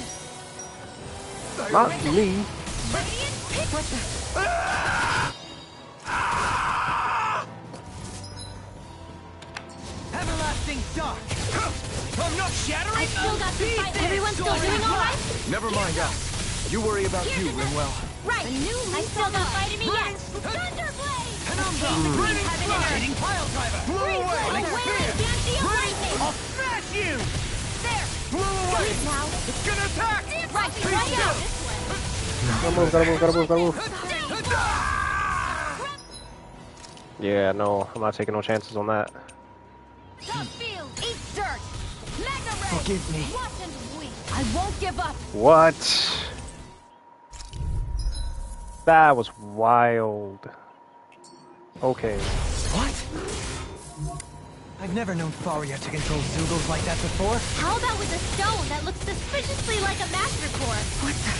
Not me. Radiant pick! What the? Everlasting dark. I'm not shattering! I still got to fight. Everyone's still doing all right? Never mind us. You worry about you, Rimwell. Right. I still got fighting me yet. Thunderblade! Cheating pile driver. Blow away! I'll smash you. There! Blow away! Now! It's gonna attack! Right, right out! Gotta move, gotta move, gotta move, gotta move. Yeah, no, I'm not taking no chances on that. Top field! Eat dirt! Mega ray! Forgive me. Watch and weep! I won't give up! What? That was wild. Okay. What? I've never known Faria to control Zoogles like that before. How about with a stone that looks suspiciously like a master core? What the?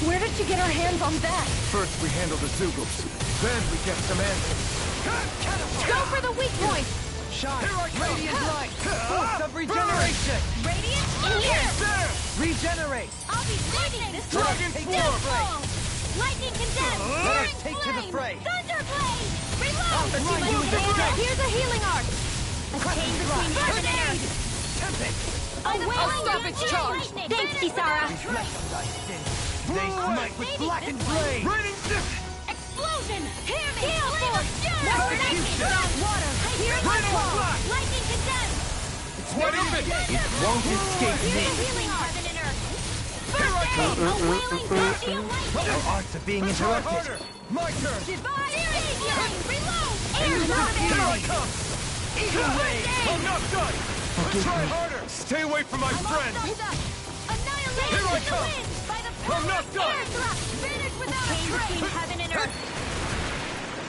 Where did she get her hands on that? First we handle the Zoogles, then we get some answers. Go for the weak point! Shine. Here I come. Radiant light. Force of regeneration. Radiant in here! There! Regenerate. I'll be leading this Dragon Death form! ball! Lightning condemned! Let us Burning take to the flame! fray. Thunderblade! Reload! blind you with Here's a healing art! A chain between heaven and earth! I'll stop its charge. Thanks, Kisara. They smite with blackened blade. Raining dip! Explosion! Hear me! Heal force! Water! Here's my Raining call! flash! Lightning condemned! It's wide open! It won't escape Here's me. a healing art! Heaven and earth! Here I come! A wailing bounty of lightning! Our arts are being Try interrupted. harder! My turn! Divine savior! Reload! Air Here tornado! I come! I'm not done! Try harder! Stay away from my friends! Annihilation Here I in the come! wind! By the I'm not done! air thrust! Vanish without a trace! Between heaven and earth!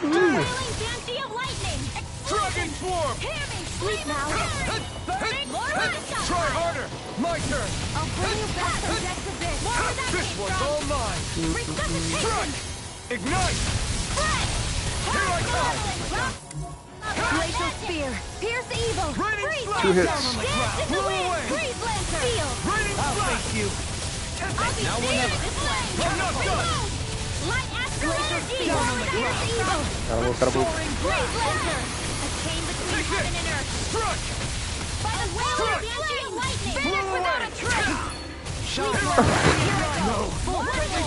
Ooh. Wailing banshee of lightning! Dragon form! Hear me! Sleep now! Burning! More where Try harder! My turn! I'll bring you back from death's abyss! More where that This came one's from! all mine! Resuscitation! Ignite! Spread! Here I come! Glacial spear! Pierce evil! Raining Freeze! slash! 2 hits. Dance in the Blow wind! away! Freeze lancer! Steel! Raining I'll slash! face you. I'll be Now or seeing never. this way! I'm not done! Light astral energy! Down on the Pierce ground. evil! Gotta move, gotta move. Freeze lancer! A chain between Take heaven this! and earth! Struck! By the wailing banshee of lightning! Vanish without a trace! It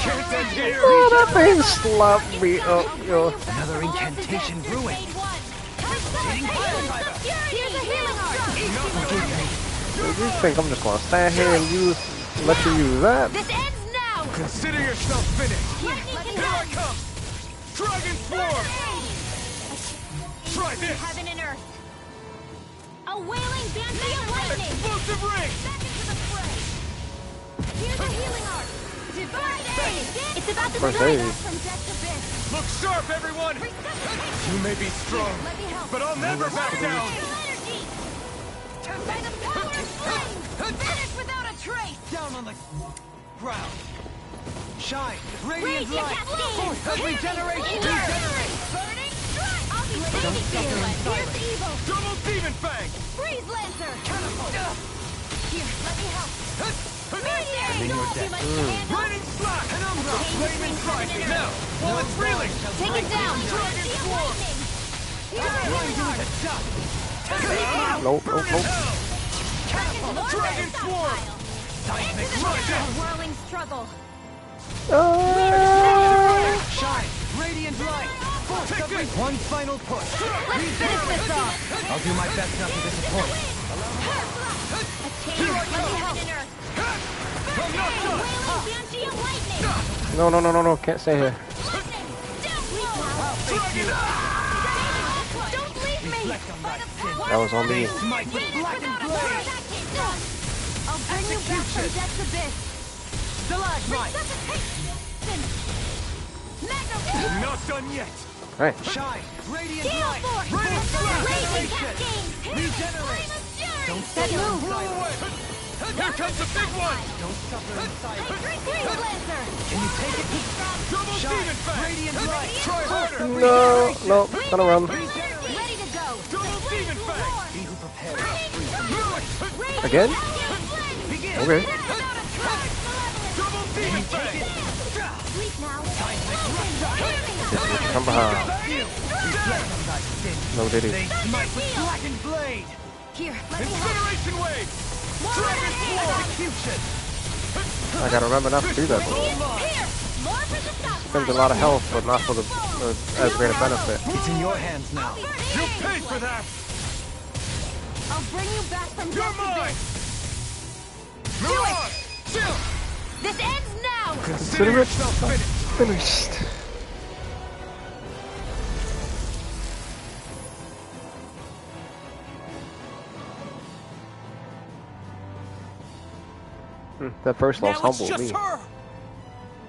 can't end here! Oh, that thing slapped me up, yo. Another incantation ruined. Here's a healing art! You think I'm just gonna stand here and let you use that? This ends now! Consider yourself finished! Lightning Here I condemned! come! Dragon form! Try this! Heaven and earth! A wailing banshee of lightning! Explosive ring! Back into the fray! Here's a healing art! It's about to First destroy aid. us. Look sharp, everyone! You may be strong, but I'll never back down! By the power of flame! Vanish without a trace! Down on the ground. Shine. Radiant Radiant light. cascade! Force of regeneration. Burning strike! I'll be ready to feel. Here's evil! Double demon fang! Freeze lancer! Here, let me help. Meteor! in your deck. Lightning slash! Penumbra! Flaming strike! Now, while it's reeling! Take it down! Dragon swarm! Nope, nope, nope. Dragon swarm! Whirling struggle. Shine. Radiant light. Force of One final push. Let's finish this off. I'll do my best not to disappoint. A chain of heaven and earth. Wailing banshee of lightning. No, can't stay here. Don't leave me. That was on me. I'll bring you back from death's abyss. Not done yet! Alright. Shine. Radiant Gale light. force. Raging cascade. Regenerate. Don't set move. Roll away! Here comes the big one! Don't suffer in silence. Freeze lancer. Can you take it? Double demon fang! Radiant light. Try harder! No, gonna run. Ready to go. Double demon fang! He who prepares. Again? Begin. Okay. Double demon fang! Sleep now. Come behind. No diddy. Smite with blackened blade. Here, let me help. Incineration wave! Dragon swarm! Execution. I gotta remember not to do that though. More for the stop. Spends a lot of health, but not for the as great a benefit. It's in your hands now. You paid for that! I'll bring you back from You're death's mine! abyss. Mirage! Chill! This ends now. Consider yourself finished! Finished. That first loss Now it's humbled just me. her!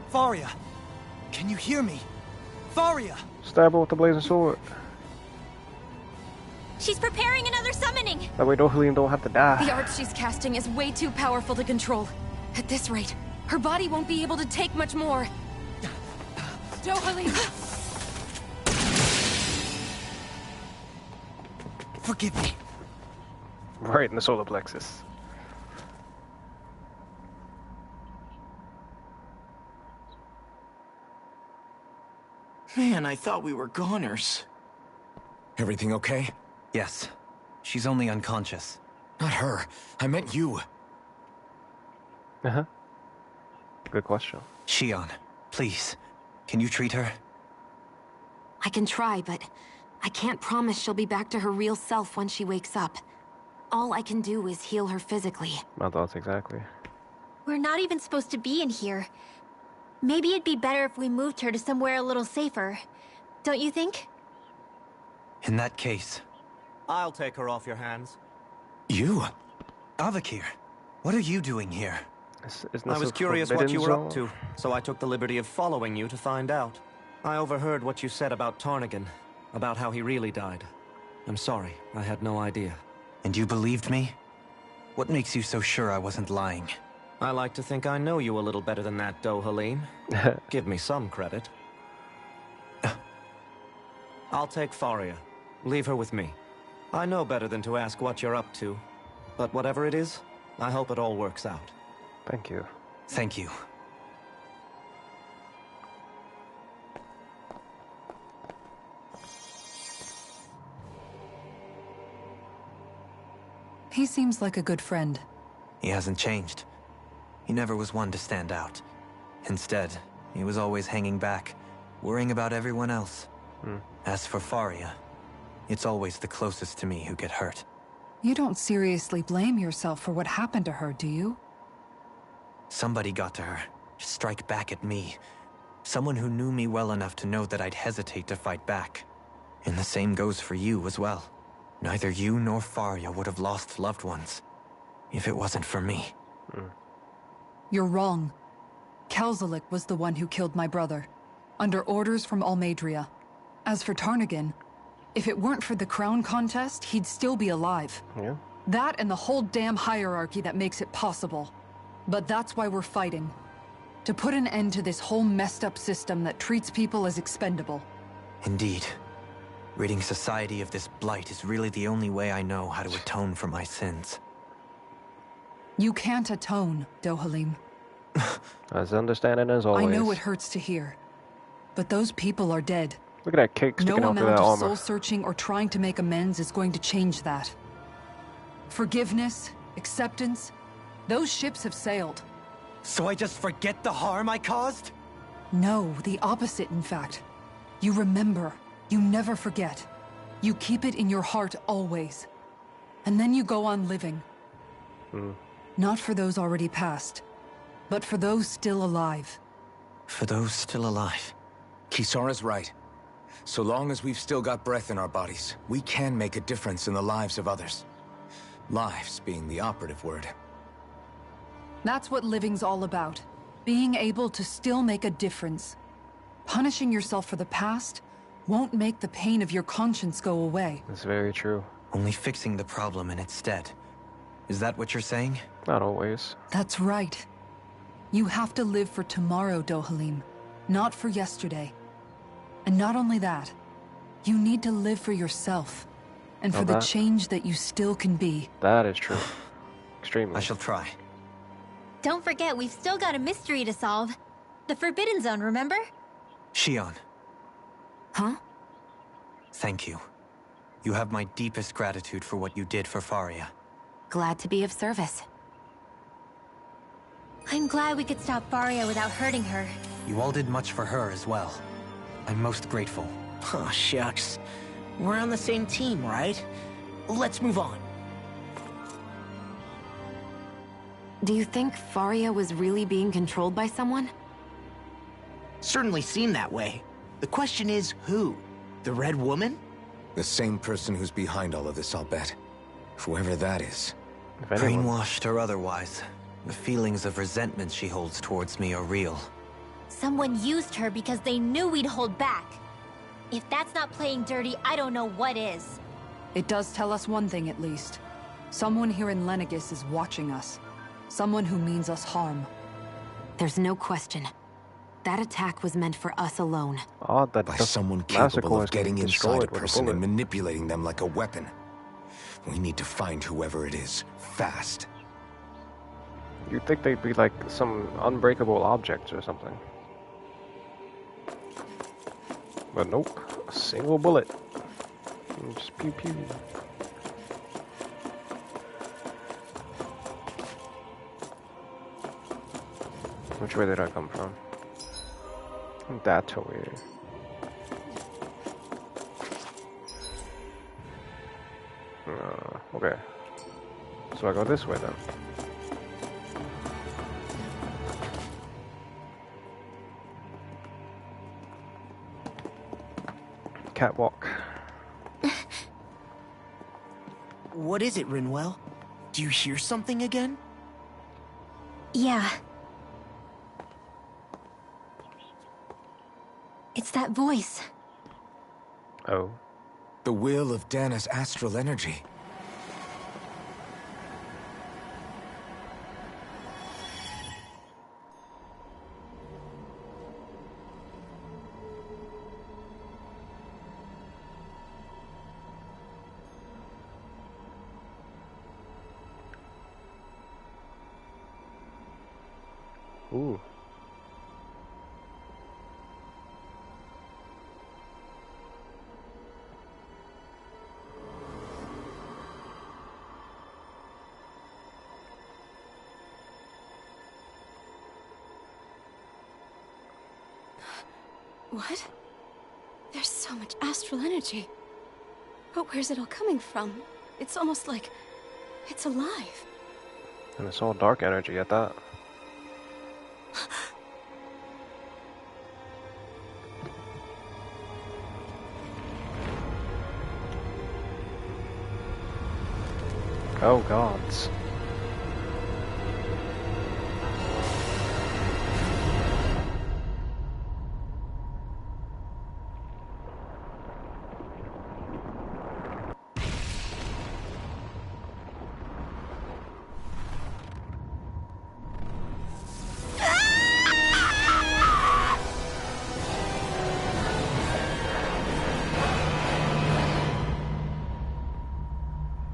Faria, can you hear me? Faria! Stab her with the blazing sword. She's preparing another summoning. That way Dohalim don't have to die. The art she's casting is way too powerful to control. At this rate, her body won't be able to take much more. Dohalim! Forgive me. Right in the solar plexus. Man, I thought we were goners. Everything okay? Yes. She's only unconscious. Not her. I meant you. Uh-huh. Good question. Shion, please. Can you treat her? I can try, but I can't promise she'll be back to her real self when she wakes up. All I can do is heal her physically. My thoughts exactly. We're not even supposed to be in here. Maybe it'd be better if we moved her to somewhere a little safer. Don't you think? In that case... I'll take her off your hands. You? Avakir, what are you doing here? I was curious what you were up to, so I took the liberty of following you to find out. I overheard what you said about Tarnigan, about how he really died. I'm sorry, I had no idea. And you believed me? What makes you so sure I wasn't lying? I like to think I know you a little better than that, Dohalim. Give me some credit. I'll take Faria. Leave her with me. I know better than to ask what you're up to. But whatever it is, I hope it all works out. Thank you. Thank you. He seems like a good friend. He hasn't changed. He never was one to stand out. Instead, he was always hanging back, worrying about everyone else. As for Faria, it's always the closest to me who get hurt. You don't seriously blame yourself for what happened to her, do you? Somebody got to her, to strike back at me. Someone who knew me well enough to know that I'd hesitate to fight back. And the same goes for you as well. Neither you nor Faria would have lost loved ones, if it wasn't for me. You're wrong. Kelzelik was the one who killed my brother, under orders from Almadria. As for Tarnagan, if it weren't for the crown contest, he'd still be alive. Yeah. That and the whole damn hierarchy that makes it possible. But that's why we're fighting. To put an end to this whole messed up system that treats people as expendable. Indeed. Ridding society of this blight is really the only way I know how to atone for my sins. You can't atone, Dohalim. As understanding as always. I know it hurts to hear. But those people are dead. Look at that cake sticking out through that No amount of armor. soul-searching or trying to make amends is going to change that. Forgiveness, acceptance, those ships have sailed. So I just forget the harm I caused? No, the opposite, in fact. You remember. You never forget. You keep it in your heart always. And then you go on living. Not for those already passed, but for those still alive. For those still alive. Kisara's right. So long as we've still got breath in our bodies, we can make a difference in the lives of others. Lives being the operative word. That's what living's all about. Being able to still make a difference. Punishing yourself for the past won't make the pain of your conscience go away. That's very true. Only fixing the problem in its stead. Is that what you're saying? Not always. That's right. You have to live for tomorrow, Dohalim. Not for yesterday. And not only that, you need to live for yourself. And for the change that you still can be. That is true. Extremely. I shall try. Don't forget, we've still got a mystery to solve. The Forbidden Zone, remember? Shion. Huh? Thank you. You have my deepest gratitude for what you did for Faria. Glad to be of service. I'm glad we could stop Faria without hurting her. You all did much for her as well. I'm most grateful. Oh, shucks. We're on the same team, right? Let's move on. Do you think Faria was really being controlled by someone? Certainly seemed that way. The question is, who? The Red Woman? The same person who's behind all of this, I'll bet. Whoever that is. Brainwashed or otherwise, the feelings of resentment she holds towards me are real. Someone used her because they knew we'd hold back. If that's not playing dirty, I don't know what is. It does tell us one thing at least. Someone here in Lenegis is watching us. Someone who means us harm. There's no question. That attack was meant for us alone. Oh, by someone capable of getting inside a person and manipulating them like a weapon. We need to find whoever it is, fast. You'd think they'd be like some unbreakable objects or something. But nope, a single bullet. Just pew pew. Which way did I come from? That way. Okay. So I go this way then. Catwalk. What is it, Rinwell? Do you hear something again? Yeah. It's that voice. Oh. The will of Dana's astral energy. Ooh. What? There's so much astral energy. But where's it all coming from? It's almost like it's alive. And it's all dark energy at that. Oh gods.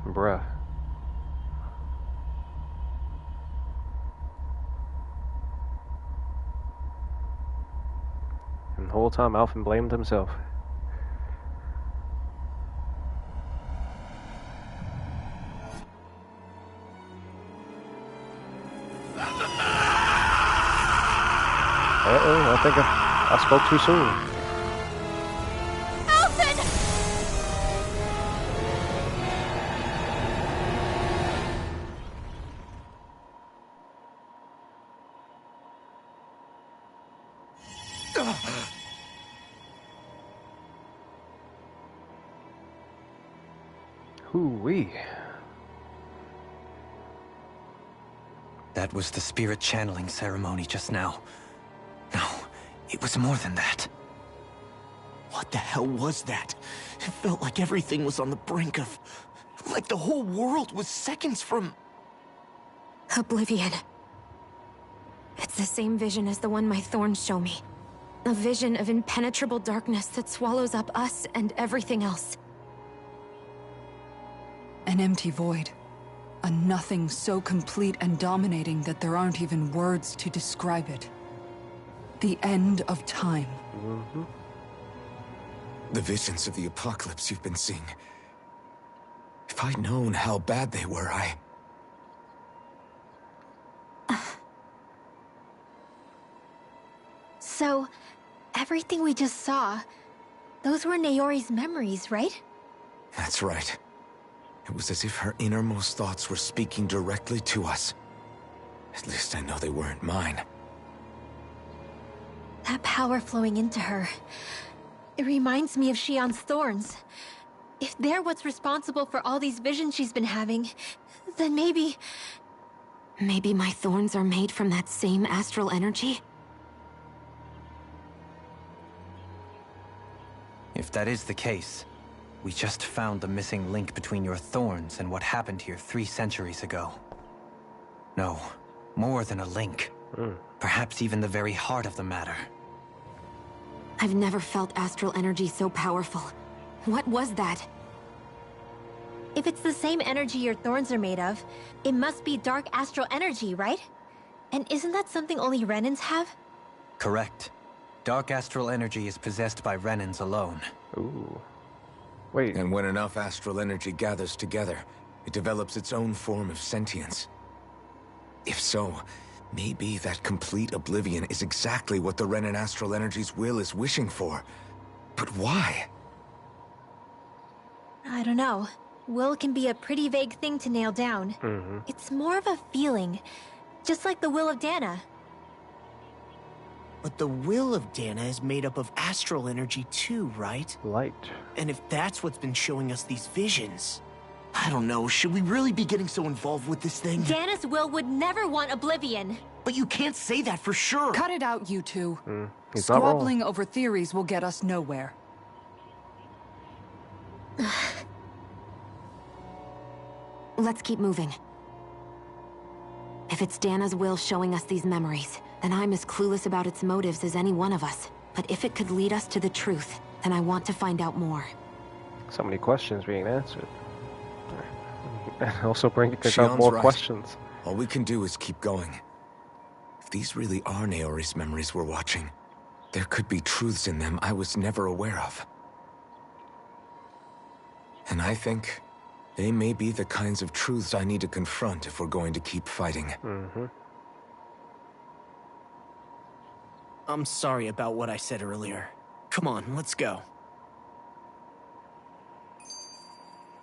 Bruh. And the whole time Alphen blamed himself. Uh-oh, I think I spoke too soon. Alphen! Hoo-wee. That was the spirit channeling ceremony just now. No, it was more than that. What the hell was that? It felt like everything was on the brink of... like the whole world was seconds from... Oblivion. It's the same vision as the one my thorns show me. A vision of impenetrable darkness that swallows up us and everything else. An empty void. A nothing so complete and dominating that there aren't even words to describe it. The end of time. Mm-hmm. The visions of the apocalypse you've been seeing. If I'd known how bad they were, So, everything we just saw, those were Naori's memories, right? That's right. It was as if her innermost thoughts were speaking directly to us. At least I know they weren't mine. That power flowing into her. It reminds me of Shion's thorns. If they're what's responsible for all these visions she's been having, then maybe... Maybe my thorns are made from that same astral energy? If that is the case, we just found the missing link between your thorns and what happened here 3 centuries ago. No, more than a link. Perhaps even the very heart of the matter. I've never felt astral energy so powerful. What was that? If it's the same energy your thorns are made of, it must be dark astral energy, right? And isn't that something only Renans have? Correct. Dark astral energy is possessed by Renans alone. Ooh. Wait. And when enough astral energy gathers together, it develops its own form of sentience. If so, maybe that complete oblivion is exactly what the Renan astral energy's will is wishing for. But why? I don't know. Will can be a pretty vague thing to nail down. It's more of a feeling, just like the will of Dana. But the will of Dana is made up of astral energy too, right? Light. And if that's what's been showing us these visions... I don't know, should we really be getting so involved with this thing? Dana's will would never want oblivion. But you can't say that for sure. Cut it out, you two. He's not wrong. Squabbling over theories will get us nowhere. Let's keep moving. If it's Dana's will showing us these memories, then I'm as clueless about its motives as any one of us. But if it could lead us to the truth, then I want to find out more. So many questions being answered. And also bringing up Shion's more right. questions. All we can do is keep going. If these really are Naori's memories we're watching, there could be truths in them I was never aware of. And I think they may be the kinds of truths I need to confront if we're going to keep fighting. I'm sorry about what I said earlier. Come on, let's go.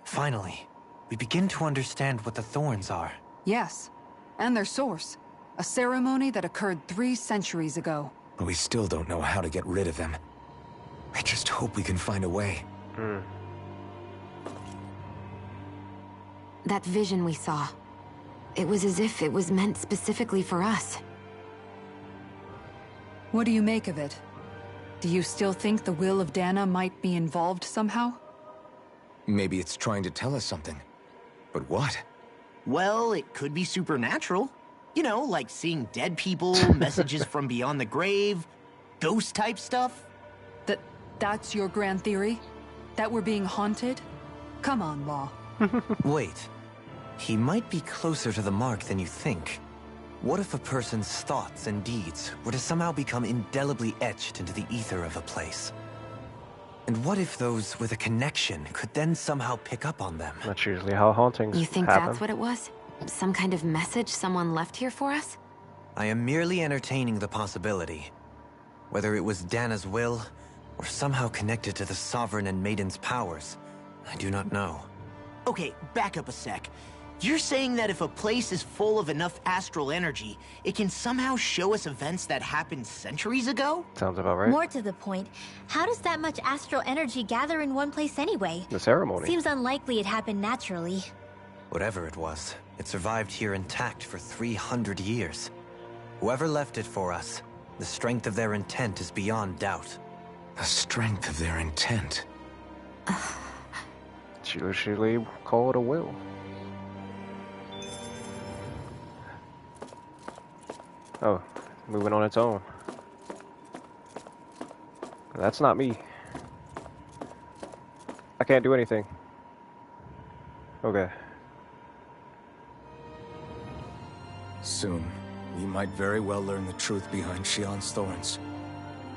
Finally, we begin to understand what the thorns are. Yes, and their source. A ceremony that occurred 3 centuries ago. But we still don't know how to get rid of them. I just hope we can find a way. That vision we saw. It was as if it was meant specifically for us. What do you make of it? Do you still think the will of Dana might be involved somehow? Maybe it's trying to tell us something. But what? Well, it could be supernatural. You know, like seeing dead people, messages from beyond the grave, ghost-type stuff. That's your grand theory? That we're being haunted? Come on, Law. Wait. He might be closer to the mark than you think. What if a person's thoughts and deeds were to somehow become indelibly etched into the ether of a place? And what if those with a connection could then somehow pick up on them? That's usually how hauntings You think happen. that's what it was? Some kind of message someone left here for us? I am merely entertaining the possibility. Whether it was Dana's will, or somehow connected to the Sovereign and Maiden's powers, I do not know. Okay, back up a sec. You're saying that if a place is full of enough astral energy, it can somehow show us events that happened centuries ago? Sounds about right. More to the point, how does that much astral energy gather in one place anyway? The ceremony. Seems unlikely it happened naturally. Whatever it was, it survived here intact for 300 years. Whoever left it for us, the strength of their intent is beyond doubt. The strength of their intent. It's usually called a will. Oh, moving on its own. That's not me. I can't do anything. Okay. Soon, we might very well learn the truth behind Shion's thorns,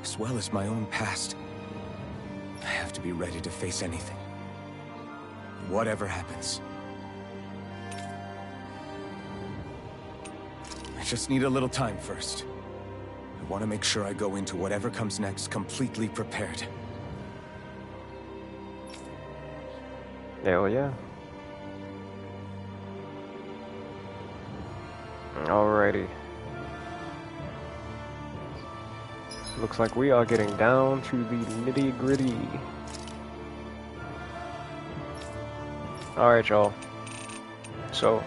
as well as my own past. I have to be ready to face anything. Whatever happens. I just need a little time first. I want to make sure I go into whatever comes next completely prepared. Hell yeah. Alrighty. Looks like we are getting down to the nitty-gritty. Alright, y'all. So, I'm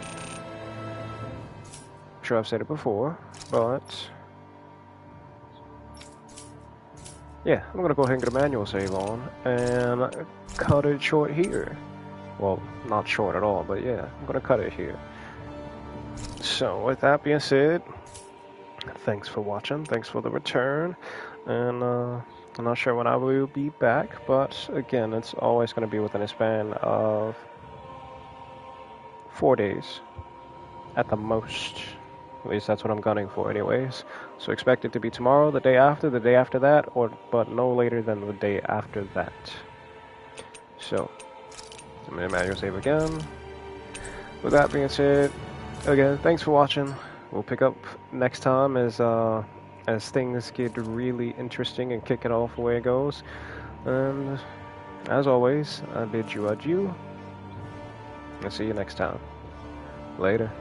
sure I've said it before, but yeah, I'm gonna go ahead and get a manual save on and cut it short here. Well, not short at all, but yeah, I'm gonna cut it here. So, with that being said, thanks for watching, thanks for the return, and I'm not sure when I will be back, but again, it's always going to be within a span of 4 days at the most. At least that's what I'm gunning for anyways. So expect it to be tomorrow, the day after that, but no later than the day after that. So, I'm going to manual save again. With that being said, again, thanks for watching. We'll pick up next time as things get really interesting and kick it off the way it goes. And as always, I bid you adieu. I'll see you next time. Later.